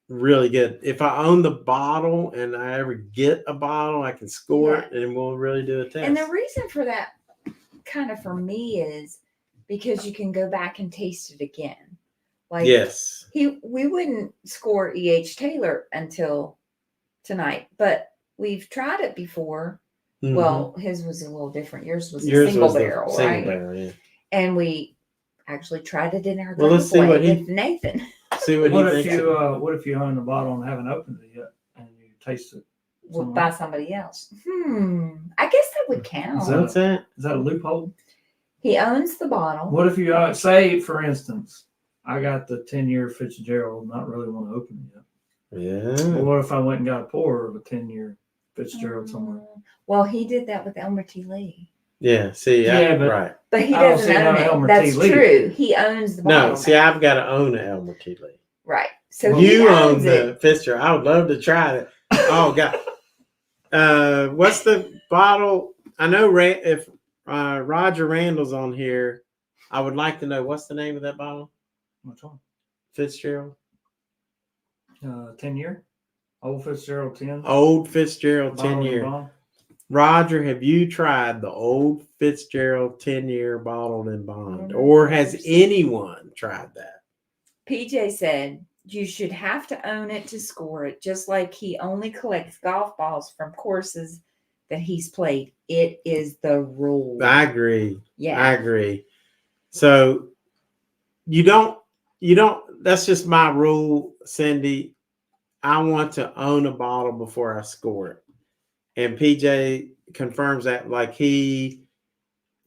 really good. If I own the bottle and I ever get a bottle, I can score it and we'll really do a test. And the reason for that, kind of for me, is because you can go back and taste it again. Like, yes. we wouldn't score E.H. Taylor until tonight, but we've tried it before. Mhm. Well, his was a little different. Yours was a Yours single was the barrel, single right? barrel, yeah. And we actually tried it in our Well, let's see driveway what he- with Nathan. See what, What he if thinks. what if you own the bottle and haven't opened it yet and you taste it? We'll buy somebody else. I guess that would count. What's that? Is that a loophole? He owns the bottle. What if you say, for instance, I got the 10-year Fitzgerald, not really want to open it yet. But Yeah. what if I went and got a pour of a 10-year Fitzgerald somewhere? Well, he did that with Elmer T. Lee. Yeah. See, Yeah, but- right. But he I don't doesn't see how own Elmer it. That's T. Lee- true. He owns the bottle. No, see, now. I've got to own an Elmer T. Lee. Right. So he You own owns the it. Fitzgerald. I would love to try it. Oh God. What's the bottle? I know if Roger Randall's on here, I would like to know what's the name of that bottle? Which one? Fitzgerald. 10-year? Old Fitzgerald 10? Old Fitzgerald Bottle and 10-year. bond? Roger, have you tried the old Fitzgerald 10-year bottled in bond? Or has anyone tried that? PJ said you should have to own it to score it, just like he only collects golf balls from courses that he's played. It is the rule. I agree. Yeah. I agree. So you don't, that's just my rule, Cindy. I want to own a bottle before I score it. And PJ confirms that, like, he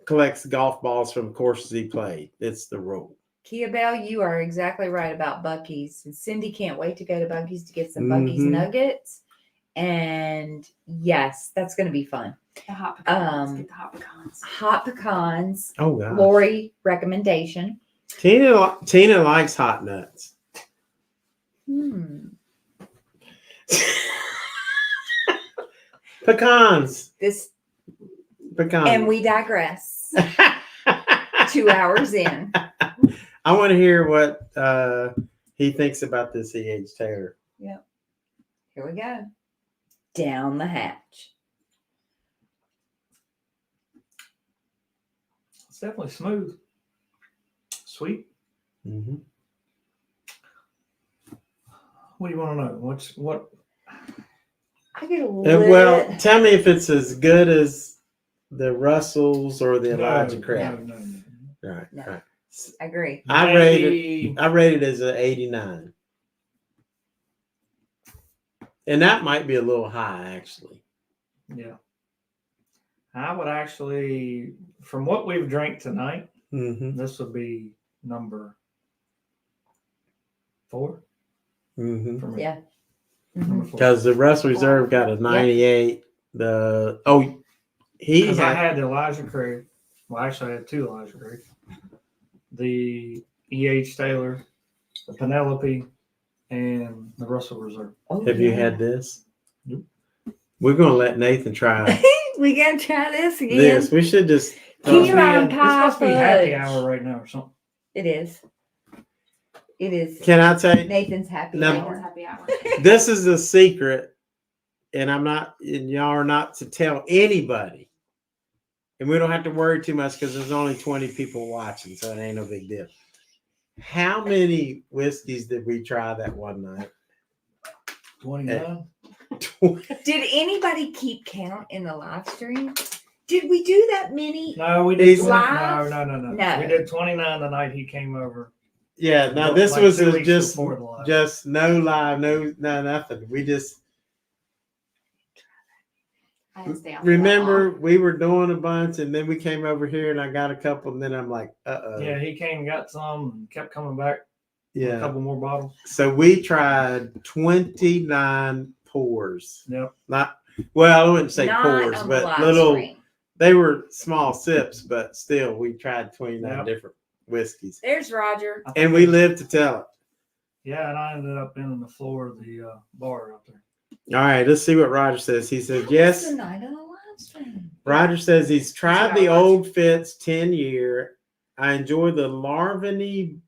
collects golf balls from courses he played. It's the rule. Kia-Belle, you are exactly right about Bucky's. And Cindy can't wait to go to Bucky's to get some Bucky's Nuggets. And yes, that's going to be fun. The hot pecans. Get the hot pecans. Hot pecans. Oh, God. Lori recommendation. Tina likes hot nuts. Pecans. Pecans. And we digress. 2 hours in. I want to hear what he thinks about this E.H. Taylor. Yep. Here we go. Down the hatch. definitely smooth. Sweet. Mm-hmm. What do you want to know? What? I get a little. Well, tell me if it's as good as the Russells or the Elijah No, Craft. no. Right, No. right. I agree. I rate it as an 89. And that might be a little high, actually. Yeah. I would actually, from what we've drank tonight, Mm-hmm. this would be number 4 Mm-hmm. for me. Yeah. Number 4. Because the Russell Reserve got a 98. Because I had the Elijah Craig. Well, actually, I had 2 Elijah Craigs. The E.H. Taylor, the Penelope, and the Russell Reserve. Oh, Have you had this? Nope. We're going to let Nathan try We gotta try this again. this. We should just. Key lime This pie must be happy fudge. hour right now or something. It is. It is. Can I tell you? Nathan's happy No. Nathan's hour. happy hour. This is a secret, and y'all are not to tell anybody. And we don't have to worry too much because there's only 20 people watching, so it ain't no big deal. How many whiskeys did we try that one night? 29. Did anybody keep count in the live stream? Did we do that many? No, we did He's 20, live? No. We did 29 the night he came over. Yeah, no, Like this was 2 weeks just before the live. just no live, no nothing. We just I had to stay out for that remember long. we were doing a bunch, and then we came over here, and I got a couple, and then I'm like, Yeah, he came and got some and kept coming back. with a yeah. couple more bottles. So we tried 29 pours. Yep. Not well, I wouldn't say Not pours, on the but live little. stream. They were small sips, but still, we tried 29 Yep. different whiskeys, There's Roger. I think and we it was- lived to tell it. Yeah, and I ended up in on the floor of the bar out there. All right, let's see what Roger says. He said, That yes. was the night of the live stream. Roger says he's tried the Roger. Old Fitz 10-year. I enjoy the Larveny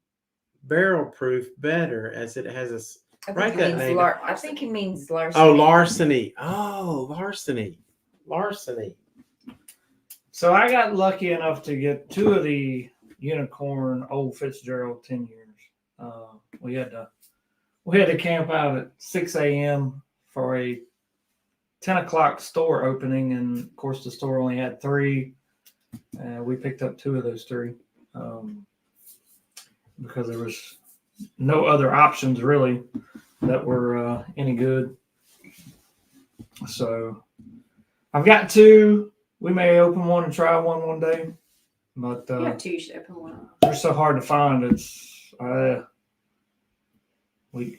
barrel proof better as it has a I Write think, that it means name. I think it means larceny. larceny. Larceny. So I got lucky enough to get 2 of the Unicorn Old Fitzgerald 10 years. We had to camp out at 6 a.m. for a 10 o'clock store opening, and of course the store only had 3. We picked up 2 of those 3 because there was no other options really that were any good. So I've got 2. We may open one and try one day, but You have 2, you should open one. they're so hard to find. It's we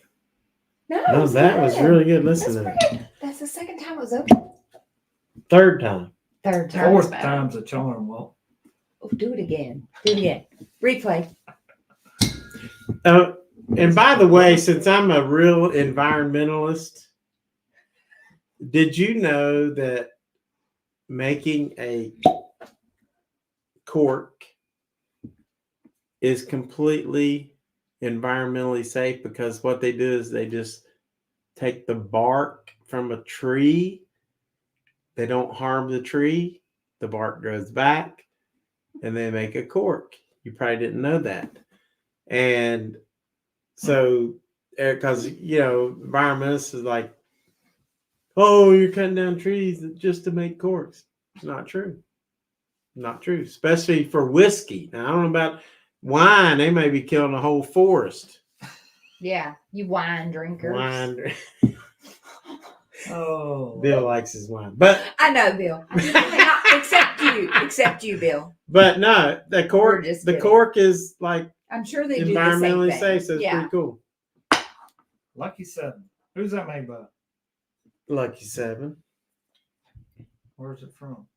No, No, it's that was good. really good. Listen to That's that. great. That's the second time it was open. Third time. Third time. 4th time's a charm. Well, Oh, do it again. Do it again. Replay. And by the way, since I'm a real environmentalist, did you know that making a cork is completely environmentally safe? Because what they do is they just take the bark from a tree. They don't harm the tree. The bark grows back and they make a cork. You probably didn't know that. And so, because, environmentalists is like, oh, you're cutting down trees just to make corks. It's not true. Not true, especially for whiskey. Now, I don't know about wine. They may be killing a whole forest. Yeah, you wine drinkers. Wine. oh, Bill likes his wine. But I know, Bill. Except you, Bill. no, the We're cork, just the kidding. cork is like I'm sure they do the environmentally same thing. safe, so it's Yeah. pretty cool. Lucky 7. Who's that made by? Lucky 7. Where's it from?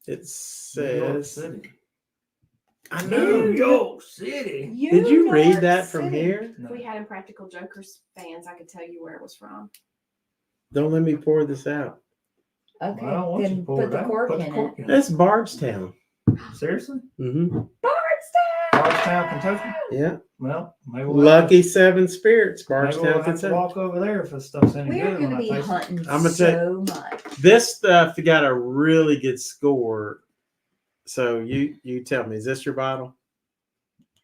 It New York says. City. I New know. York City. Did you read York that from City. here? No. If we had Impractical Jokers fans, I could tell you where it was from. Don't let me pour this out. Okay, Well, I don't want you to then pour put it the out. cork Put the in cork it. in That's Bardstown. Seriously? Mm-hmm. Bardstown, Kentucky? Yeah. Well, maybe we'll Lucky 7 Spirits, Maybe Bardstown, we'll have to Kentucky. walk over there if this stuff's any We're good. going to when I be taste it. hunting I'm gonna so much. This stuff got a really good score. So you tell me, is this your bottle?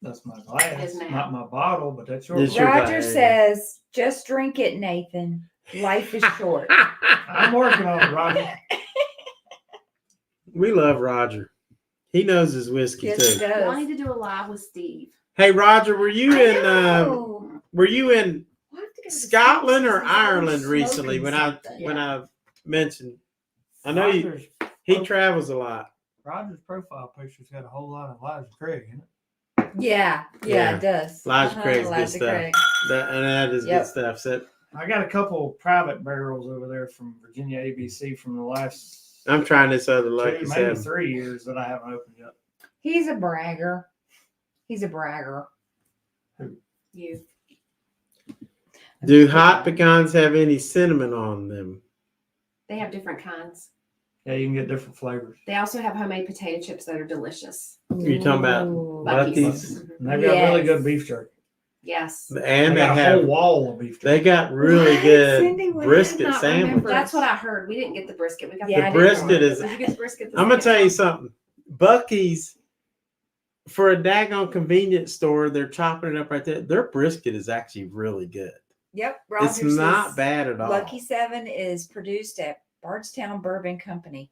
That's my glass, His name. not my bottle, but that's This yours. your Roger glass. says, just drink it, Nathan. Life is short. I'm working on it, Roger. We love Roger. He knows his whiskey Yes, he too. Y'all does. need to do a live with Steve. Hey Roger, were you I in know. were you in We'll have to go to Scotland or Steve's. He's always Ireland recently smoking something. when I mentioned I know he travels a lot. Roger's profile picture's got a whole lot of Elijah Craig in it. Yeah, Yeah. it does. Elijah Craig's good Elijah stuff. Craig. That is Yep. good stuff. So I got a couple private barrels over there from Virginia ABC from the last I'm trying this other Lucky 2, maybe Seven. 3 years that I haven't opened yet. He's a bragger. He's a bragger. You. Do hot pecans have any cinnamon on them? They have different kinds. Yeah, you can get different flavors. They also have homemade potato chips that are delicious. You talking about Ooh. Lucky's? Mhm. And they've got really Yes. good beef jerky. Yes. And They they got a have whole wall of beef jerky. they got really What? good Cindy would brisket not sandwiches. remember. That's what I heard. We didn't get the brisket. We got Yeah, I The didn't brisket remember. is Did you get the brisket? I'm gonna tell you something. something. Bucky's, for a daggone convenience store, they're chopping it up right there. Their brisket is actually really good. Yep. Roger It's not says bad at all. Lucky 7 is produced at Bardstown Bourbon Company.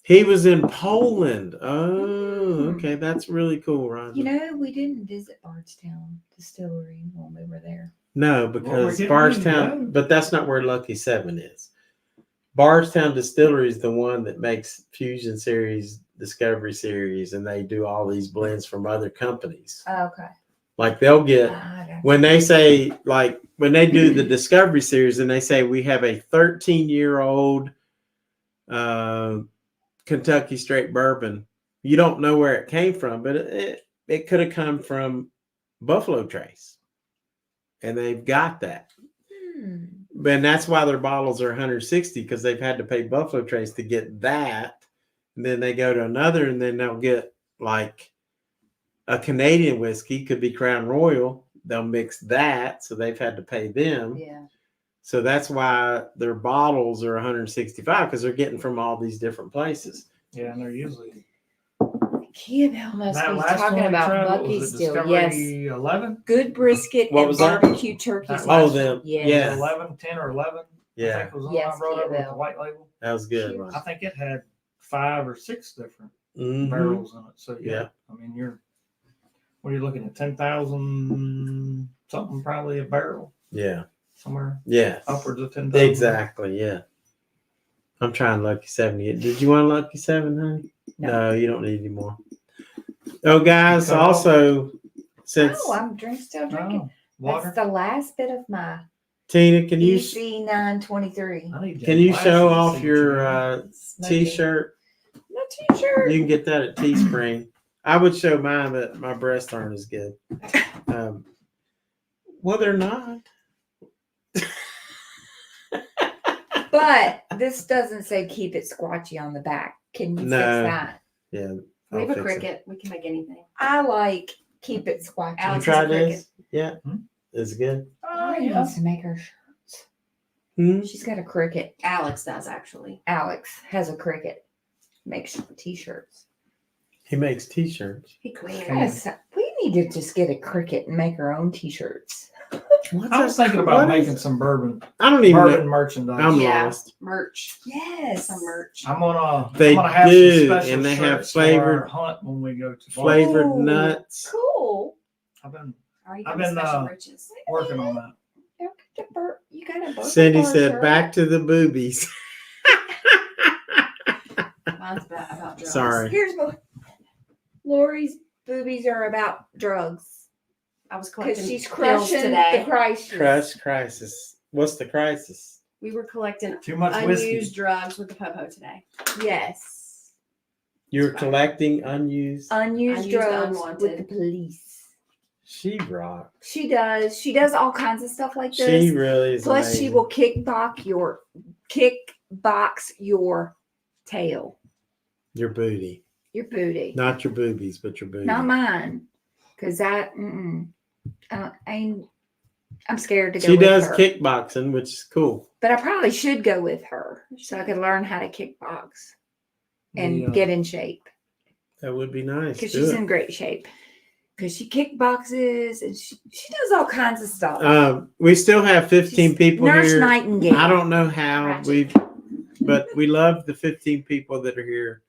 He was in Poland. Oh, Mm. okay. That's really cool, Ron. You know, we didn't visit Bardstown Distillery when we were there. No, we're because getting Bardstown, ready to go. but that's not where Lucky 7 is. Bardstown Distillery is the one that makes Fusion Series, Discovery Series, and they do all these blends from other companies. Okay. Like they'll get, Ah, gotcha. when they say, like, when they do the Discovery Series and they say we have a 13-year-old Kentucky straight bourbon, you don't know where it came from, but it could have come from Buffalo Trace. And they've got that. Hmm. And that's why their bottles are 160, because they've had to pay Buffalo Trace to get that. And then they go to another, and then they'll get like a Canadian whiskey, could be Crown Royal. They'll mix that, so they've had to pay them. Yeah. So that's why their bottles are 165, because they're getting from all these different places. Yeah, and they're usually Kia-Belle must that be last talking one we about tried, what Bucky was it, still. Discovery Yes. 11? Good brisket What and was that? barbecue turkeys. That Oh, last them. Yes. Yeah. 11, 10 or 11. I Yeah. think was the Yes, one I brought over with the Kia-Belle. white label. That was good. Cheers. Ron. I think it had 5 or 6 different Mhm. barrels in it. So yeah, Yeah. I mean what are you looking at? 10,000 something probably a barrel Yeah. somewhere Yes. upwards of 10,000. Exactly. Yeah. I'm trying Lucky 70. Did you want Lucky 7, honey? No, you don't need any more. Oh, guys, Cut also, since Oh, I'm still drinking. Oh, water. That's the last bit of my Tina, can you EC 923. I need can you glasses show to off see what your you got. t-shirt? No t-shirt. You can get that at Teespring. I would show mine, but my breasts aren't as good. Well, they're not. But this doesn't say keep it squatchy on the back. Can you No. fix that? Yeah. We have I'll a fix it. cricket. We can make anything. I like keep it squatchy. You Alex try has a cricket. this? Yeah. Hmm? It's good. I needs to make her shirts. Hmm? She's got a cricket. Alex does actually. Alex has a cricket. Makes t-shirts. He makes t-shirts. He quit. Yes, we need to just get a cricket and make our own t-shirts. I was thinking about making some bourbon I don't even bourbon know. merchandise. I'm Yeah. lost. Merch. Yes. Some merch. I'm gonna They have do, some special and they have shirts for our flavored- hunt when we go to Flavored Ooh. nuts. Cool. I've been Or you I've can been, special riches. working on that. You got a Bourbon Cindy bar said, shirt? "Back to the boobies." Mine's about drugs. Sorry. Here's what Lori's boobies are about drugs I was because collecting she's pills crushing today. the crisis. Crush crisis. What's the crisis? We were collecting Too much unused whiskey. drugs with the popo today. Yes, You're collecting unused. unused Unused, drugs unwanted. with the police. She rocks. She does. She does all kinds of stuff like this. She really is. Plus, amazing. she will kickbox your tail, Your booty, your booty. not your boobies, but your booty. Not mine, because I'm scared to go. She with does her. kickboxing, which is cool. But I probably should go with her so I could learn how to kickbox and The, get in shape. That would be nice. because Do she's it. in great shape. Because she kickboxes and she does all kinds of stuff. We still have 15 She's people Nurse here. Nightingale. I don't know how but we love the 15 people that are here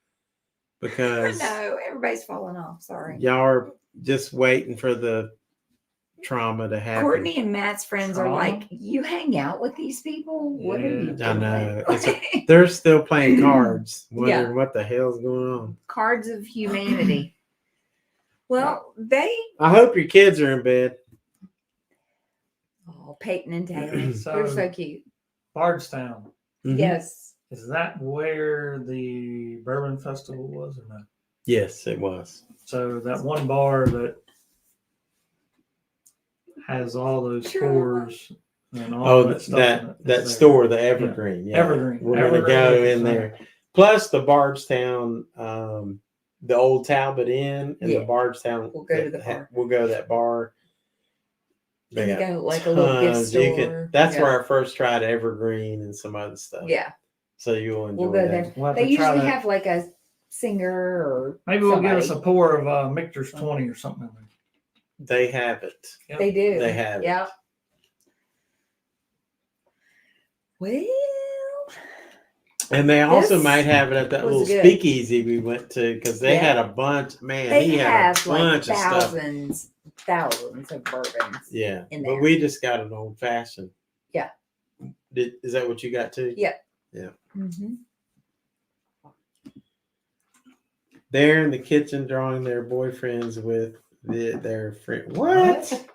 because No, everybody's falling off. Sorry. y'all are just waiting for the trauma to happen. Courtney and Matt's friends are like, you hang out with these people? What are you doing? I know. They're still playing cards, wondering Yeah. what the hell's going on. Cards of humanity. Well, I hope your kids are in bed. Oh, Peyton and Taylor. They're So- so cute. Bardstown. Mhm. Yes. Is that where the Bourbon Festival was or no? Yes, it was. So that one bar that has all those Sure. stores and all Oh, that stuff. in it is that there. store, the Evergreen. Yeah. Evergreen. We're going to Evergreen go is in there. there. Plus the Bardstown, the old Talbot Inn and Yeah. the Bardstown. We'll go to the bar. We'll go to that bar. They And got go like a little gift tons. You store. that's Yeah. where I first tried Evergreen and some other stuff. Yeah. So you'll enjoy We'll go that. there. We'll have They to try usually that. have like a singer or Maybe we'll get us somebody. a pour of Michter's 20 or something in there. They have it. Yep. They do. They have it. Yeah. Well, And they also This might have it at that was little good. speakeasy we went to because they Yeah. had a bunch. Man, they he had have a like bunch of stuff. thousands of bourbons. Yeah, in but there. we just got an old fashioned. Yeah. Is that what you got too? Yeah. Yeah. Mm-hmm. They're in the kitchen drawing their boyfriends with their friend. What?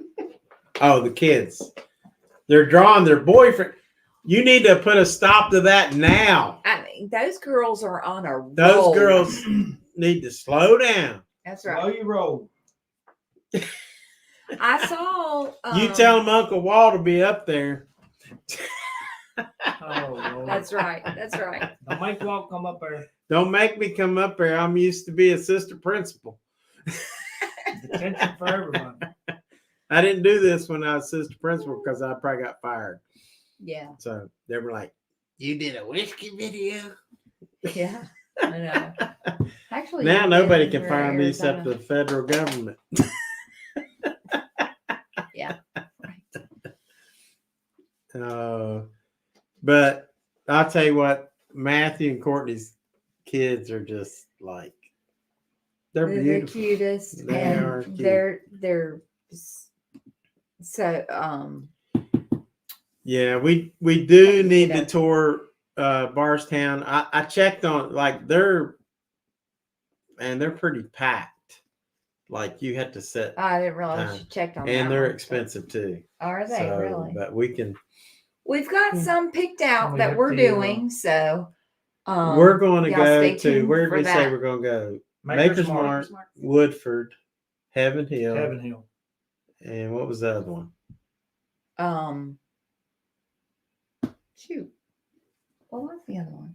Oh, the kids. They're drawing their boyfriend. You need to put a stop to that now. I mean, those girls are on a Those roll. girls need to slow down. That's Slow right. you roll. I saw. You tell them Uncle Walt will be up there. Oh, Lord. That's right. That's right. Don't make Walt come up there. Don't make me come up there. I'm used to be assistant principal. Detention for everybody. I didn't do this when I was assistant principal because I probably got fired. Yeah. So they were like, "You did a whiskey video." Yeah. I know. Actually, Now yeah, nobody they can were fire me except Arizona. the federal government. Yeah. But I'll tell you what, Matthew and Courtney's kids are just like they're They're the beautiful. cutest. They and are cute. they're so Yeah, we do need Yeah. to tour Barstown. I checked on like they're pretty packed. Like you had to set I didn't realize time. you checked on that. and they're one. expensive too. Are they So, really? But we can We've got some picked out We that have we're to, doing. So we're going to y'all go stay to tuned where did for we say that. we're going to go? Maker's Mark. Woodford, Heaven Hill, Heaven Hill. and what was the other one? Shoot. What was the other one?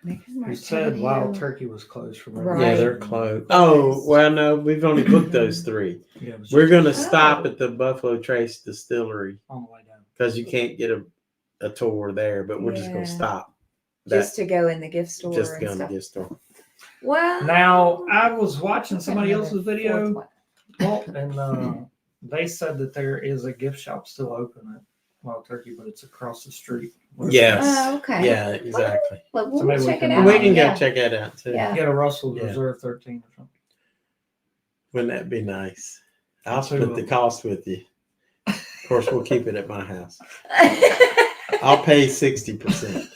Maker's You Mark, said Heaven Wild Hill. Turkey was closed for Right. Yeah, they're closed. Oh, well, no, we've only booked those three. Yeah, it was We're just going to stop Oh. at the Buffalo Trace Distillery on the way down. because you can't get a tour there, but we're just going Yeah. to stop. Just to go in the gift store Just and go to the stuff. gift store. Well, Now, I was watching somebody another else's fourth video, one. Walt, and they said that there is a gift shop still open at Wild Turkey, but it's across the street. Yes. Oh, okay. Yeah, exactly. Well, we'll maybe we check it can- out. We can go yeah. check that out too. Yeah. Get a Russell's Yeah. Reserve 13 or something. Wouldn't that be nice? I'll Two split of the them. cost with you. Of course, we'll keep it at my house. I'll pay 60%.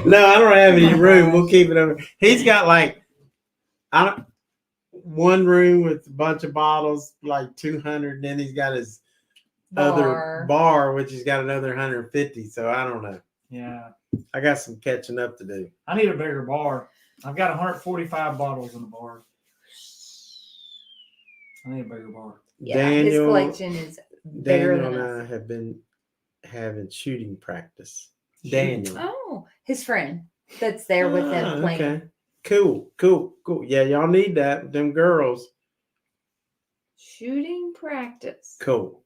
No, I don't have any room. We'll keep it over. He's got like one room with a bunch of bottles, like 200. And then he's got his other bar, which he's got another 150. So I don't know. Yeah. I got some catching up to do. I need a bigger bar. I've got 145 bottles in the bar. I need a bigger bar. Yeah, his collection is bigger Daniel than and us. I have been having shooting practice. Daniel. Oh, his friend that's there with them playing. Okay. Cool. Yeah, y'all need that. Them girls. Shooting practice. Cool.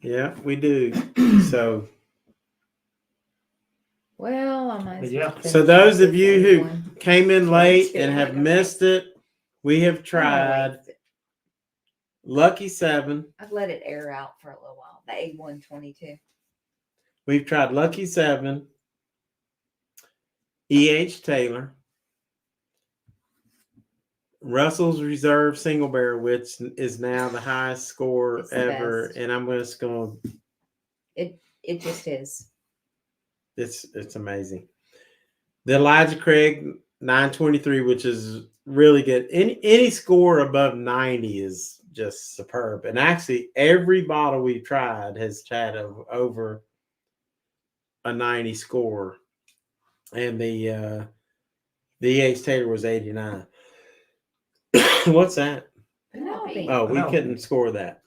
Yeah, we do. So Well, I might as Yeah. well finish So those this of you who one. came in late and have Like, missed it, we have tried Lucky 7. I've let it air out for a little while. The A122. We've tried Lucky 7, E.H. Taylor, Russell's Reserve Single Barrel, which is now the highest score It's the ever. best. And I'm just going to, It just is. it's amazing. The Elijah Craig 923, which is really good. Any score above 90 is just superb. And actually, every bottle we've tried has had over a 90 score. And the E.H. Taylor was 89. What's that? Penelope. Oh, we Penelope. couldn't score that.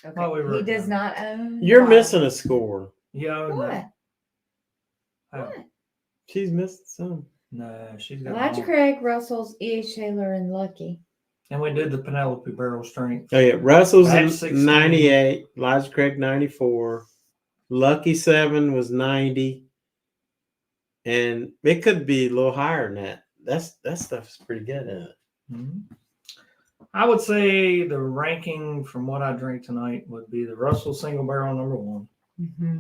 Okay. Oh, we were- He does not own. You're the missing bottle. a score. Yeah. What? No. What? She's missed some. No, she's got Elijah more. Craig, Russell's, E.H. Taylor, and Lucky. And we did the Penelope barrel strength. Oh yeah, Russell's That's 16. 98, Elijah Craig 94, Lucky 7 was 90, and it could be a little higher than that. That stuff's pretty good, isn't it? Mhm. I would say the ranking from what I drank tonight would be the Russell single barrel number 1, Mm-hmm.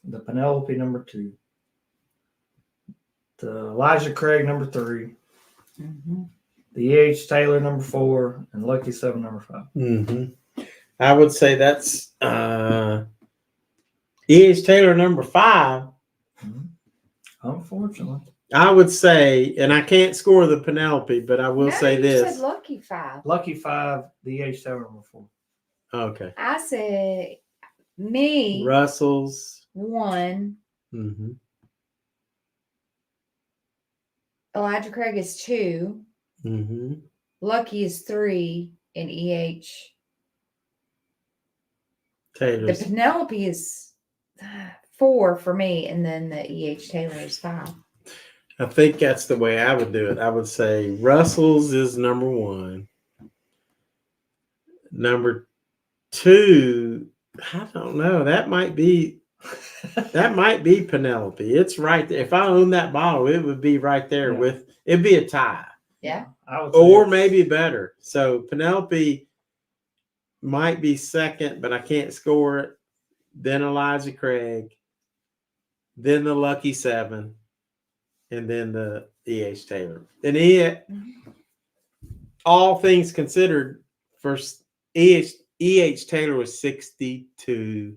the Penelope number 2, the Elijah Craig number 3, Mm-hmm. the E.H. Taylor number 4, and Lucky 7 number 5. Mm-hmm. I would say that's E.H. Taylor number 5. Unfortunately. I would say, and I can't score the Penelope, but I will say you this. said Lucky 5. Lucky 5, the E.H. Taylor number 4. Okay. I said me Russell's. 1. Mm-hmm. Elijah Craig is 2. Mm-hmm. Lucky is 3. And E.H. The Taylor's. Penelope is 4 for me. And then the E.H. Taylor is 5. I think that's the way I would do it. I would say Russell's is number 1. Number 2, I don't know. That might be Penelope. It's right there. If I owned that bottle, it would be right there Yeah. with. It'd be a tie, Yeah. I would say or it's- maybe better. So Penelope might be second, but I can't score it. Then Elijah Craig, then the Lucky 7. And then the E.H. Taylor. And all things considered, for E.H. Taylor was $62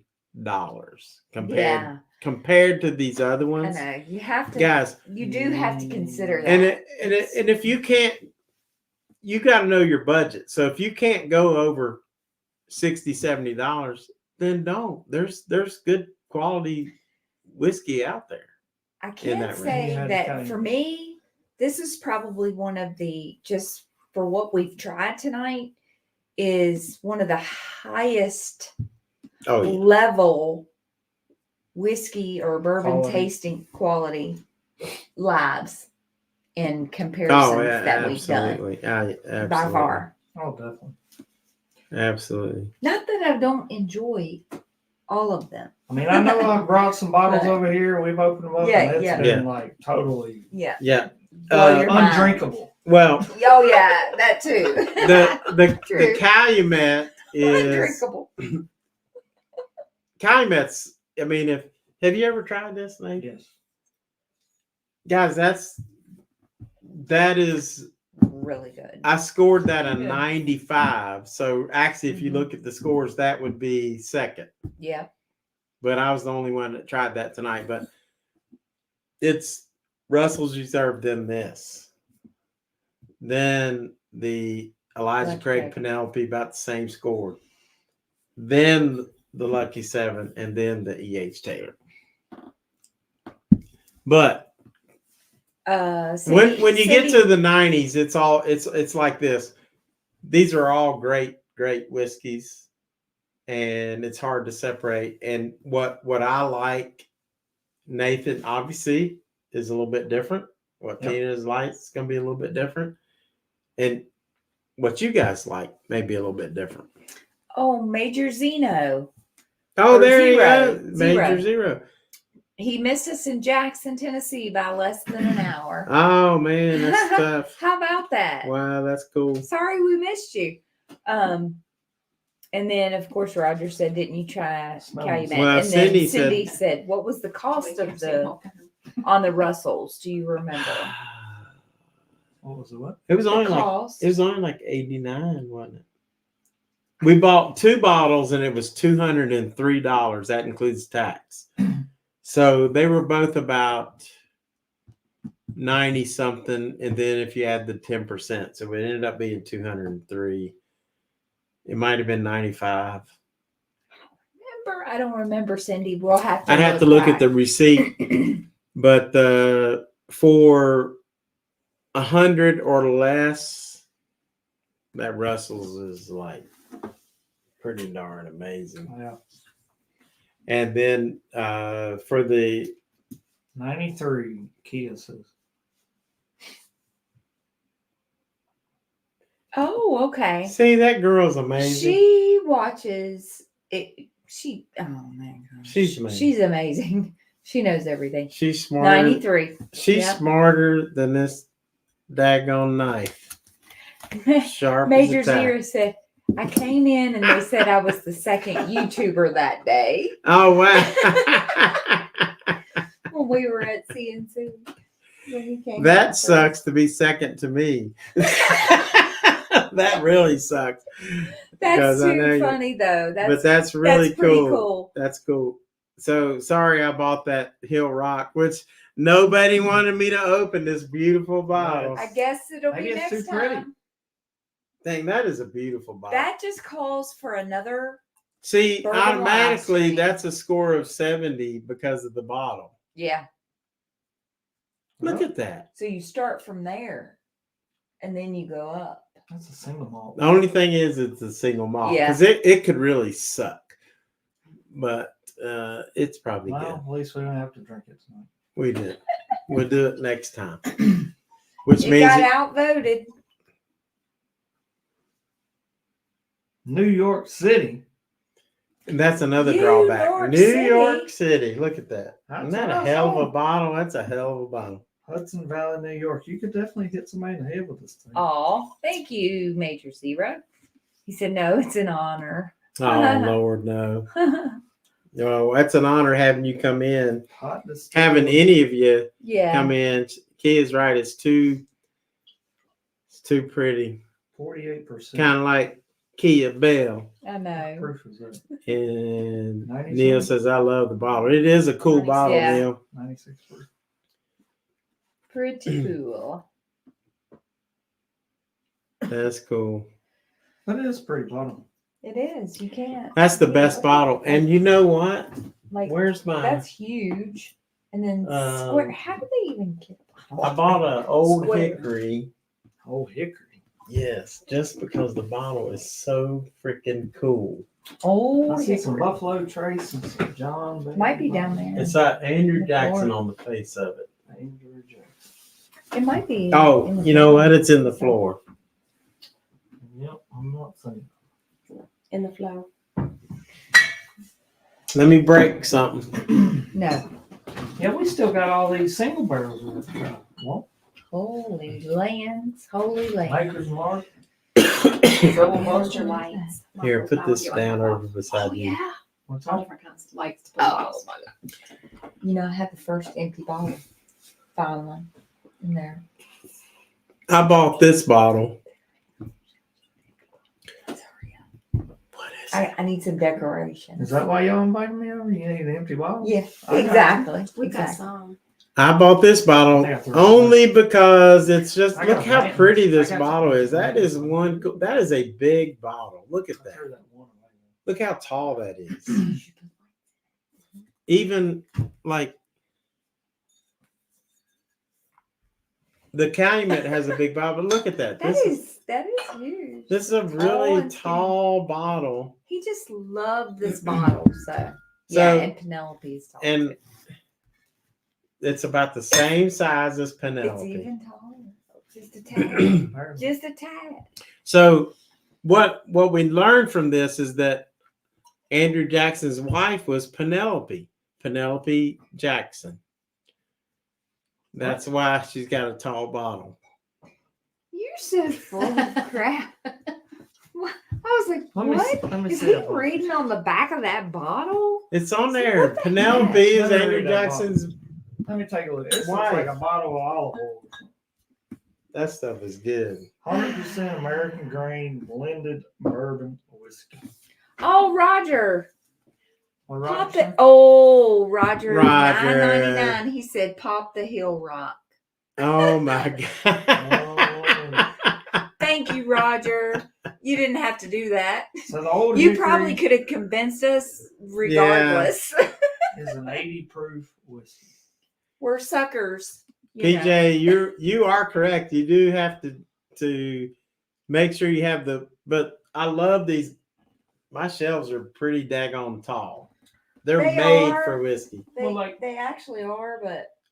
compared to these other I ones. know. You have to. Guys, You do have to consider that. and if you can't, you got to know your budget. So if you can't go over $60, $70, then don't. There's good quality whiskey out there. I in can't that say range. that for me, this is probably one of the, just for what we've tried tonight, is one of the highest Oh, yeah. level whiskey or bourbon Quality. tasting quality labs in comparisons that we've done Absolutely. Absolutely. by far. Oh, definitely. Absolutely. Not that I don't enjoy all of them. I mean, I know I brought some bottles over here. We've opened them up, Yeah, and it's yeah. been like totally Yeah. Yeah. Blow your mind. undrinkable. Well, Oh yeah, that too. the True. Calumet is Undrinkable. Calumet's. I mean, have you ever tried this, Nate? Yes. Guys, that is. Really good. I scored that a Yeah. 95. So actually, if you look at the scores, that would be second. Yeah. But I was the only one that tried that tonight. But it's Russell's Reserve, then this. Then the Elijah Craig Penelope, about the same score. Then the Lucky 7, and then the E.H. Taylor. But when you get to the 90s, it's like this. These are all great whiskeys, and it's hard to separate. And what I like, Nathan, obviously, is a little bit different. What Tina's like is going to be a little bit different, and what you guys like may be a little bit different. Oh, Major Zeno. Oh, Or there zero. you go, Major Zero. He missed us in Jackson, Tennessee by less than an hour. Oh man, that's tough. How about that? Wow, that's cool. Sorry we missed you. And then of course Roger said, "Didn't you try Calumet?" Well, and then Cindy Cindy said, "What was the cost of on the Russells? Do you remember?" What was it? What? It was only cost. it was only like 89, wasn't it? We bought 2 bottles and it was $203. That includes tax. So they were both about 90 something, and then if you add the 10%, so it ended up being 203. It might have been 95. I don't remember, Cindy. We'll have to. I'd have to look at the receipt, but for 100 or less, that Russell's is like pretty darn amazing. Yeah. And then for the 93 Kia says. Oh, okay. See, that girl's amazing. She watches it. Oh man, She's amazing. She's amazing. She knows everything. She's smarter. 93. She's smarter than this daggone knife. Sharp Major as a tack. Zero said, "I came in and they said I was the second YouTuber that day." Oh wow. When we were at CNC. When he came That out sucks to be second to me. That really sucks. That's Because I know too funny though. But that's really pretty cool. That's cool. So sorry I bought that Hill Rock, which nobody wanted me to open this beautiful bottle. I guess it'll be Maybe it's next too pretty. time. Dang, that is a beautiful bottle. That just calls for another. See, Bourbon automatically last. that's a score of 70 because of the bottle. Yeah. Look at that. So you start from there, and then you go up. That's a single malt. The only thing is it's a single malt. Yeah. Because it could really suck. But it's probably Well, good. at least we don't have to drink it tonight. We did. We'll do it next time. Which It means got outvoted. New York City. and that's another New drawback. York New City. York City. Look at that. Isn't That's that a what I hell of a said. bottle? That's a hell of a bottle. Hudson Valley, New York. You could definitely hit somebody in the head with this thing. Oh, thank you, Major Zero. He said, "No, it's an honor." Oh Lord, no. No, that's an honor having you come in. Hot distilled. Having any of you Yeah. come in. Kia's right. It's too pretty. 48%. Kind of like Kia-Belle. I know. Proof is that? And 97? Neil says, I love the bottle. It is a cool bottle, Yeah. Neil. 96 proof. Pretty cool. That's cool. That is a pretty bottle. It is. You can't. That's the best bottle. And you know what? Like, Where's mine? that's huge. And then square. How do they even get? I bought an old Square. hickory. Old hickory. Yes, just because the bottle is so freaking cool. Oh, I see some hickory. Buffalo Trace and some John. Bailey. Might be down there. It's like Andrew The Jackson floor. on the face of it. Andrew Jackson. It might be. Oh, in the you know floor. what? It's in the floor. Yep, I'm not saying. In the floor. Let me break something. No. Yeah, we still got all these single barrels with well, Holy lands. Holy lands. Maker's Mark. Trouble What's your your lights. Here, put this down over beside Oh, you. yeah. What's All that? different kinds of lights to put in Oh bottles. my god. You know, I had the first empty bottle. Finally. In there. I bought this bottle. What is it? I need some decorations. Is that why y'all invited me over? You need an empty bottle? Yeah, I got exactly. We got Exactly. some. I bought this bottle I got three. only because it's just I got look how mine. pretty I this got bottle some. is. That is one. That is a big bottle. Look at I that. threw that one away. Look how tall that is. Even like the Calumet has a big bottle. But look at that. That This is huge. this is a really and skinny. tall bottle. He just loved this bottle, so So- yeah, and Penelope's tall. And it's about the same size as it's Penelope. even taller. Just a tad. There. Just a tad. So what we learned from this is that Andrew Jackson's wife was Penelope. Penelope Jackson. That's why she's got a tall bottle. You're so full of crap. What? I was like, Let me is see he that bottle. reading on the back of that bottle? It's on See, there. what the Penelope heck? is Let me Andrew read that Jackson's. Let me take a look. It looks Why? like a bottle of olive oil. That stuff is good. 100% American grain blended bourbon whiskey. Oh, Roger. What Pop Roger the said? Roger. Roger. $9.99. He said, "Pop the Hill Rock." Oh my God. Thank you, Roger. You didn't have to do that. So the old You hickory probably could have convinced us regardless. is an 80 proof whiskey. We're suckers. you know. PJ, you are correct. You do have to make sure you have but I love these. My shelves are pretty daggone tall. They're They made are. for whiskey. They actually are,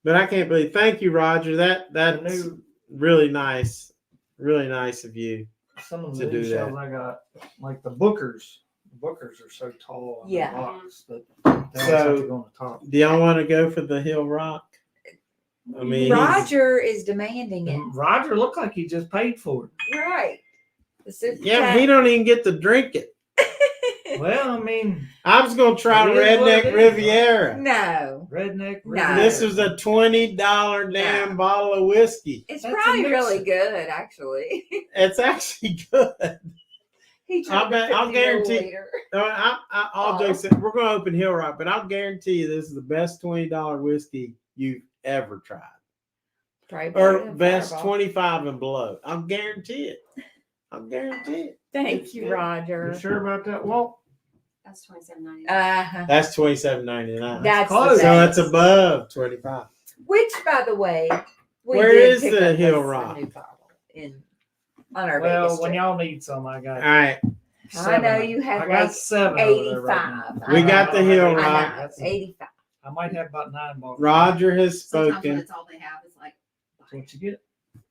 But I can't believe. Thank you, Roger. That's new- really nice. Really nice of you. Some of To the do new that. shelves I got, like the Bookers. The Bookers are so tall in Yeah. the box that they always have to go on the top. Do y'all want to go for the Hill Rock? I mean, Roger is demanding it. And Roger looked like he just paid for it. Right. The super yeah, but cat. he don't even get to drink it. Well, I mean, I was gonna try It is what Redneck it is, Riviera. No. redneck. No. This was a $20 damn No. bottle of whiskey. It's That's a probably mixer. really good, actually. It's actually good. He I'll drank a I'll 50 guarantee- milliliter. All jokes aside, we're gonna open Hill Rock, but I'll guarantee you this is the best $20 whiskey you've ever tried, Probably better or than best Fireball. 25 and below. I'll guarantee it. Thank It's you, good. Roger. You sure about that, Walt? That's $27.99. That's $27.99. That's close. the So best. it's above 25. Which, by the way, we Where did is pick the up Hill us a Rock? new bottle on our Well, Vegas when trip. y'all need some, I got All right, I know seven. you have I got like 7 over there right now. 85. We got the Hill I Rock. know, 85. I might have about 9 bottles. Roger has Sometimes when spoken, it's all they have, it's like, That's what you get.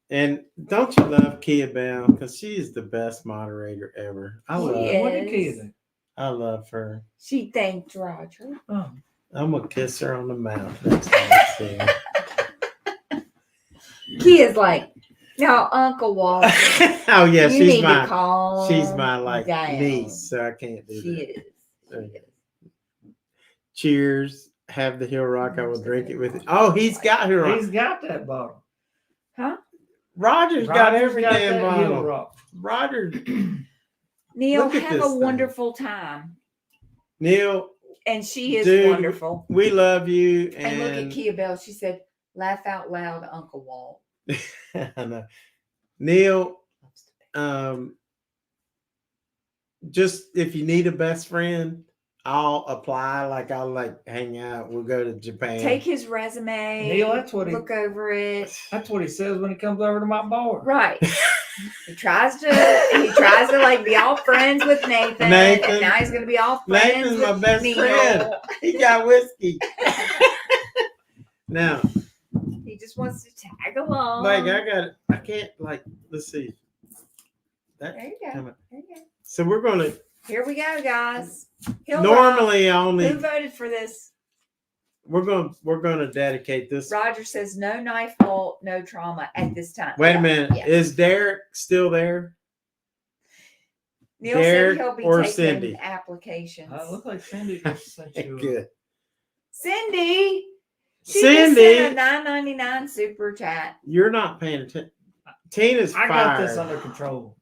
and don't you love Kia-Belle? Because she is the best moderator ever. I She love. is. What did Kia do? I love her. She thanked Roger. Oh, I'm gonna kiss her on the mouth next time I see her. Kia's like, no, Uncle Walter. Oh yeah, you need she's to my calm she's my like down. niece, so I can't do She that. is. She is. Cheers. Have the Hill Rock. I will drink it with you. Oh, he's got Hill Rock. he's got that bottle. Huh? Roger's got Roger's every got damn that Hill bottle. Rock. Roger, Neil, Look at have this a thing. wonderful time. Neil, And she is Dude, wonderful. we love you. And look at And Kia-Belle. She said, laugh out loud, Uncle Walt. I know. Neil, just if you need a best friend, I'll apply. Like I'll like hang out. We'll go to Japan. Take his resume. Neil, that's what he- look over it. That's what he says when he comes over to my bar. Right. He tries to like be all friends with Nathan. Nathan. And now he's gonna be all friends Nathan's with my best Neil. friend. He got whiskey. Now, He just wants to tag along. Mike, I can't like. Let's see. That There you go. come on. There you go. So we're gonna Here we go, guys. Hill normally Rock. only Who voted for this? we're gonna dedicate this. Roger says no knife fault, no trauma at this time. Wait Yeah, a minute. yeah. Is Derek still there? Neil Derek said he'll be or taking Cindy? applications. Look like Cindy just sent you. Good. Cindy. She Cindy, just sent a $9.99 super chat. you're not paying attention. Tina's I fired. got this under control.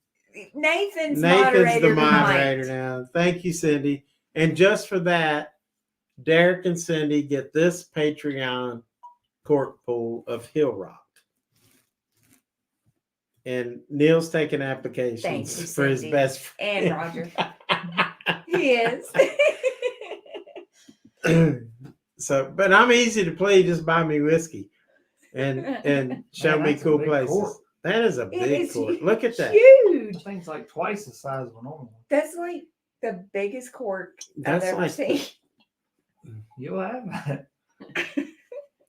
Nathan's Nathan's moderator the moderator tonight. now. Thank you, Cindy. And just for that, Derek and Cindy get this Patreon cork pool of Hill Rock. And Neil's taking Thank applications you, for his Cindy. best friend. And Roger. He is. So, but I'm easy to please. Just buy me whiskey and show Man, me that's a cool big places. cork. That is a It big is cork. Look at that. Huge. The thing's like twice the size of a normal one. That's like the biggest cork That's I've ever like- seen. You'll have that.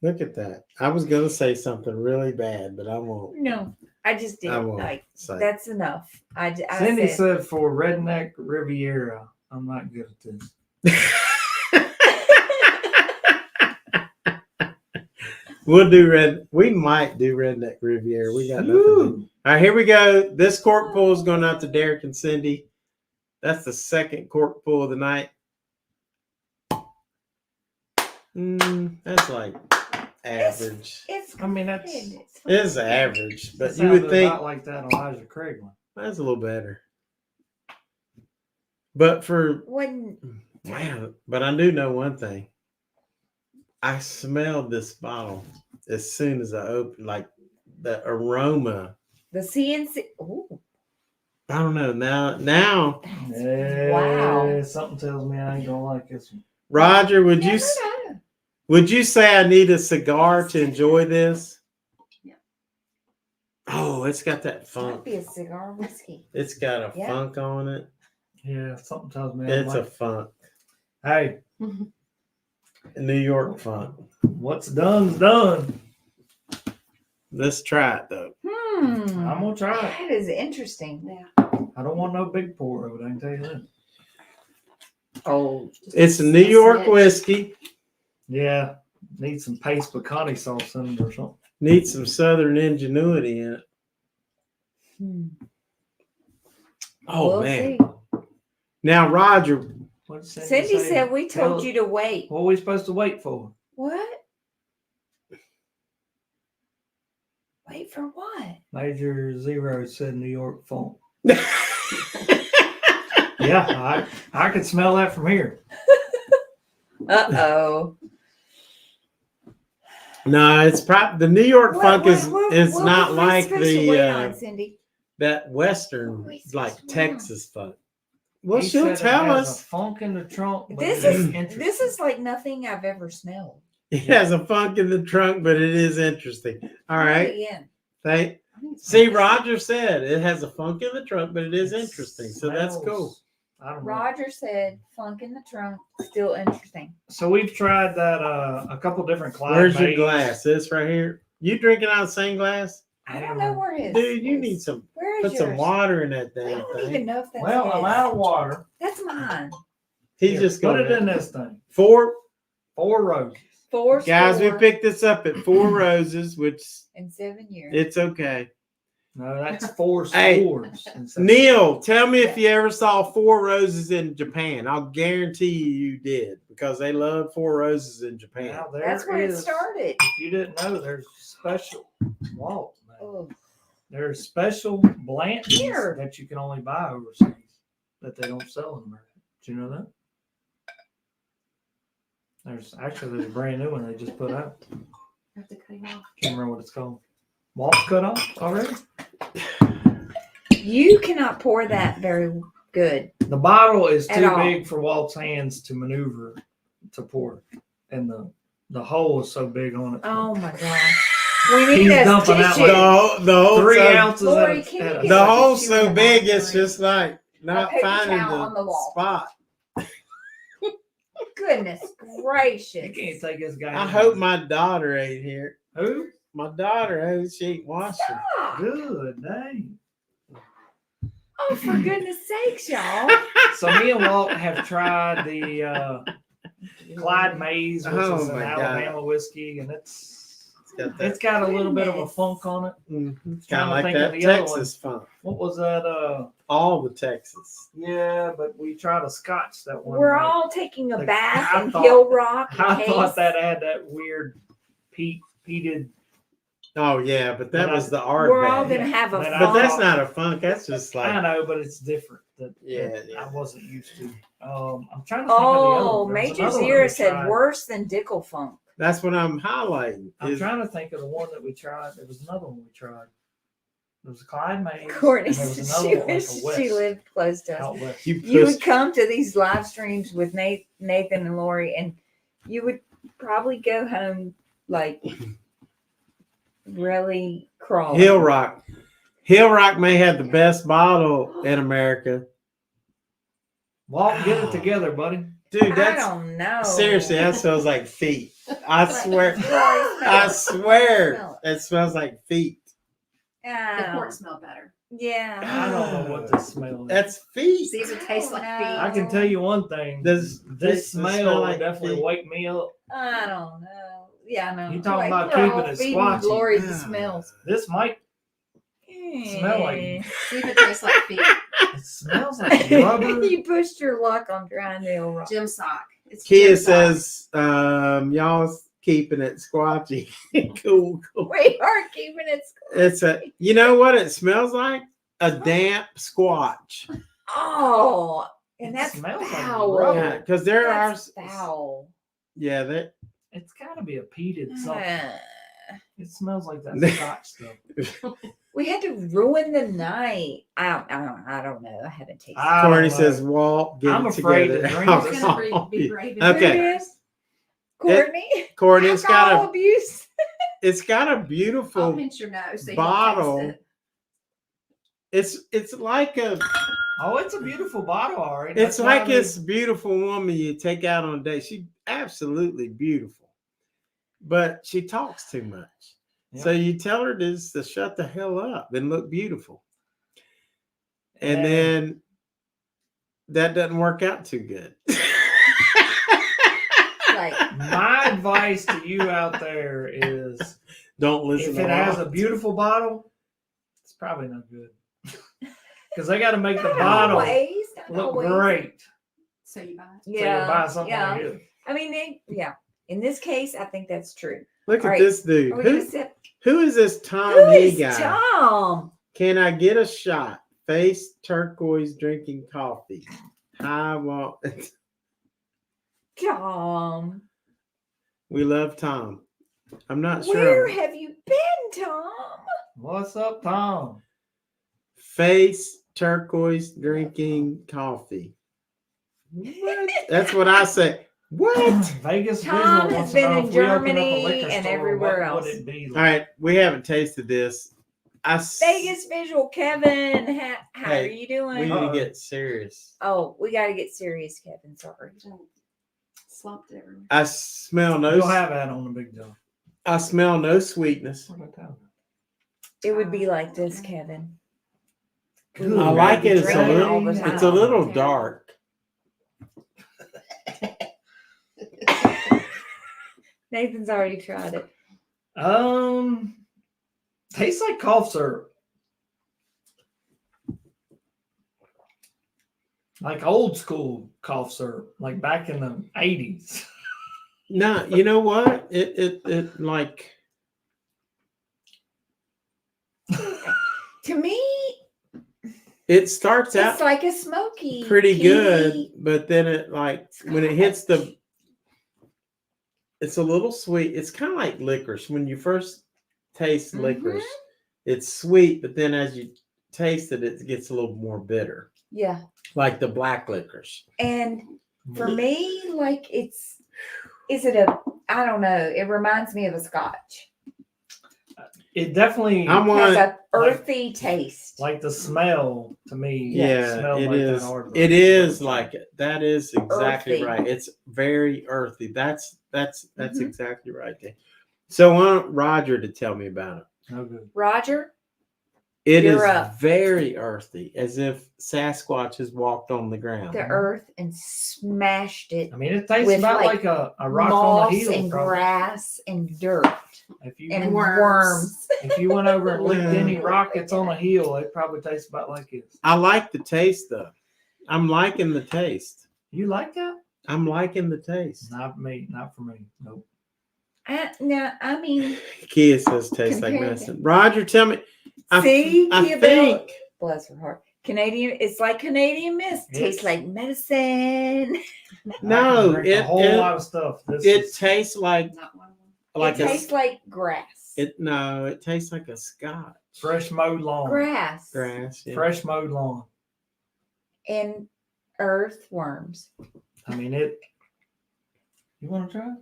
Look at that. I was gonna say something really bad, but I won't. No, I just did. I won't Like say. that's enough. I Cindy said, said for Redneck Riviera, I'm not good at this. We'll do red. We might do Redneck Riviera. We got nothing. To All right, here we go. This cork pull is going out to Derek and Cindy. That's the second cork pull of the night. That's like average. I mean, It's average, but that you would sounded think about like that Elijah Craig one. that's a little better. But but I do know one thing. I smelled this bottle as soon as I opened, like the aroma. The CNC. Ooh. I don't know. Now. Wow. Something tells me I ain't gonna like this one. Roger, would you say I need a cigar to enjoy this? Yeah. Oh, it's got that Might funk. be a cigar whiskey. It's got a funk on it. Yeah, something tells me It's I a like funk. Hey, A New York funk. what's done's done. Let's try it though. I'm gonna try it. That is interesting. Yeah. I don't want no big pour of it, I can tell you that. Oh, It's a New York whiskey. Yeah, need some paste picante sauce in it or something. Needs some Southern ingenuity in it. Oh We'll man. see. Now, Roger, What did Cindy say? said we told Tell- you to wait. What are we supposed to wait for? What? Wait for what? Major Zero said New York funk. Yeah, I could smell that from here. Uh-oh. no, it's probably the New York funk is what not was like supposed to wait on, the Cindy? that Western What was like supposed to wait on? Texas funk. Well, He she'll said it tell has us. a funk in the trunk. But This it is interesting. this is like nothing I've ever smelled. It has a funk in the trunk, but it is interesting. All right. Yeah. See, Roger said it has a funk in the trunk, but it is interesting. So that's Smells- cool. I don't know. Roger said funk in the trunk, still interesting. So we've tried that a couple different Clyde. Where's your Mays. glass? This right here. You drinking out of the same glass? I don't know where it is. Dude, you need some Where is put yours? some water in that I damn don't even thing. know if that's Well, his. I'm out of water. That's mine. He's Here, just put going it in this thing. Four 4 roses. Four guys, we score picked this up at Four Roses, which in 7 years. it's okay. No, that's 4 Hey, scores. Neil, tell me if you ever saw Four Roses in Japan. I'll guarantee you did because they love Four Roses in Japan. Now, That's where it is- started. If you didn't know, there's special Walt. Man. Oh, There's special Blanton's Here. that you can only buy overseas that they don't sell in America. Did you know that? There's a brand new one they just put out. I have to cut him off. Can't remember what it's called. Walt's cut off already. you cannot pour that very good. The bottle is At too all. big for Walt's hands to maneuver to pour, and the hole is so big on it. Oh my gosh. We need He's those dumping out tissues. like The whole 3 so- ounces Lori, at can a, you at get a- The a hole's tissue so in big, that it's drink? just like not paper finding towel the, on the wall. spot. Goodness You gracious. can't take this guy. I hope my daughter ain't here. Who? My daughter, she ain't watching. Stop. Good dang. Oh, for goodness sakes, y'all. So me and Walt have tried the Clyde Mays, which Oh is an my God. Alabama whiskey, and it's Got that, got a little bit of a funk on it. kind Trying of to like think of that the other Texas funk. What was that? All the Texas. Yeah, but we tried a Scotch that one. We're night. all taking a Like, bath I in thought- Hill Rock. I Case. thought that had that weird peated. Oh yeah, but that But was I- the art We're all bag. gonna have a But I But funk. that's not a funk. That's just I like know, but it's different. That Yeah, I yeah. wasn't used to. I'm trying to think of the other Oh, one. There was Major another one Zero we said tried. worse than Dickel Funk. that's what I'm highlighting. I'm is- trying to think of the one that we tried. There was another one we tried. There was a Clyde Mays. Courtney and there was said another she one like wished a West, she lived close to us. out west. you You puss- would come to these live streams with Nathan and Lori, and you would probably go home like really crawling. Hill Rock. Hill Rock may have the best bottle in America. Walt, get it together, buddy. Dude, I that's don't know. seriously, that smells like feet. I swear. Lori, I smell it. swear Smell it smells like feet. The Oh, cork smell better. yeah. I don't know what this smell is. That's feet. See if it tastes like No. feet. I can tell you one thing. Does This it smell smell would like definitely feet? wake me up. I don't know. Yeah, I know. You talking about we're keeping all it feeding squatchy. Glory the smells. This might smell like See if it tastes like feet. it smells like rubber. You pushed your luck on dry nail rock. Gym sock. It's Kia gym sock. says, y'all's keeping it squatchy. Cool. We are keeping it. It's you know what it smells like? A damp squatch. Oh, and It that's smells like foul. rubber. Yeah, because there That's are foul. Yeah, that It's got to be a peated something. Uh, It smells like that Scotch stuff. we had to ruin the night. I don't know. I haven't tasted. I don't Corny know. says Walt, get I'm it afraid together. to drink I'll this. It's gonna call be you. brave. Okay. Courtney. Courtney, it's got Alcohol abuse. a I'll beautiful pinch your nose so you bottle. don't taste it. It's like a Oh, it's a beautiful bottle, all right. it's That's like why they- this beautiful woman you take out on a date. She's absolutely beautiful, but she talks too much. So you tell her to shut the hell up and look beautiful. And And- then that doesn't work out too good. Like, My advice to you out there is Don't listen if to it has a Walt. beautiful bottle, it's probably not good. Because they got to make the not bottle always, not look always. great. So you buy it. So you buy something yeah. like this. I mean, in this case, I think that's true. Look All at right. this dude. Are we gonna Who, sip? who is this Tom Who Lee is guy? Tom? Can I get a shot? Face turquoise drinking coffee. I want. Tom. We love Tom. I'm not Where sure. have you been, Tom? What's up, Tom? Face turquoise drinking coffee. What? That's what I say. What? Vegas Tom Visual has wants to been know in if we open up a Germany liquor and store, everywhere what would else. it be All like? right, we haven't tasted this. Vegas Visual, Kevin. How Hey, are you We doing? need Uh-oh. to get serious. Oh, we got to get serious, Kevin. Sorry. Slumped everywhere. I smell You'll no. have that on the big dog. I smell no sweetness. What about that? It would be like this, Kevin. I like it. It's a Drinking all little. the It's a time. little dark. Nathan's already tried it. Tastes like cough syrup. Like old school cough syrup, like back in the 80s. No, you know what? It like To me, it starts it's out like a smoky. pretty peaty- good, but then it like when it hits the, it's a little sweet. It's kind of like licorice. When you first taste licorice, it's sweet, but then as you taste it, it gets a little more bitter, Yeah. like the black licorice. And for me, like is it a, I don't know. It reminds me of a Scotch. It definitely, I It has want, a earthy taste. like the smell to me. yeah, smelled it like is. That hard It rock. is like it. That is exactly Earthy. right. It's very earthy. That's Mhm. exactly right there. So I want Roger to tell me about it. No good. Roger, It is You're up. very earthy, as if Sasquatch has walked on the ground. the earth and smashed it. I mean, it tastes With, about like, like a rock Moss on the heel. and probably. grass and dirt If you and worms. worms. if you went over and licked Yeah. any rock that's on a heel, it probably tastes about like this. I like the taste though. I'm liking the taste. You like that? I'm liking the taste. Not me. Not for me. Nope. Now, I mean, Kia says tastes like Comparative. medicine. Roger, tell me. I Kia-Belle, think bless her heart. Canadian, it's like Canadian Mist. Tastes It's- like medicine. No, I can drink a whole it- lot of stuff. This it is, tastes like Not one of them. like it a. tastes like grass. It tastes like a Scotch. fresh mowed lawn. Grass. Grass. Yeah. Fresh mowed lawn. And earthworms. I mean it. You want to try it?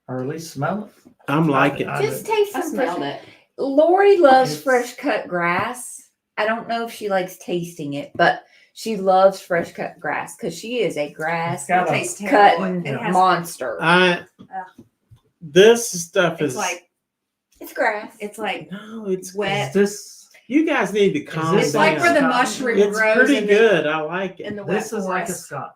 Or at least smell it? I'm liking. I Just do. taste I some smelled fresh. it. Lori loves It's- fresh cut grass. I don't know if she likes tasting it, but she loves fresh cut grass because she is a grass It's got It a- tastes terrible. cutting It has, monster. This stuff it's is like It's grass. it's like no. It's wet. Is this You guys need to calm this It's like down. where the Scotch? mushroom It's grows pretty in good. I like in it. the wet this is like a forest. Scotch.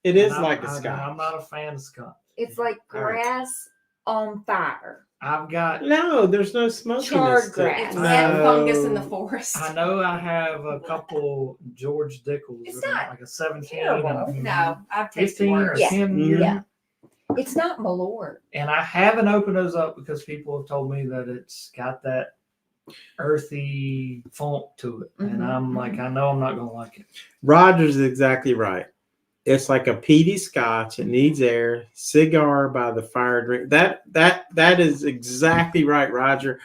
It is And like a I'm Scotch. not a fan of Scotch. It's like All right. grass on fire. I've got. No, there's no smokiness. Charred to- grass. It's that fungus in the No. forest. I know I have a couple George Dickles. It's that are not like a 17 terrible. and a No, I've tasted 15 or worse. Yeah. 10 year. Yeah. It's not malort. And I haven't opened those up because people have told me that it's got that earthy funk to it. And Mhm. I'm like, I know I'm not going to like it. Roger's exactly right. It's like a peaty Scotch. It needs air. Cigar by the fire drink. That is exactly right, Roger.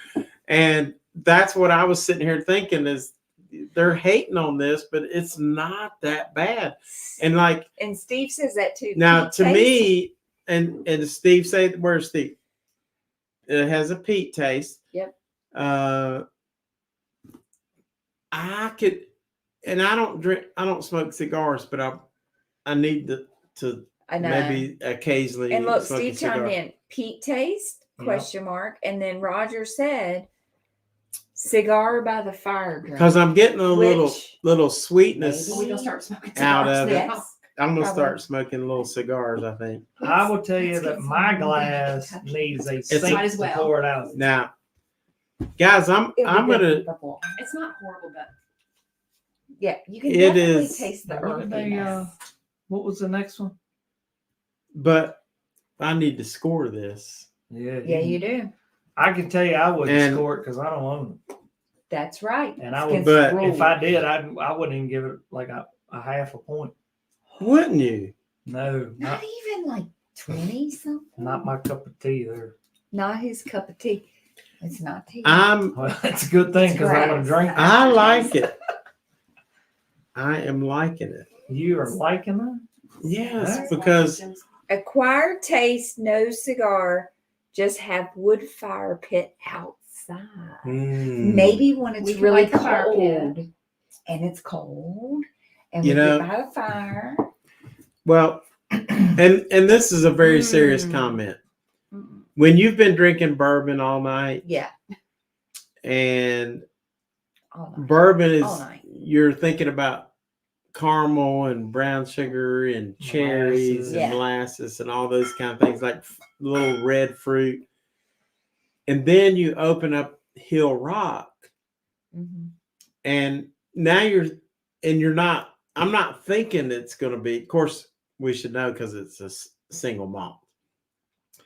And that's what I was sitting here thinking is they're hating on this, but it's not that bad. And like And Steve says that too. now Peat to taste. me, and Steve say where's Steve? It has a peat taste. Yep. I could, and I don't smoke cigars, but I need to I know. maybe occasionally. And look, smoke a Steve chimed cigar. in. Peat taste? Yep. Question mark. And then Roger said, cigar by the fire drink. Because I'm getting a Which little sweetness. maybe- We gonna start smoking Out cigars of it. now. Yes. I'm gonna Probably. start smoking little cigars. I think I will tell you Let's that get my some glass cupcakes. needs a It's- sink Might as to well. pour it out. now, guys. I'm It'll be gonna. good for football. It's not horrible, but Yeah, you can It definitely is- taste the What did they, earthiness. what was the next one? But I need to score this. Yeah, Yeah, you do. I can tell you I wouldn't And- score it because I don't own it. That's right. And I It's would, But against if I rules. did, I wouldn't even give it like a half a point. Wouldn't you? No, Not even like 20 something. not my cup of tea there. Not his cup of tea. It's not tea. Well, that's a good thing because I'm gonna drink. I like it. I am liking it. You are liking that? Yes, Alright. because Acquired taste, no cigar. Just have wood fire pit outside. Maybe when it's We can really light the fire pit. cold. And it's cold. And You we know- get by the fire. well, and this is a very serious Mm. comment. Mm-mm. When you've been drinking bourbon all night, Yeah. and All night. bourbon is All night. you're thinking about caramel and brown sugar and cherries Molasses. and Yeah. molasses and all those kind of things, like little red fruit. And then you open up Hill Rock, Mhm. and now you're not. I'm not thinking it's going to be. Of course, we should know because it's a single malt.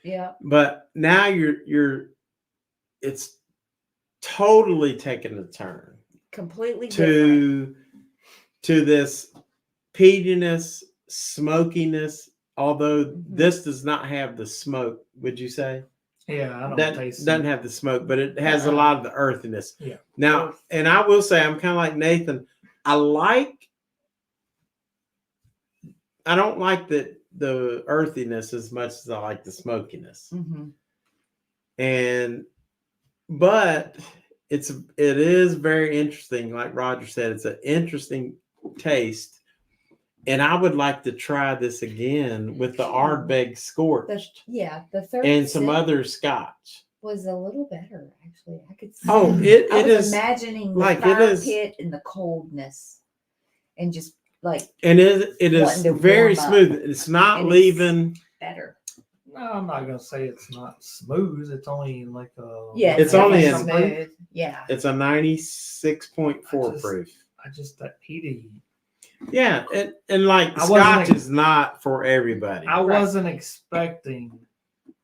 Yeah. But now it's totally taking a turn Completely different. to this peatiness, smokiness. Although Mhm. this does not have the smoke, would you say? Yeah, I don't That taste doesn't it. have the smoke, but it has a Uh-uh. lot of the earthiness. Yeah. Now, and I will say, I'm kind of like Nathan. I don't like the earthiness as much as I like the smokiness. Mhm. But it is very interesting. Like Roger said, it's an interesting taste. And I would like to try this again with the Ardbeg Scorched The third and some sip other Scotch. was a little better actually. I could see. Oh, I it was is, imagining the like, it fire is- pit and the coldness, and just like and it is wanting to very warm up. smooth. It's not And it's- leaving. better. No, I'm not gonna say it's not smooth. It's only like a. Yeah, It's only definitely an- smooth. Yeah. It's a 96.4 I just- proof. I just that peaty. Yeah, and like I wasn't Scotch ex- is not for everybody, I wasn't expecting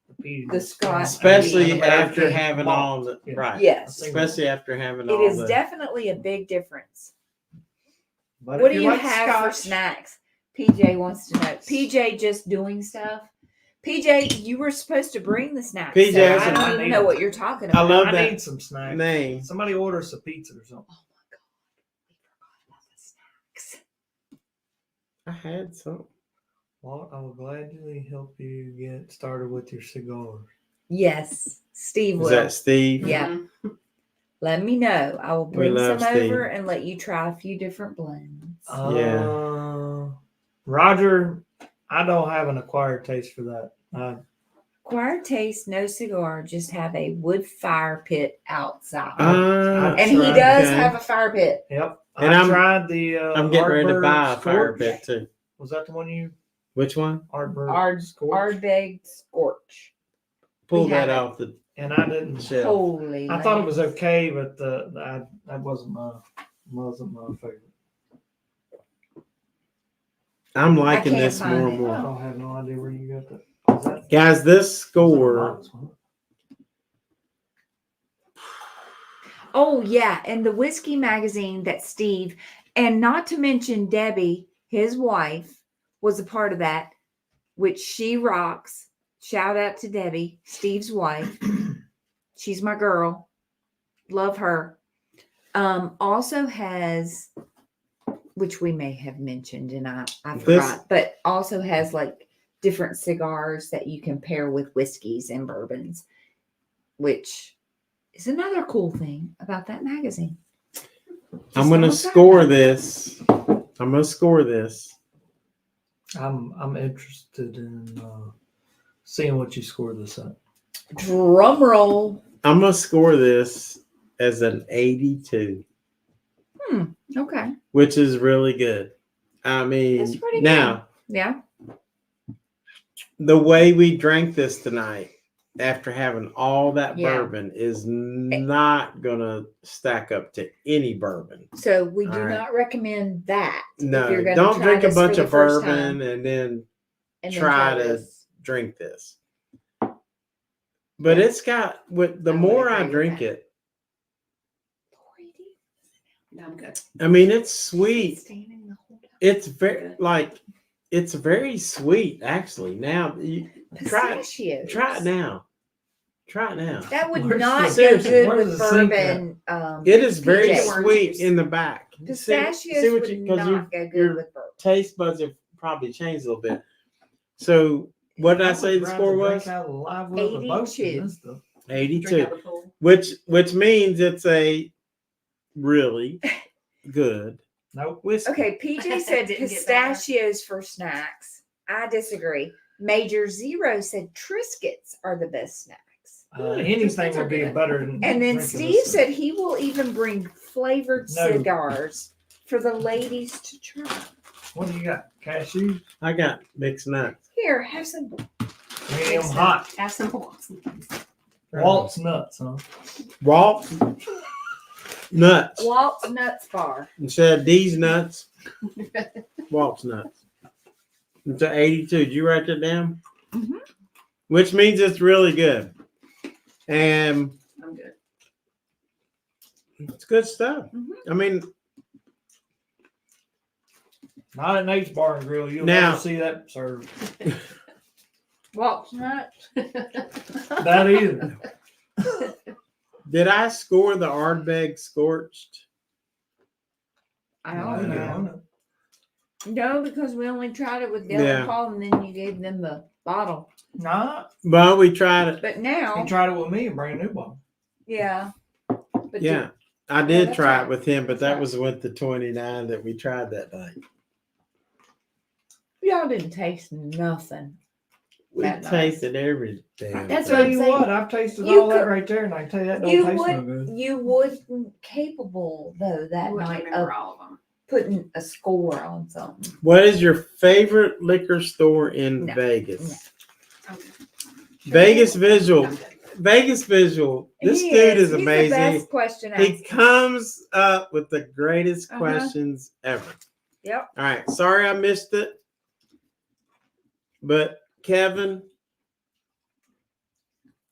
the peaty. The Scotch. especially Yeah. after Earthy having malt. all the Yeah. right. Yes. Especially after having It all is the. definitely a big difference. But What if do you like have for Scotch- snacks? PJ wants to know. PJ just doing stuff. PJ, you were supposed to bring the snacks. PJ, so I listen, don't I even need know them. what you're talking I about. love I that need some snacks. name. Somebody order some pizza or something. Oh my god, we forgot about the snacks. I had some. Well, I will gladly help you get started with your cigars. Yes, Steve Is will. that Steve? Yeah. Let me know. I will We bring love some Steve. over and let you try a few different blends. Roger, I don't have an acquired taste for that. Acquired taste, no cigar, just have a wood fire pit outside. And he tried- does okay. have a fire pit. Yep. And I I'm- tried the. I'm getting ready to Ardbeg buy a fire Scorch. pit too. Was that the one you? Which one? Ardbeg Ard Scorch? Ardbeg Scorch. pull We that haven't. off the and I didn't. shelf. Holy. I thought it was lands. okay, but that wasn't my favorite. I'm liking can't this find more it. and I more. don't have no idea where you got that. Is that Guys, this it's in a score, box, huh? Oh yeah, and the whiskey magazine that Steve, and not to mention Debbie, his wife, was a part of that, which she rocks. Shout out to Debbie, Steve's wife. She's my girl. Love her. Also has, which we may have mentioned, and I forgot, but also has like different cigars that you can pair with whiskeys and bourbons, which is another cool thing about that magazine. I'm going to score this. I'm going to score this. I'm interested in seeing what you score this at. Drum roll. I'm going to score this as an 82. Okay. Which is really good. I mean, That's pretty now, Yeah. the way we drank this tonight, after having all that Yeah. bourbon, is not going to stack up to any bourbon. So we do All right. not recommend that. No, if you're gonna don't try drink a this for bunch the of first bourbon time, and then and then try to this. drink this. But Yeah. it's got, with the I would more I agree with drink that. it, No, I'm good. I mean, it's sweet. Standing the whole time. It's very, like, it's very sweet, actually. Now, you try Pistachios. it now. Try it now. That would Where's not the- go seriously, good where's with the sink bourbon. It is very PJ. sweet in the back. Pistachios would because not go your good with bourbon. taste buds have probably changed a little bit. So, what did I say the score was? 82. 82. Which means it's a really good Nope. whiskey. Okay, PJ said Didn't get better. pistachios for snacks. I disagree. Major Zero said Triscuits are the best snacks. Anything would be better than. And then drinking Steve this said he will even bring flavored No. cigars for the ladies to try. What do you got? Cashew? I got mixed nuts. Here, have some. Medium hot. Have some walks. Waltz nuts, huh? Waltz nuts. Walt's Nuts Bar. Instead of these nuts, Waltz nuts. It's an 82. Did you write that down? Mhm. Which means it's really good. And I'm good. it's good stuff. Mhm. I mean, Not at Nate's Bar and Grill. You'll Now- never see that served. Walt's Nuts. That either. did I score the Ardbeg Scorched? I don't No, know. No, because we only tried it with Dale Yeah. and Paul, and then you gave them the bottle. Nah, Well, we tried it. But he now, tried it with me and bring a new bottle. yeah. But Yeah, I did that's try right. it with him, but That's that right. was with the 29 that we tried that night. y'all didn't taste nothing. We That night. tasted every damn That's thing. what Tell I'm you saying. what, I've tasted You all that could- right there, and I can tell you that don't You taste no would, good. you wasn't capable though that I wouldn't night of remember all of them. putting a score on something. What is your favorite liquor store in No, Vegas? Okay. Vegas Visual. I'm good. Vegas Visual. This He dude is He's the amazing. best question He asker. comes up with the greatest Uh-huh. questions ever. Yep. All right. Sorry I missed it. But Kevin,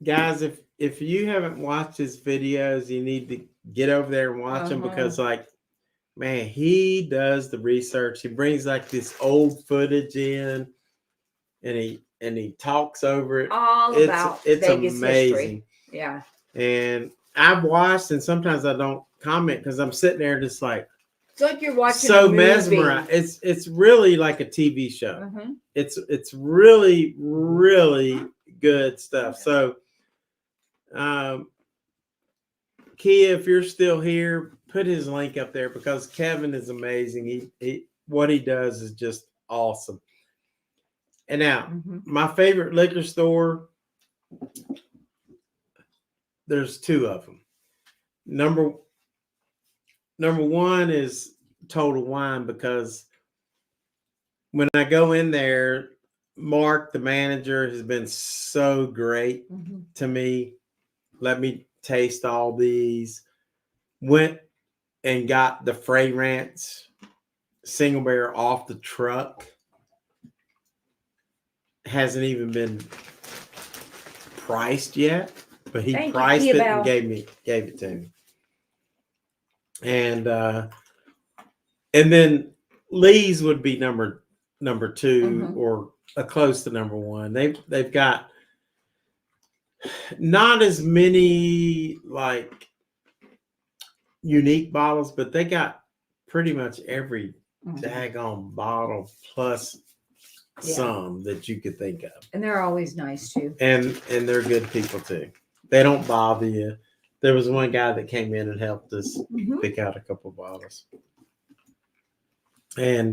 guys, if you haven't watched his videos, you need to get over there and watch them Uh-huh. because, like, man, he does the research. He brings like this old footage in, and he talks over it. All about It's Vegas amazing. history. Yeah. And I've watched, and sometimes I don't comment because I'm sitting there just like It's like you're watching so a movie. mesmerized. It's really like a TV show. Mhm. It's really good stuff. So, Kia, if you're still here, put his link up there because Kevin is amazing. He what he does is just awesome. And now, Mhm. my favorite liquor store, there's two of them. Number one is Total Wine because when I go in there, Mark, the manager, has been so great Mhm. to me. Let me taste all these. Went and got the fragrance single barrel off the truck. Hasn't even been priced yet, but he Thank you, priced it Kia-Belle. and gave it to me. And then Lee's would be number two or close to number one. They've got not as many like unique bottles, but they got pretty much every daggone bottle plus some that you could think of. And they're always nice too. And they're good people too. They don't bother you. There was one guy that came in and helped us pick out a couple bottles. And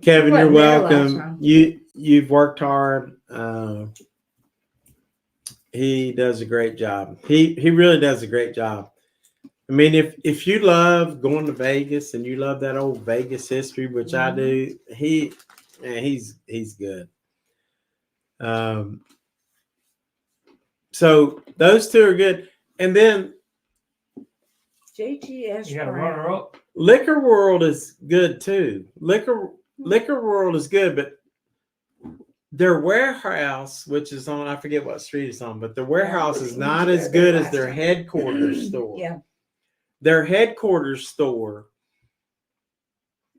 Kevin, you're welcome. You've worked hard. He does a great job. He really does a great job. I mean, if you love going to Vegas and you love that old Vegas history, which I do, he's good. So those two are good. And then JGS. You got a runner up. Liquor World is good too. Liquor World is good, but their warehouse, which is on, I forget what street it's on, but their warehouse is not as good as their headquarters store. Yeah. Their headquarters store.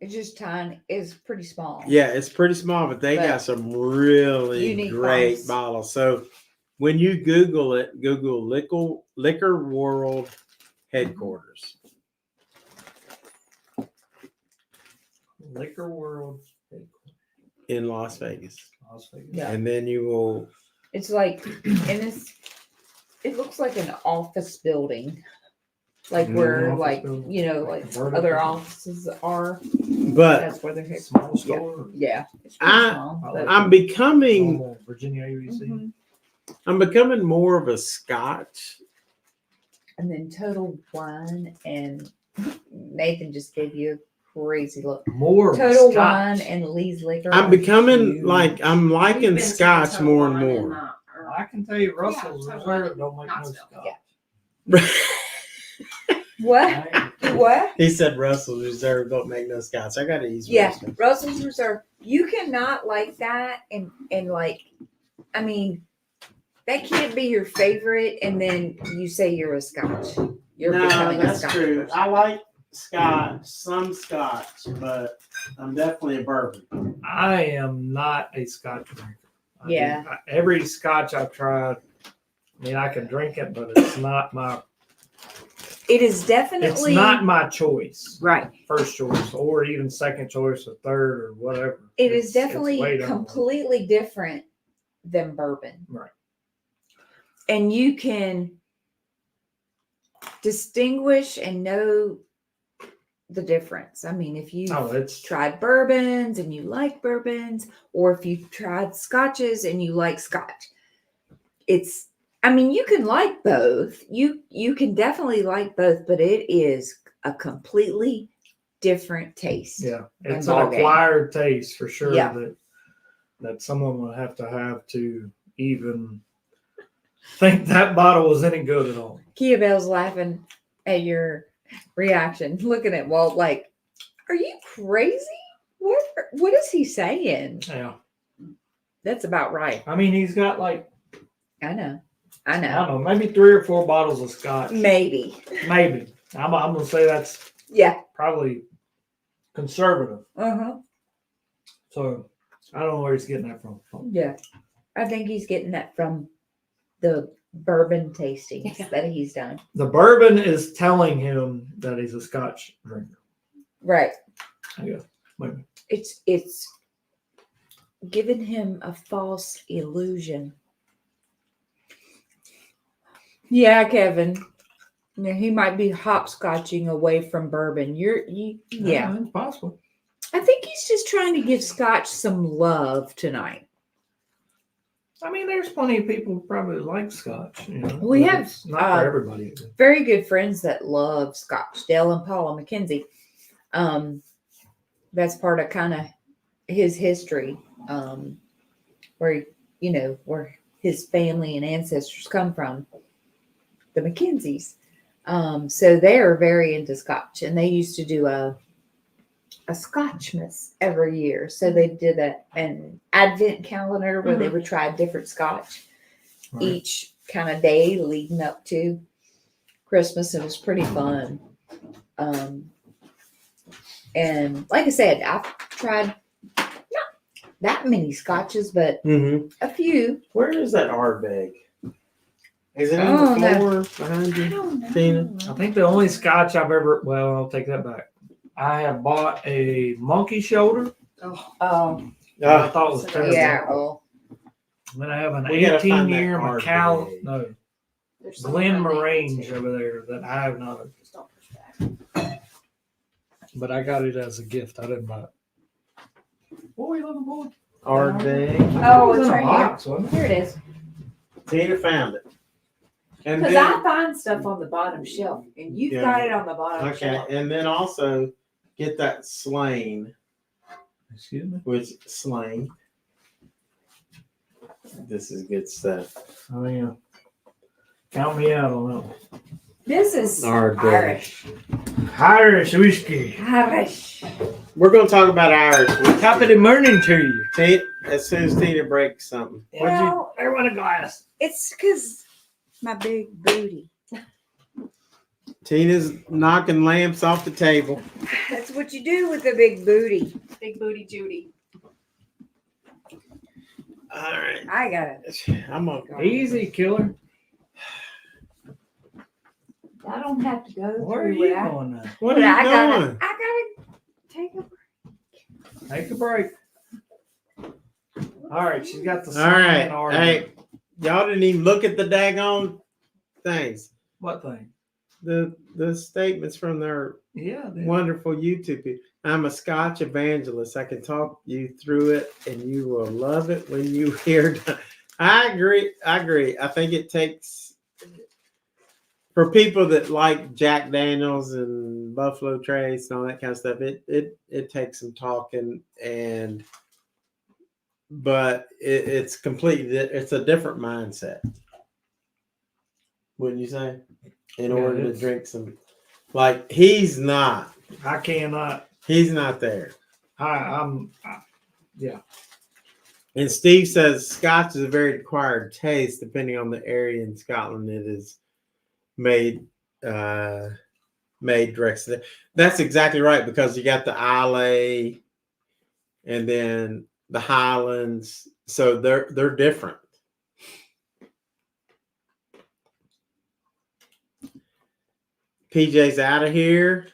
It's just tiny. It's pretty small. Yeah, it's pretty small, but they got some really unique great bottles. So when you Google it, Google Liquor World headquarters. Liquor World In Las Vegas. Yeah. And then you will. It's like, and it looks like an office building. Like where, like, you know, like other offices are. But that's where they're small store. Yeah. It's pretty small, but- I'm becoming Virginia ABC. I'm becoming more of a Scotch. And then Total Wine, and Nathan just gave you a crazy look. More Total Scotch. Wine and Lee's Liquor. I'm are becoming huge. like I'm liking We've been to Scotch Total more and Wine more. I can tell you, Russell's Total Reserve Wine, don't make no Knoxville. Scotch. What? What? He said Russell's Reserve don't make no Scotch. I gotta use Yeah, Russell's. Russell's Reserve. You cannot like that and like, I mean, that can't be your favorite, and then you say you're a Scotch. You're No, becoming a that's Scotch true. person. I like Scotch, some Scotch, but I'm definitely a bourbon. I am not a Scotch drinker. Yeah. Every Scotch I've tried, I mean, I can drink it, but it's not my. It is It's definitely not my choice. right. First choice, or even second choice, or third, or whatever. It is It's definitely way down the road. completely different than bourbon. Right. And you can distinguish and know the difference. I mean, if you It's tried bourbons and you like bourbons, or if you tried scotches and you like scotch, it's, I mean, you can like both. You can definitely like both, but it is a completely different taste. yeah, it's an ball game. acquired taste for sure. Yeah. That someone would have to even think that bottle was any good at all. Kia-Belle's laughing at your reaction, looking at Walt like, "Are you crazy? What is he saying?" Yeah, That's about right. I mean, he's got like I know. I don't know, maybe 3 or 4 bottles of Scotch. Maybe. Maybe I'm gonna say that's Yeah. probably conservative. Uh-huh. So I don't know where he's getting that from. Yeah. I think he's getting that from the bourbon tastings that he's done. The bourbon is telling him that he's a Scotch drinker. Right. I guess maybe. It's giving him a false illusion. Yeah, Kevin. Yeah, he might be hopscotching away from bourbon. Yeah. It's possible. I think he's just trying to give Scotch some love tonight. I mean, there's plenty of people who probably like Scotch. You know, We but have, it's not for everybody. Very good friends that love Scotch. Dale and Paula McKenzie. That's part of kind of his history. where where his family and ancestors come from, the McKenzies. So they're very into Scotch, and they used to do a Scotchmas every year. So they did an advent calendar where they would try a different Scotch each kind of day leading up to Christmas. It was pretty fun. And like I said, I've tried not that many Scotches, but a few. Where is that Ardbeg? Is it Oh, on the floor behind I you, don't know. Tina? I think the only Scotch I've ever, well, I'll take that back. I have bought a monkey shoulder. Oh, I thought it was terrible. yeah. Oh, Then I have an We gotta find that 18-year Ardbeg. There's some Glen on that Morange too. over there that I have not, Just don't push back. but I got it as a gift. I didn't buy it. What were you looking for? Ardbeg. Oh, It was it's in a right box, wasn't it? here it is. Tina found it. And Because then, I find stuff on the bottom shelf, and you've Yeah. got it on the bottom okay, shelf. and then also get that Slain, Excuse me? which Slain. This is good stuff. Oh, yeah. Count me out on that one. This is Ardbeg. Irish. Irish whiskey. Irish. We're going to talk about Irish. Top of the morning to you. Tina, as soon as Tina breaks something. Well, I want a glass. it's because my big booty. Tina's knocking lamps off the table. That's what you do with a big booty. Big booty Judy. All right. I got it. I'm okay. Easy, killer. I don't have to go Where are through you what I. going now? What But are I you gotta. doing? I gotta take a. Take a break. All right, she's got the All right. sign Hey, y'all didn't even look at the daggone things. What thing? The statements from their Yeah. wonderful YouTube people. I'm a Scotch evangelist. I can talk you through it, and you will love it when you hear. I agree. I think it takes for people that like Jack Daniels and Buffalo Trace and all that kind of stuff. It takes some talking, but it's completely. It's a different mindset. Wouldn't you say? In order to drink some, like he's not. I cannot. He's not there. Yeah. And Steve says Scotch is a very acquired taste, depending on the area in Scotland it is made direct. That's exactly right, because you got the Islay and then the Highlands, so they're different. PJ's out of here.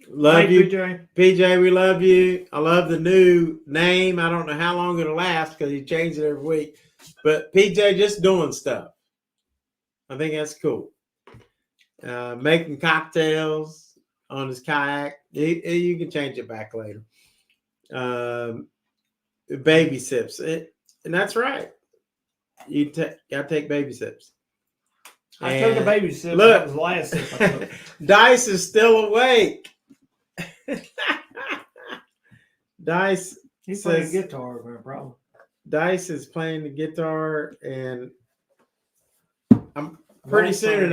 Love Thank you, PJ. PJ. We love you. I love the new name. I don't know how long it'll last because you change it every week. But PJ just doing stuff. I think that's cool. Making cocktails on his kayak. You can change it back later. Baby sips. And that's right. You gotta take baby sips. I took a baby sip. Look. That was the last sip I took. Dice is still awake. Dice He's playing says- guitar, no problem. Dice is playing the guitar, and I'm pretty soon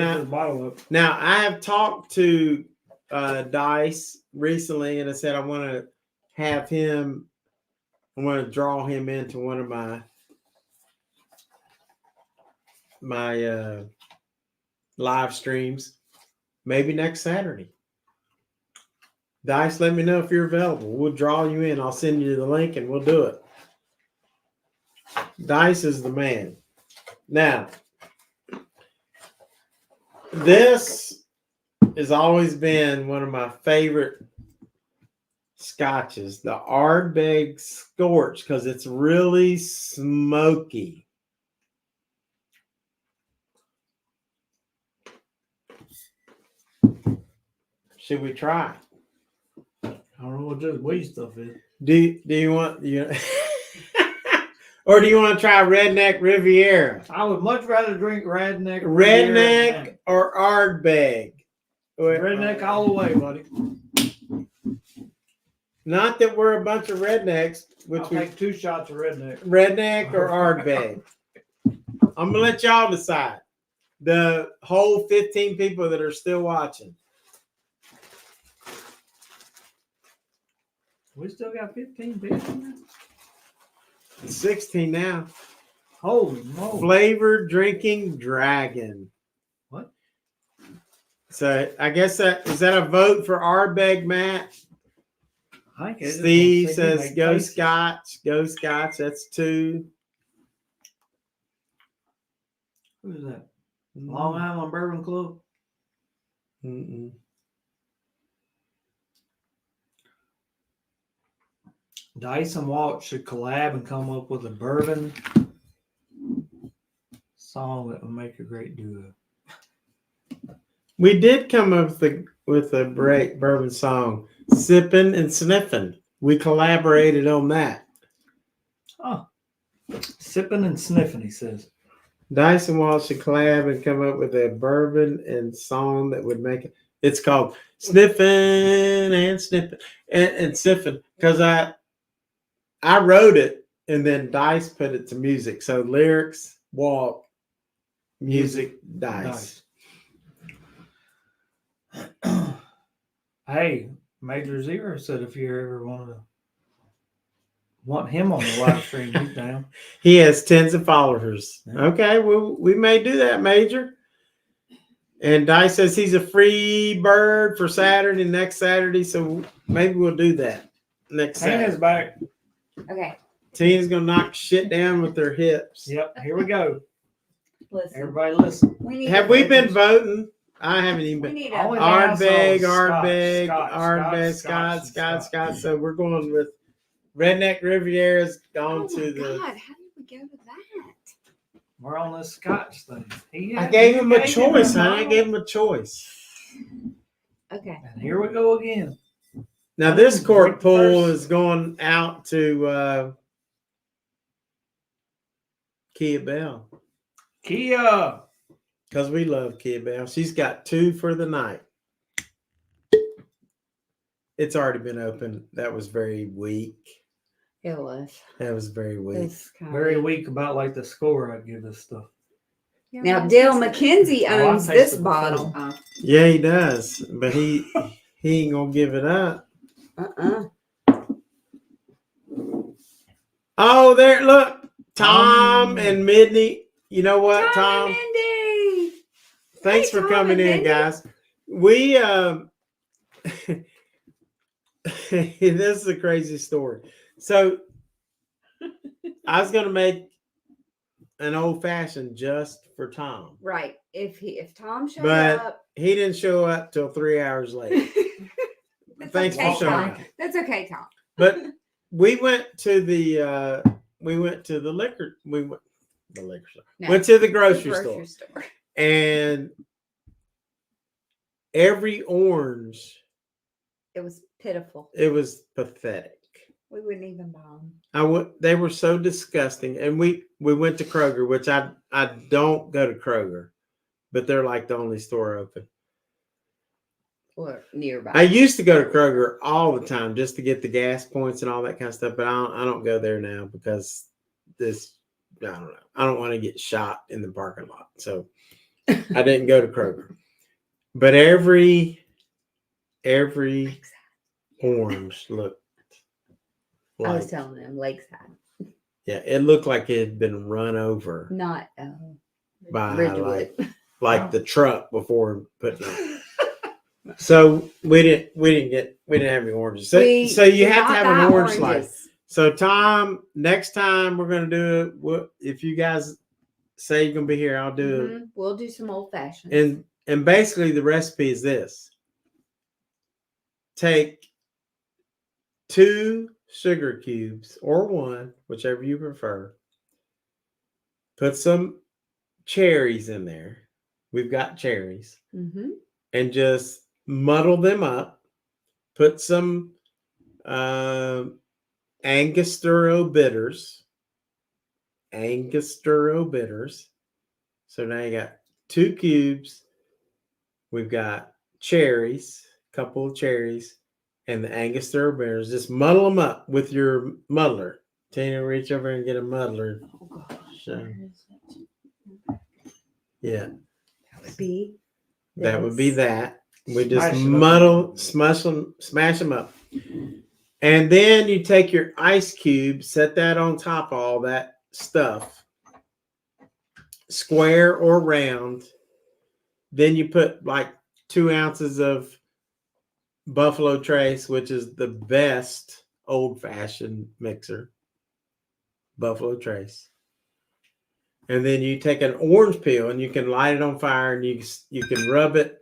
now. I have talked to Dice recently, and I said I want to have him. I want to draw him into one of my live streams, maybe next Saturday. Dice, let me know if you're available. We'll draw you in. I'll send you the link and we'll do it. Dice is the man. Now, this has always been one of my favorite scotches, the Ardbeg Scorch, because it's really smoky. Should we try? I don't know what this weed stuff is. Do you want or do you want to try Redneck Riviera? I would much rather drink Redneck. Redneck or Ardbeg? Redneck all the way, buddy. Not that we're a bunch of rednecks, which I'll we take 2 shots of redneck. redneck or Ardbeg. I'm gonna let y'all decide. The whole 15 people that are still watching. We still got 15 people. 16 now. Holy moly. Flavored drinking dragon. What? So I guess is that a vote for Ardbeg, Matt? I guess Steve it's gonna says make go faces. Scotch. Go Scotch. That's 2. Who's that? Long Island Bourbon Club? Mm-mm. Dice and Walt should collab and come up with a bourbon song that would make a great duo. We did come up with a great bourbon song, Sippin' and Sniffin'. We collaborated on that. Oh, sipping and sniffing, he says. Dyson Walsh should collab and come up with a bourbon and song that would make it. It's called Sniffin' and Sniffin' and Sippin', because I wrote it and then Dice put it to music. So lyrics, Walt, music, Dice. Hey, Major Zero said if you ever want him on the live stream, he's down. He has tens of followers. Yeah. Okay, well, we may do that, Major. And Dice says he's a free bird for Saturday, next Saturday. So maybe we'll do that next Tina's Saturday. back. Okay. Tina's going to knock shit down with their hips. Yep, here we go. Listen. Everybody listen. We need Have we been voting? I haven't even We been. need Only a. the Ardbeg, assholes. Scotch. So we're going with Redneck Riviera's gone Oh to my the. God, how did we go to that? We're on this Scotch thing. I gave him a choice, honey. I gave him a choice. Okay. And here we go again. Now this cork Drink pull first. is going out to Kia-Belle Kia. because we love Kia-Belle. She's got 2 for the night. It's already been open. That was very weak. It was. That was very weak. It's kind of Very weak about like the score I'd give this stuff. Now, Dale McKenzie Oh, I owns tasted this it bottle. before. Yeah, he does, but he ain't gonna give it up. Oh, there! Look, Tom and Midney. You know what, Tom? and Mindy. Thanks Hey, for Tom coming and in, Mindy. guys. We this is a crazy story. So I was gonna make an old fashioned just for Tom, Right. If Tom showed but up, he didn't show up till 3 hours later. that's Thanks okay, for showing Tom. up. That's okay, Tom. But we went to the liquor. We went the liquor store. No, Went to the the grocery store, and every orange, It was pitiful. it was pathetic. We wouldn't even buy them. They were so disgusting. And we went to Kroger, which I don't go to Kroger, but they're like the only store open. Or nearby. I used to go to Kroger all the time just to get the gas points and all that kind of stuff, but I don't go there now because I don't know. I don't want to get shot in the parking lot. So I didn't go to Kroger. But every orange looked I was like, telling them Lakeside, yeah, it looked like it had been run over not by Ridgewood. like the truck before putting it. So we didn't have any oranges. So you have to have an orange slice. So Tom, next time we're gonna do it. If you guys say you're gonna be here, I'll do it. We'll do some old fashioned. And basically the recipe is this. Take 2 sugar cubes or 1, whichever you prefer. Put some cherries in there. We've got cherries. And just muddle them up. Put some Angostura bitters. So now you got 2 cubes. We've got cherries, a couple of cherries, and the Angus thoroughbreds. Just muddle them up with your muddler. Tina, reach over and get a muddler. Oh gosh, So, where is it? yeah, That would be. that would be this. that. We just Smash 'em up. muddle, smash them up. And then you take your ice cube, set that on top of all that stuff, square or round. Then you put like 2 ounces of Buffalo Trace, which is the best old-fashioned mixer. Buffalo Trace. And then you take an orange peel and you can light it on fire and you can rub it.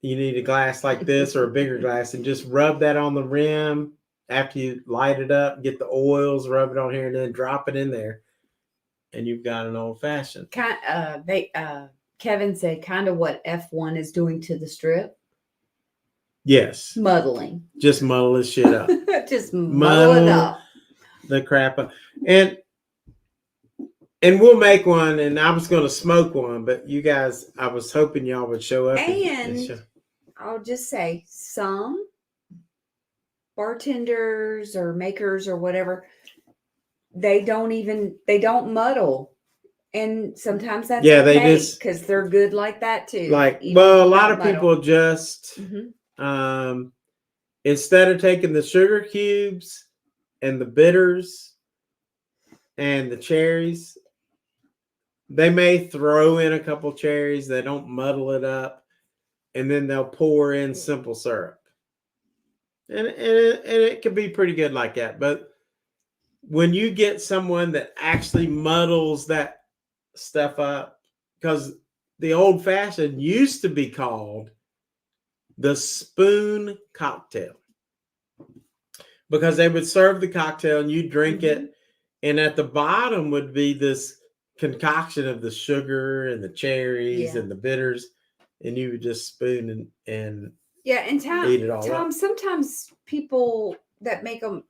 You need a glass like this or a bigger glass and just rub that on the rim after you light it up, get the oils, rub it on here, and then drop it in there. And you've got an old-fashioned. Kevin said kind of what F1 is doing to the strip. Yes. Muddling. Just muddle this shit up. Just muddle it up. The crap up. And we'll make one, and I was going to smoke one, but you guys, I was hoping y'all would show up. And I'll just say some bartenders or makers or whatever, they don't muddle. And sometimes that's they okay, just because they're good like that too. like, even well, a if they lot don't of muddle. people just Mhm. instead of taking the sugar cubes and the bitters and the cherries, they may throw in a couple cherries. They don't muddle it up, and then they'll pour in simple syrup, and it can be pretty good like that. But when you get someone that actually muddles that stuff up, because the old fashioned used to be called the spoon cocktail, because they would serve the cocktail and you drink it, and at the bottom would be this concoction of the sugar and the cherries and the bitters, and you would just spoon and Yeah, and eat it all Tom, up. sometimes people that make them,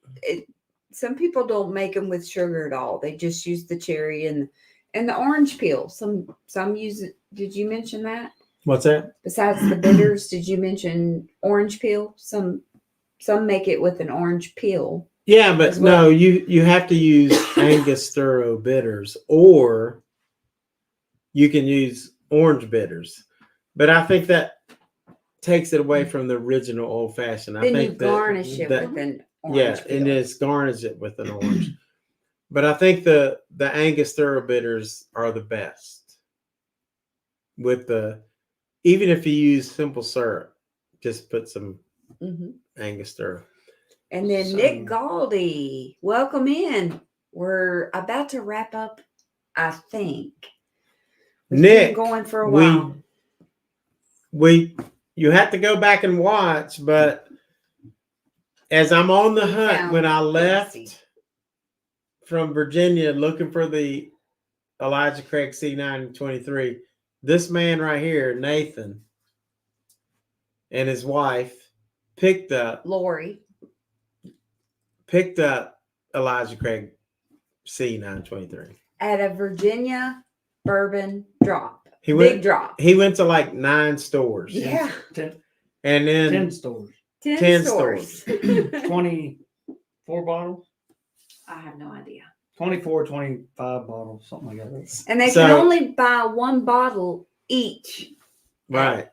some people don't make them with sugar at all. They just use the cherry and the orange peel. Some use it. Did you mention that? What's that? Besides the bitters, did you mention orange peel? Some make it with an orange peel. Yeah, but as well. no, you have to use Angus thorough bitters, or you can use orange bitters. But I think that takes it away from the original old fashioned. I Then think you garnish it with an orange peel. and just garnish it with an orange. But I think the Angus thorough bitters are the best. With even if you use simple syrup, just put some Angus thorough. And then Nick Galdi, welcome in. We're about to wrap up, I think. We've Nick, been going for a while. You have to go back and watch, but as I'm on the hunt, when I left from Virginia looking for the Elijah Craig C923, this man right here, Nathan, and his wife picked up Elijah Craig C923 at a Virginia bourbon drop. Big Big drop. He went to like 9 stores. Yeah. 10, And then 10 stores. 10 stores. 24 bottles. I have no idea. 24, 25 bottles, something like that. And they can only buy 1 bottle each. Right.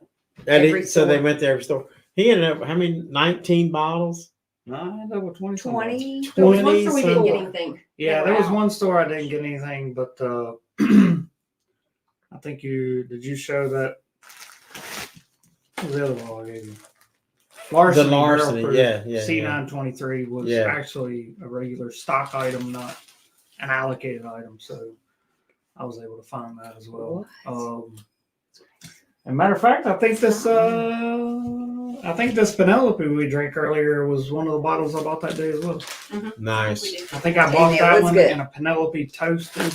So they went to every store. He ended up, how many? 19 bottles? No, I ended up with 20. 20. There was one 20 store we didn't get some. anything. Yeah, there was one store I didn't get anything, but I think did you show that? What was the other one I gave you? The Larceny, yeah. C923 was actually a regular stock item, not an allocated item. So I was able to find that as well. As a matter of fact, I think this Penelope we drank earlier was one of the bottles I bought that day as well. Mm-hmm. Nice. I think I bought And it that was one good. and a Penelope toasted.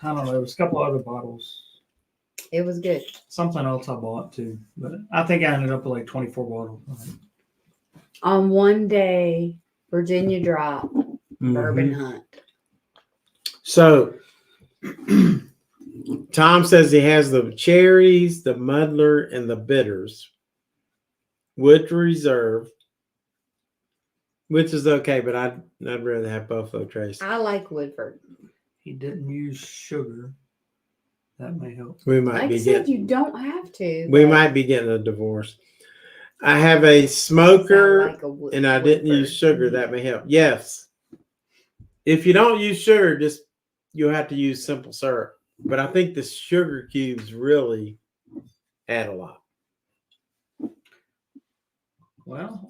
I don't know. There was a couple other bottles. It was good. Something else I bought too, but I think I ended up with like 24 bottles. On one day, Virginia drop, bourbon hunt. So Tom says he has the cherries, the muddler, and the bitters. Wood Reserve, which is okay, but I'd rather have Buffalo Trace. I like Woodford. He didn't use sugar. That may help. We might Like I be said, getting. you don't have to. We but might be getting a divorce. I have a smoker, I like a and I didn't use Woodford. sugar. That may help. Yes. If you don't use sugar, just you'll have to use simple syrup. But I think the sugar cubes really add a lot. Well,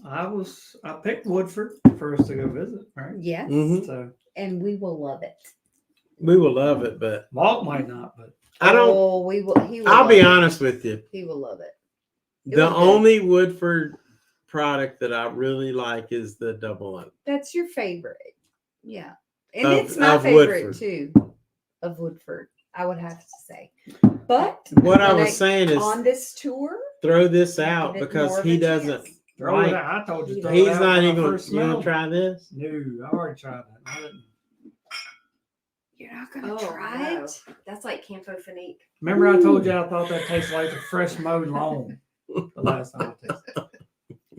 I picked Woodford for us to go visit, right? Yes, Mhm. So and we will love it. We will love it, but Walt might not, but I don't. Oh, we will. He will. I'll be love it. honest with you. He will love it. It The was good. only Woodford product that I really like is the double oak. That's your favorite. Yeah. And Of- it's my of favorite Woodford. too of Woodford, I would have to say. But What I when was saying is on this tour, throw this I'll out give it because more of he a doesn't chance. throw it like. out. I told you, throw it He's out not when I even going. first You want smelled to it. try this? No, I already tried that. I didn't. you're not gonna Oh, try no. it. That's like Camphofinique. Remember, I told you I thought that tasted like the fresh mowed lawn the last time I tasted it.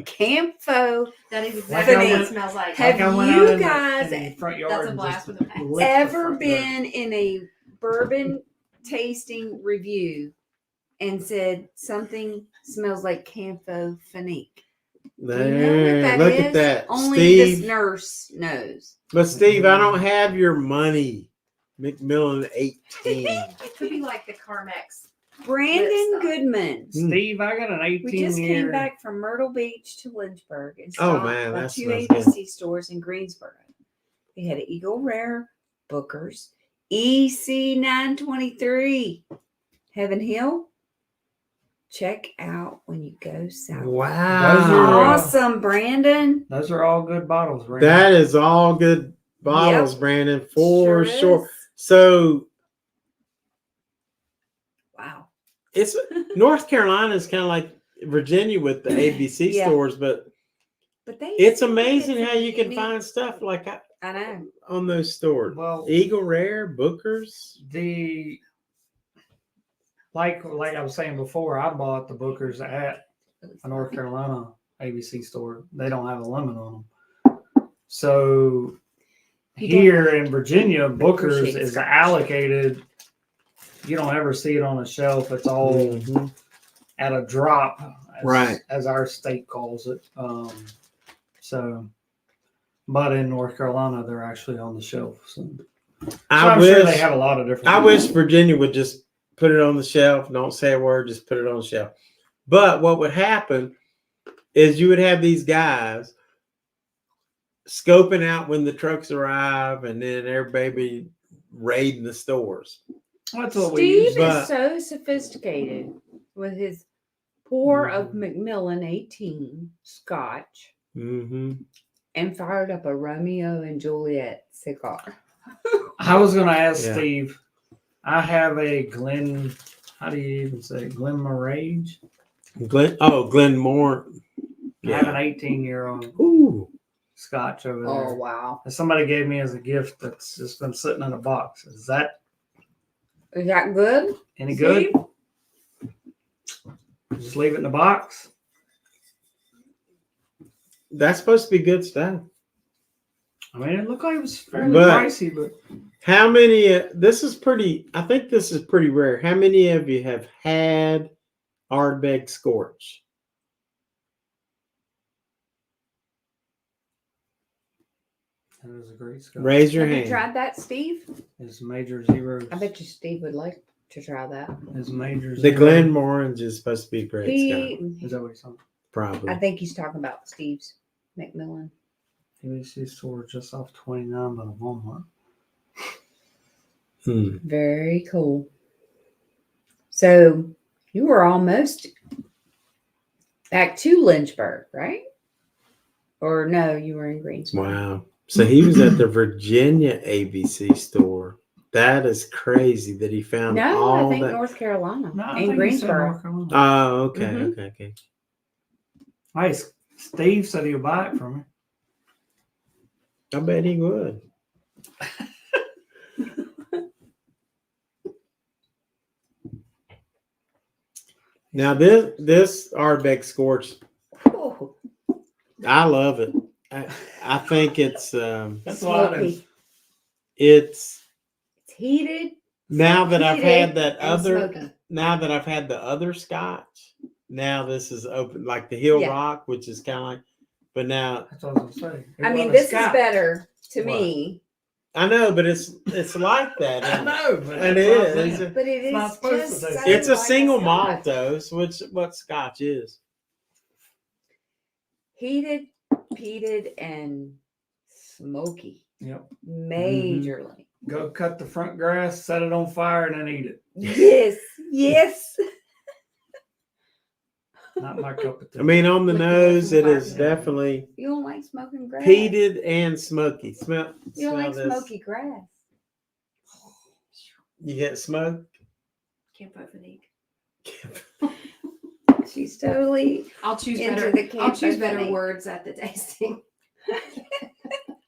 Camphor. That is Like exactly I what it went- smells like. Have I went you out in the- guys in the front yard That's a and blast just with a licked the ever front been in a bourbon tasting review and said something smells like Camphofinique? Do you know what There, that look is? at that, Only Steve. this nurse knows. But Steve, I don't have your money. McMillan 18. It could be like the Carmex. Brandon Lip stuff. Goodman. Steve, I got an 18 We just year. came back from Myrtle Beach to Lynchburg and Oh, stopped man, by that 2 smells ABC stores in Greensboro. They had Eagle Rare, Booker's, EC 923, Heaven Hill. Check out when you go south. Wow. Awesome, Brandon. Those are all good bottles, right? That is all good bottles, Brandon, for sure. is. So Wow. it's North Carolina is kind of like Virginia with the ABC Yeah. stores, but But they it's still get amazing some how you can unique- find stuff like that I know. on those stores. Well, Eagle Rare, Booker's. the like I was saying before, I bought the Bookers at a North Carolina ABC store. They don't have a limit on them. So You here in Virginia, Booker's appreciate is Scotch. allocated. You don't ever see it on a shelf. It's all Mhm. at a drop, Right. as our state calls it. But in North Carolina, they're actually on the shelf. So I I'm wish sure they have a lot of different. I wish Virginia would just put it on the shelf. Don't say a word, just put it on the shelf. But what would happen is you would have these guys scoping out when the trucks arrive, and then everybody be raiding the stores. That's what we Steve use. But- is so sophisticated with his pour Mm-hmm. of Macmillan 18 Scotch Mm-hmm. and fired up a Romeo and Juliet cigar. I was going to ask Yeah. Steve. I have a Glen. How do you even say it? Glen Mirage? Glenmore. I have an Yeah. 18-year-old Ooh. Scotch over there. Oh, wow. That somebody gave me as a gift that's just been sitting in a box. Is that Is that good? any good? Steve? Just leave it in the box. That's supposed to be good stuff. I mean, it looked like it was fairly But- pricey, but How many? This is pretty. I think this is pretty rare. How many of you have had Ardbeg Scorch? it was a great Scotch. Raise your Have you hand. tried that, Steve? It's Major Zeros. I bet you Steve would like to try that. It's Major The Zero. Glenmorangie is supposed to be great Scotch. He, Is that what you're saying? Probably. I think he's talking about Steve's Macmillan. ABC store just off 29 by the Walmart. Hmm. Very cool. So you were almost back to Lynchburg, right? Or no, you were in Greensboro. Wow. So he was at the Virginia ABC store. That is crazy that he found No, all I think that. North Carolina No, I in think you said Greensboro. North Carolina. Oh, okay, Mhm. okay. Hey, Steve said he'll buy it from me. I bet he would. Now this Ardbeg Scorch, I love it. I think it's That's why Smoky. it's It's heated. now that I've had that and other smoky. now that I've had the other Scotch, now this is open like the Hill Yeah. Rock, which is kind of like, but now That's what I was gonna say. It I mean, wasn't this is Scotch. better to What? me, I know, but it's like that. I isn't it? know, but And that's it what I'm is. saying. but it not is supposed just to taste so good. It's a like single Scotch. malt though, which what Scotch is. Heated, peated, and smoky. Yep. Majorly. Go cut the front grass, set it on fire, and then eat it. Yes, yes. Not my cup of tea. I mean, on the Lick the nose, wood it from the is fire. definitely You don't like smoking grass. peated and smoky. Smell You don't like this. smoky grass. You get smoke. Can't vote for Nick. She's totally I'll choose into better. the I'll choose campfire better thing. words at the tasting.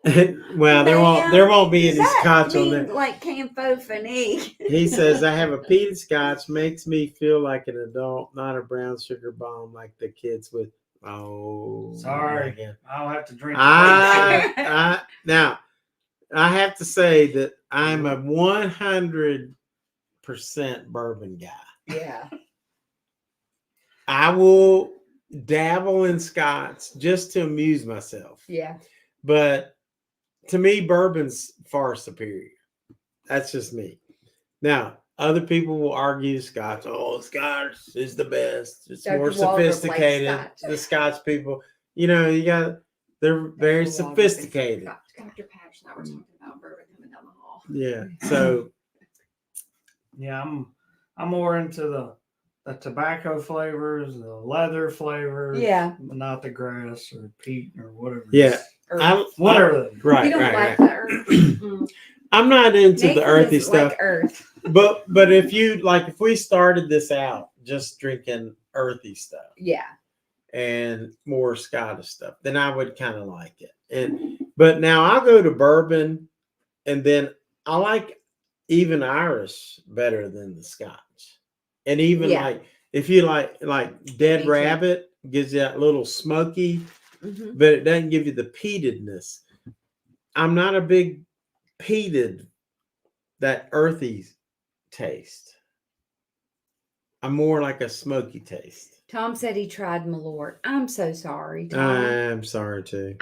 Well, Ma'am, there won't be does any that Scotch on mean there. like camphophony? He says, I have a peated Scotch, makes me feel like an adult, not a brown sugar bomb like the kids with. Oh, Sorry. again. I'll have to drink. Now, I have to say that I'm a 100% bourbon guy. Yeah. I will dabble in Scotch just to amuse myself. Yeah. But to me, bourbon's far superior. That's just me. Now, other people will argue Scotch. Oh, Scotch is the best. It's Dr. more Waldrop likes sophisticated. Scotch. The Scotch people, they're very Dr. Waldrop is sophisticated. Scotch. Dr. Patch and I were talking about bourbon coming down the hall. Yeah. So Yeah, I'm more into the tobacco flavors, the leather flavors. Yeah. Not the grass or peat or whatever. yeah, Whatever. right, You don't right, like right. the earth. Mm. I'm not into Nathan the earthy doesn't stuff. like earth. But if we started this out just drinking earthy stuff Yeah. and more Scottish stuff, then I would kind of like it. But now I'll go to bourbon, and then I like even Irish better than the Scotch. And even Yeah. like if you like Dead Me too. Rabbit gives you that little smoky, Mm-hmm. but it doesn't give you the peatedness. I'm not a big peated, that earthy taste. I'm more like a smoky taste. Tom said he tried Malort. I'm so sorry, Tom. I'm sorry too.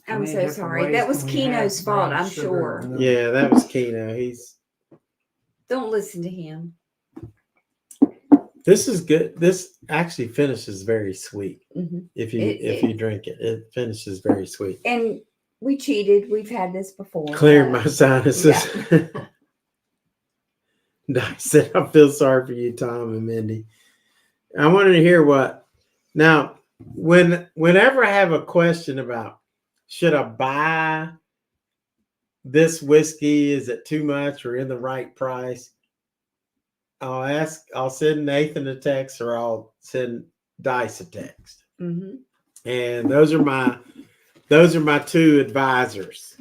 I'm so sorry. That was Keno's fault, I'm sure. Yeah, that was Keno. Don't listen to him. This is good. This actually finishes very sweet. Mm-hmm. If you drink it, it finishes very sweet. And we cheated. We've had this before. Cleared but- my sinuses. I said, I feel sorry for you, Tom and Mindy. I wanted to hear what. Now, whenever I have a question about should I buy this whiskey, is it too much or in the right price? I'll send Nathan a text or I'll send Dice a text. Mm-hmm. And those are my two advisors.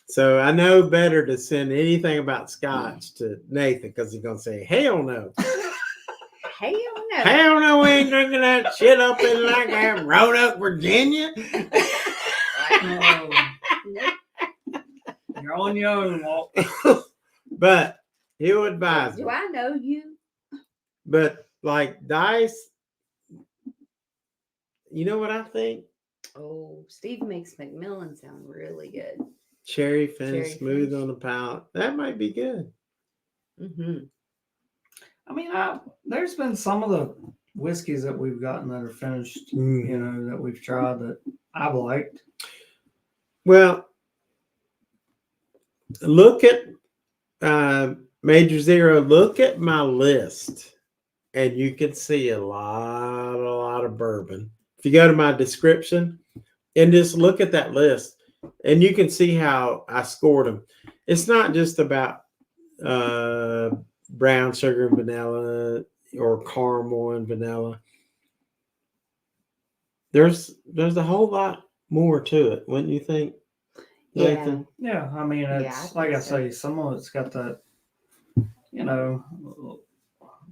So I know better to send anything about Scotch to Nathan because he's gonna say, hell no. Hell no. Hell no, we ain't drinking that shit up in like Roanoke, Virginia. You're on your own, Walt. But he'll advise me. Do I know you? But like Dice, you know what I think? Oh, Steve makes McMillan sound really good. Cherry finish, Cherry smooth finish. on the palate. That might be good. Mm-hmm. I mean, there's been some of the whiskeys that we've gotten that are finished, Mm. you know, that we've tried that I've liked. Well, look at Major Zero. Look at my list, and you can see a lot of bourbon. If you go to my description and just look at that list, and you can see how I scored them. It's not just about brown sugar and vanilla or caramel and vanilla. There's a whole lot more to it, wouldn't you think, Nathan? Yeah, I mean, Yeah, it's I like I think so. say, some of it's got that, you know,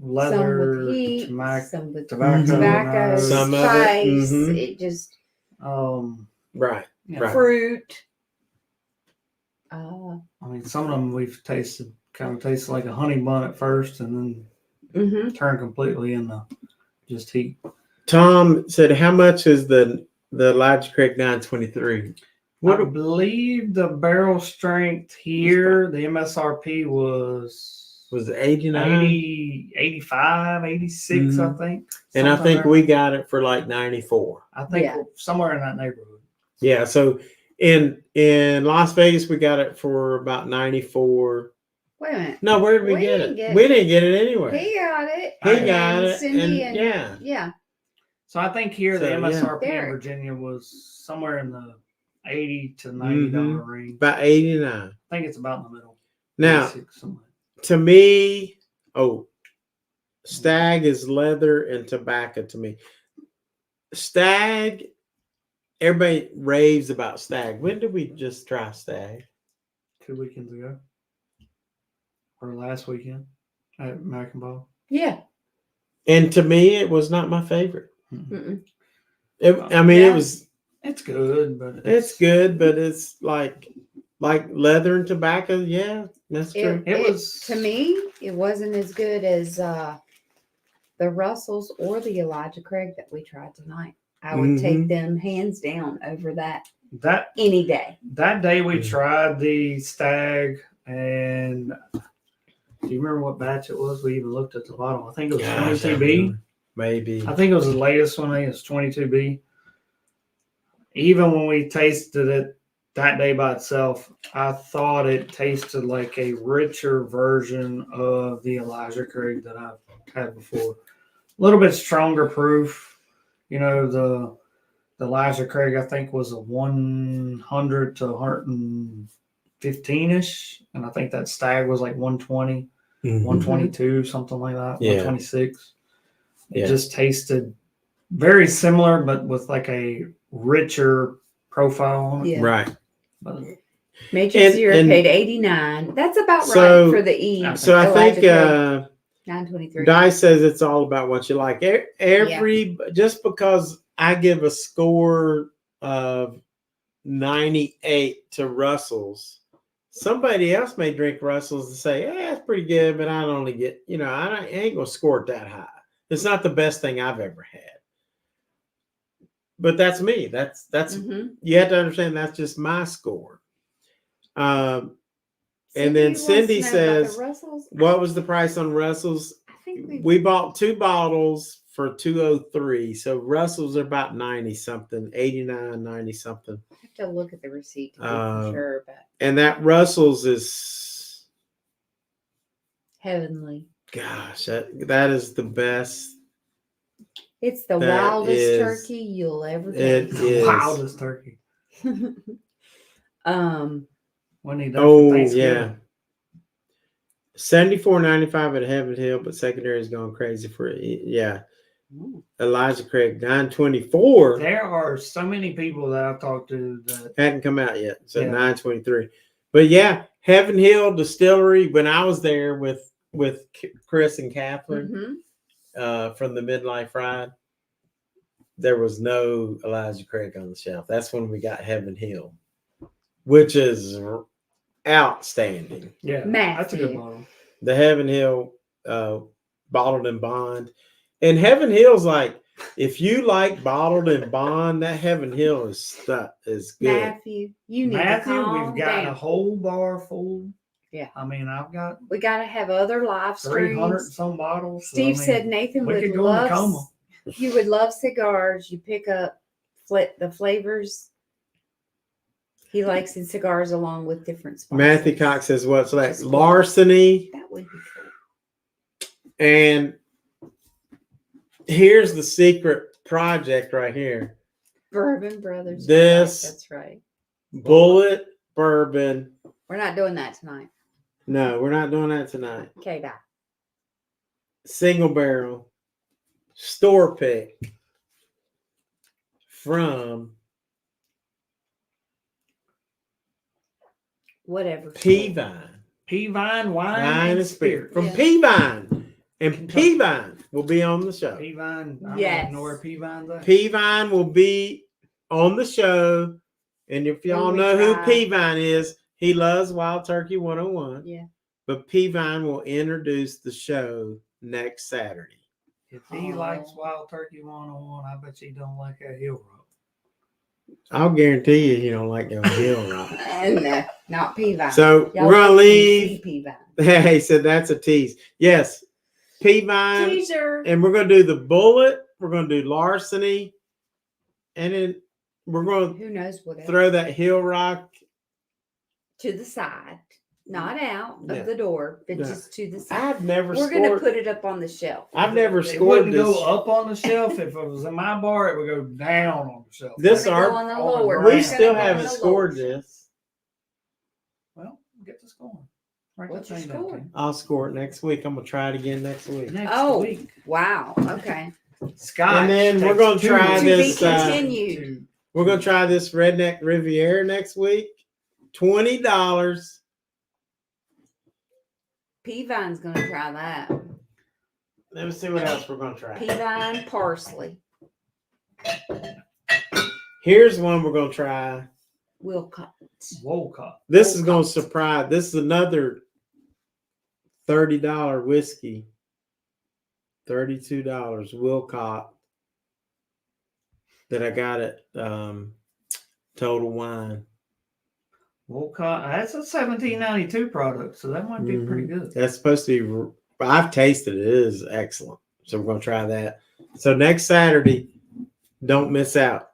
leather, heat, tobacco, some with tobacco, tobacco, Some of it, spice. mhm. It just Right. yeah. Right. fruit. I mean, some of them we've tasted kind of tastes like a honey bun at first, and then Mhm. turn completely into just heat. Tom said, "How much is the Elijah Craig 923?" I believe the barrel strength here, the MSRP was it 89? 80, 85, 86, I think. And I Something think we got it for like 94. I think Yeah. somewhere in that neighborhood. Yeah. So in Las Vegas, we got it for about 94. Wait a minute. No, where did we get it? We didn't get it anywhere. He got it. He and got then it, Cindy and yeah. So I think here the So, MSRP in Derek. Virginia was somewhere in the $80 to $90 range. About 89. I think it's about in the middle. Now, 86, somewhere. to me, Stag is leather and tobacco to me. Stag, everybody raves about Stag. When did we just try Stag? 2 weekends ago. Or last weekend at American Ball. Yeah. And to me, it was not my favorite. Mm-mm. It was. It's good, but It's good, but it's like leather and tobacco. Yeah, that's true. It was to me, it wasn't as good as the Russells or the Elijah Craig that we tried tonight. I would take them hands down over that any day. That day we tried the Stag, and do you remember what batch it was? We even looked at the bottle. I think it was 22B. Maybe. I think it was the latest one. I think it was 22B. Even when we tasted it that day by itself, I thought it tasted like a richer version of the Elijah Craig that I've had before. A little bit stronger proof. You know, the Elijah Craig, I think, was a 100 to 115-ish. And I think that Stag was like 120, 122, something like that, 126. It just tasted very similar, but with like a richer profile on it. Yeah. Right. But, Major Zero paid $89. That's about right for the E. So I think 923. Dice says it's all about what you like. Just because I give a score of 98 to Russell's, somebody else may drink Russell's and say, "Yeah, it's pretty good," but I only get, I ain't gonna score it that high. It's not the best thing I've ever had. But that's me. That's you have to understand that's just my score. And then Cindy says, "What was the price on Russell's?" I think we bought 2 bottles for $203. So Russell's are about 90 something, 89, 90 something. I have to look at the receipt to be for sure, but and that Russell's is heavenly. Gosh, that is the best. It's the wildest turkey you'll ever taste. It is wildest turkey. Yeah. $74.95 at Heaven Hill, but secondary is going crazy for it. Yeah. Elijah Craig 924. There are so many people that I've talked to that hadn't come out yet. So 923. But yeah, Heaven Hill Distillery. When I was there with Chris and Catherine from the Midlife Ride, there was no Elijah Craig on the shelf. That's when we got Heaven Hill, which is outstanding. Yeah, that's a good bottle. The Heaven Hill bottled and bond. And Heaven Hill's like, if you like bottled and bond, that Heaven Hill is good. Matthew, you need to calm we've got down. a whole bar full. Yeah. I mean, we got to have other live 300 streams. some bottles. Steve said Nathan would love, you would love cigars. You pick up the flavors he likes in cigars along with different spices. Matthew Cox says, what's that? Larceny. That would be cool. And here's the secret project right here. Bourbon Brothers. That's right. Bullet Bourbon. We're not doing that tonight. No, we're not doing that tonight. Okay, bye. Single barrel. Store pick. From whatever. Peavine. Peavine Wine and Spirit. From Peavine. And Peavine will be on the show. Peavine. I Yes. don't know where Peavine's at. Peavine will be on the show. And if y'all When we know who try. Peavine is, he loves Wild Turkey 101. Yeah. But Peavine will introduce the show next Saturday. If he likes Wild Turkey 101, I bet you he don't like that Hill Rock. I'll guarantee you he don't like going Hill Rock. And not Peavine. So Y'all we're going to like leave. Peavine. He said that's a tease. Yes. Peavine. Teaser. And we're going to do the bullet. We're going to do larceny. And then we're going to Who knows what throw that Hill Rock. to the side, not out Yeah. of the door, but Yeah. just to the side. I've never We're going to scored. put it up on the shelf. I've never It scored wouldn't this. go up on the shelf. If it was in my bar, it would go down on the shelf. This We're gonna art- go on the on the lower. ground. We We're still gonna go on haven't the scored lower. this. Well, get this going. Write What's that your thing down, score? King. I'll score it next week. I'm going to try it again next week. Next Oh, week. wow. Okay. Scotch. And then we're takes gonna 2 try weeks. To be this, continued. We're going to try this Redneck Riviera next week. $20. Peavine's going to try that. Let me see what else we're going to try. Peavine parsley. Here's one we're going to try. Wilcott. Wolcott. This is going to surprise. This is another $30 whiskey. $32 Wilcott that I got at Total Wine. Wolcott. That's a 1792 product, so that might be pretty good. That's supposed to be. I've tasted it. It is excellent. So we're going to try that. So next Saturday, don't miss out.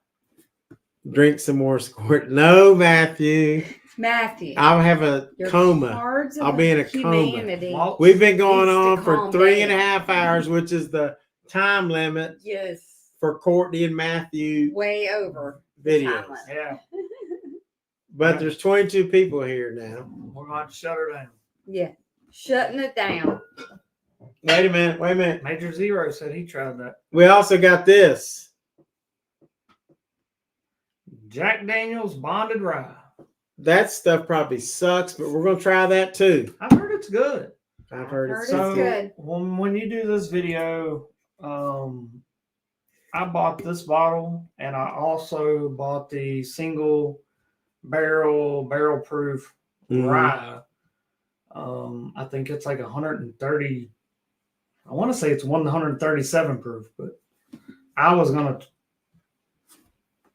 Drink some more squirt. No, Matthew. Matthew. I'll have a your coma. cards of I'll be in a coma. humanity. Malt- We've been going Needs to on for calm 3.5 hours, which is the time limit Yes. for Courtney and Matthew Way over. the videos. time limit. Yeah, But there's 22 people here now. we're going to have to shut her down. Yeah. Shutting it down. Wait a minute. Major Zero said he tried that. We also got this. Jack Daniels Bonded Rye. That stuff probably sucks, but we're going to try that too. I've heard it's good. I've heard Heard it's it's so good. When you do this video, I bought this bottle and I also bought the single barrel proof rye. I think it's like 130. I want to say it's 137 proof, but I was gonna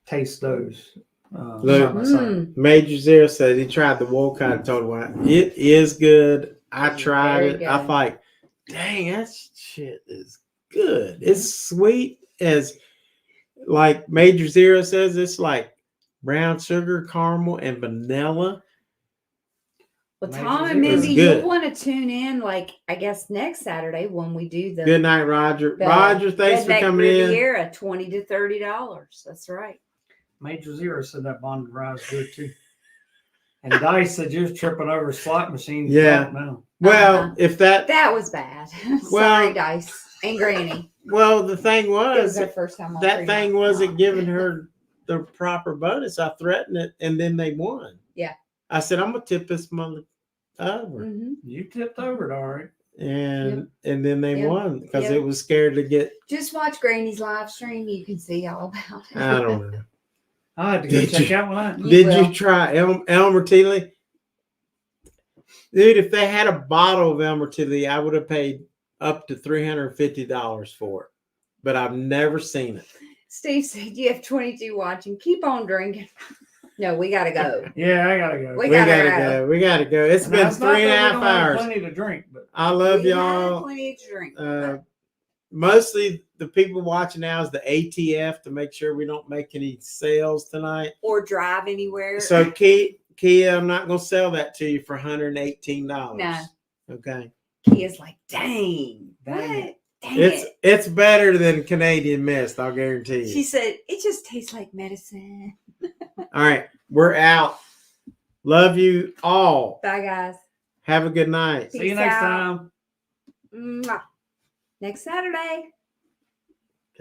taste those. Look. side by side. Major Zero said he tried the Wolcott Total Wine. It is good. I tried Very it. good. I like, dang, that shit is good. It's sweet as, like Major Zero says, it's like brown sugar, caramel, and vanilla. Well, Major Tom and Zero. Mindy, It's good. you'll want to tune in, like, I guess next Saturday when we do the Good night, Roger. the Roger, thanks for Redneck coming in. Riviera, $20 to $30. That's right. Major Zero said that Bonded Rye is good too. And Dice said you're tripping over slot machines. Yeah. No. Well, Uh-huh. if that, That was bad. Well- Sorry, Dice and Granny. well, the thing It was was, their first time on that Fremont. thing wasn't giving her the proper bonus. I threatened it, and then they won. Yeah. I said, I'm gonna tip this mother over, Mhm. You tipped over it, all right. and then they Yep. won because Yep. it was scared to get. Just watch Granny's live stream. You can see all about it. I don't know. I had to go Did check you- out one. You Did will. you try Elmer Tilly? Dude, if they had a bottle of Elmer Tilly, I would have paid up to $350 for it. But I've never seen it. Steve said you have 22 watching. Keep on drinking. No, we gotta go. Yeah, I gotta go. We We gotta gotta go. go. We gotta go. It's been Now, it's not that we 3.5 don't have hours. Plenty to drink, but I love We have y'all. plenty to drink. Mostly the people watching now is the ATF to make sure we don't make any sales tonight. Or drive anywhere. So Kia, I'm not gonna sell that to you for $118. No. Okay. Kia's like, dang. Dang What? Dang it. It's better than Canadian Mist, I'll guarantee you. She said, it just tastes like medicine. All right, we're out. Love you all. Bye, guys. Have a good night. see you Peace next out. time. Mwah. Next Saturday.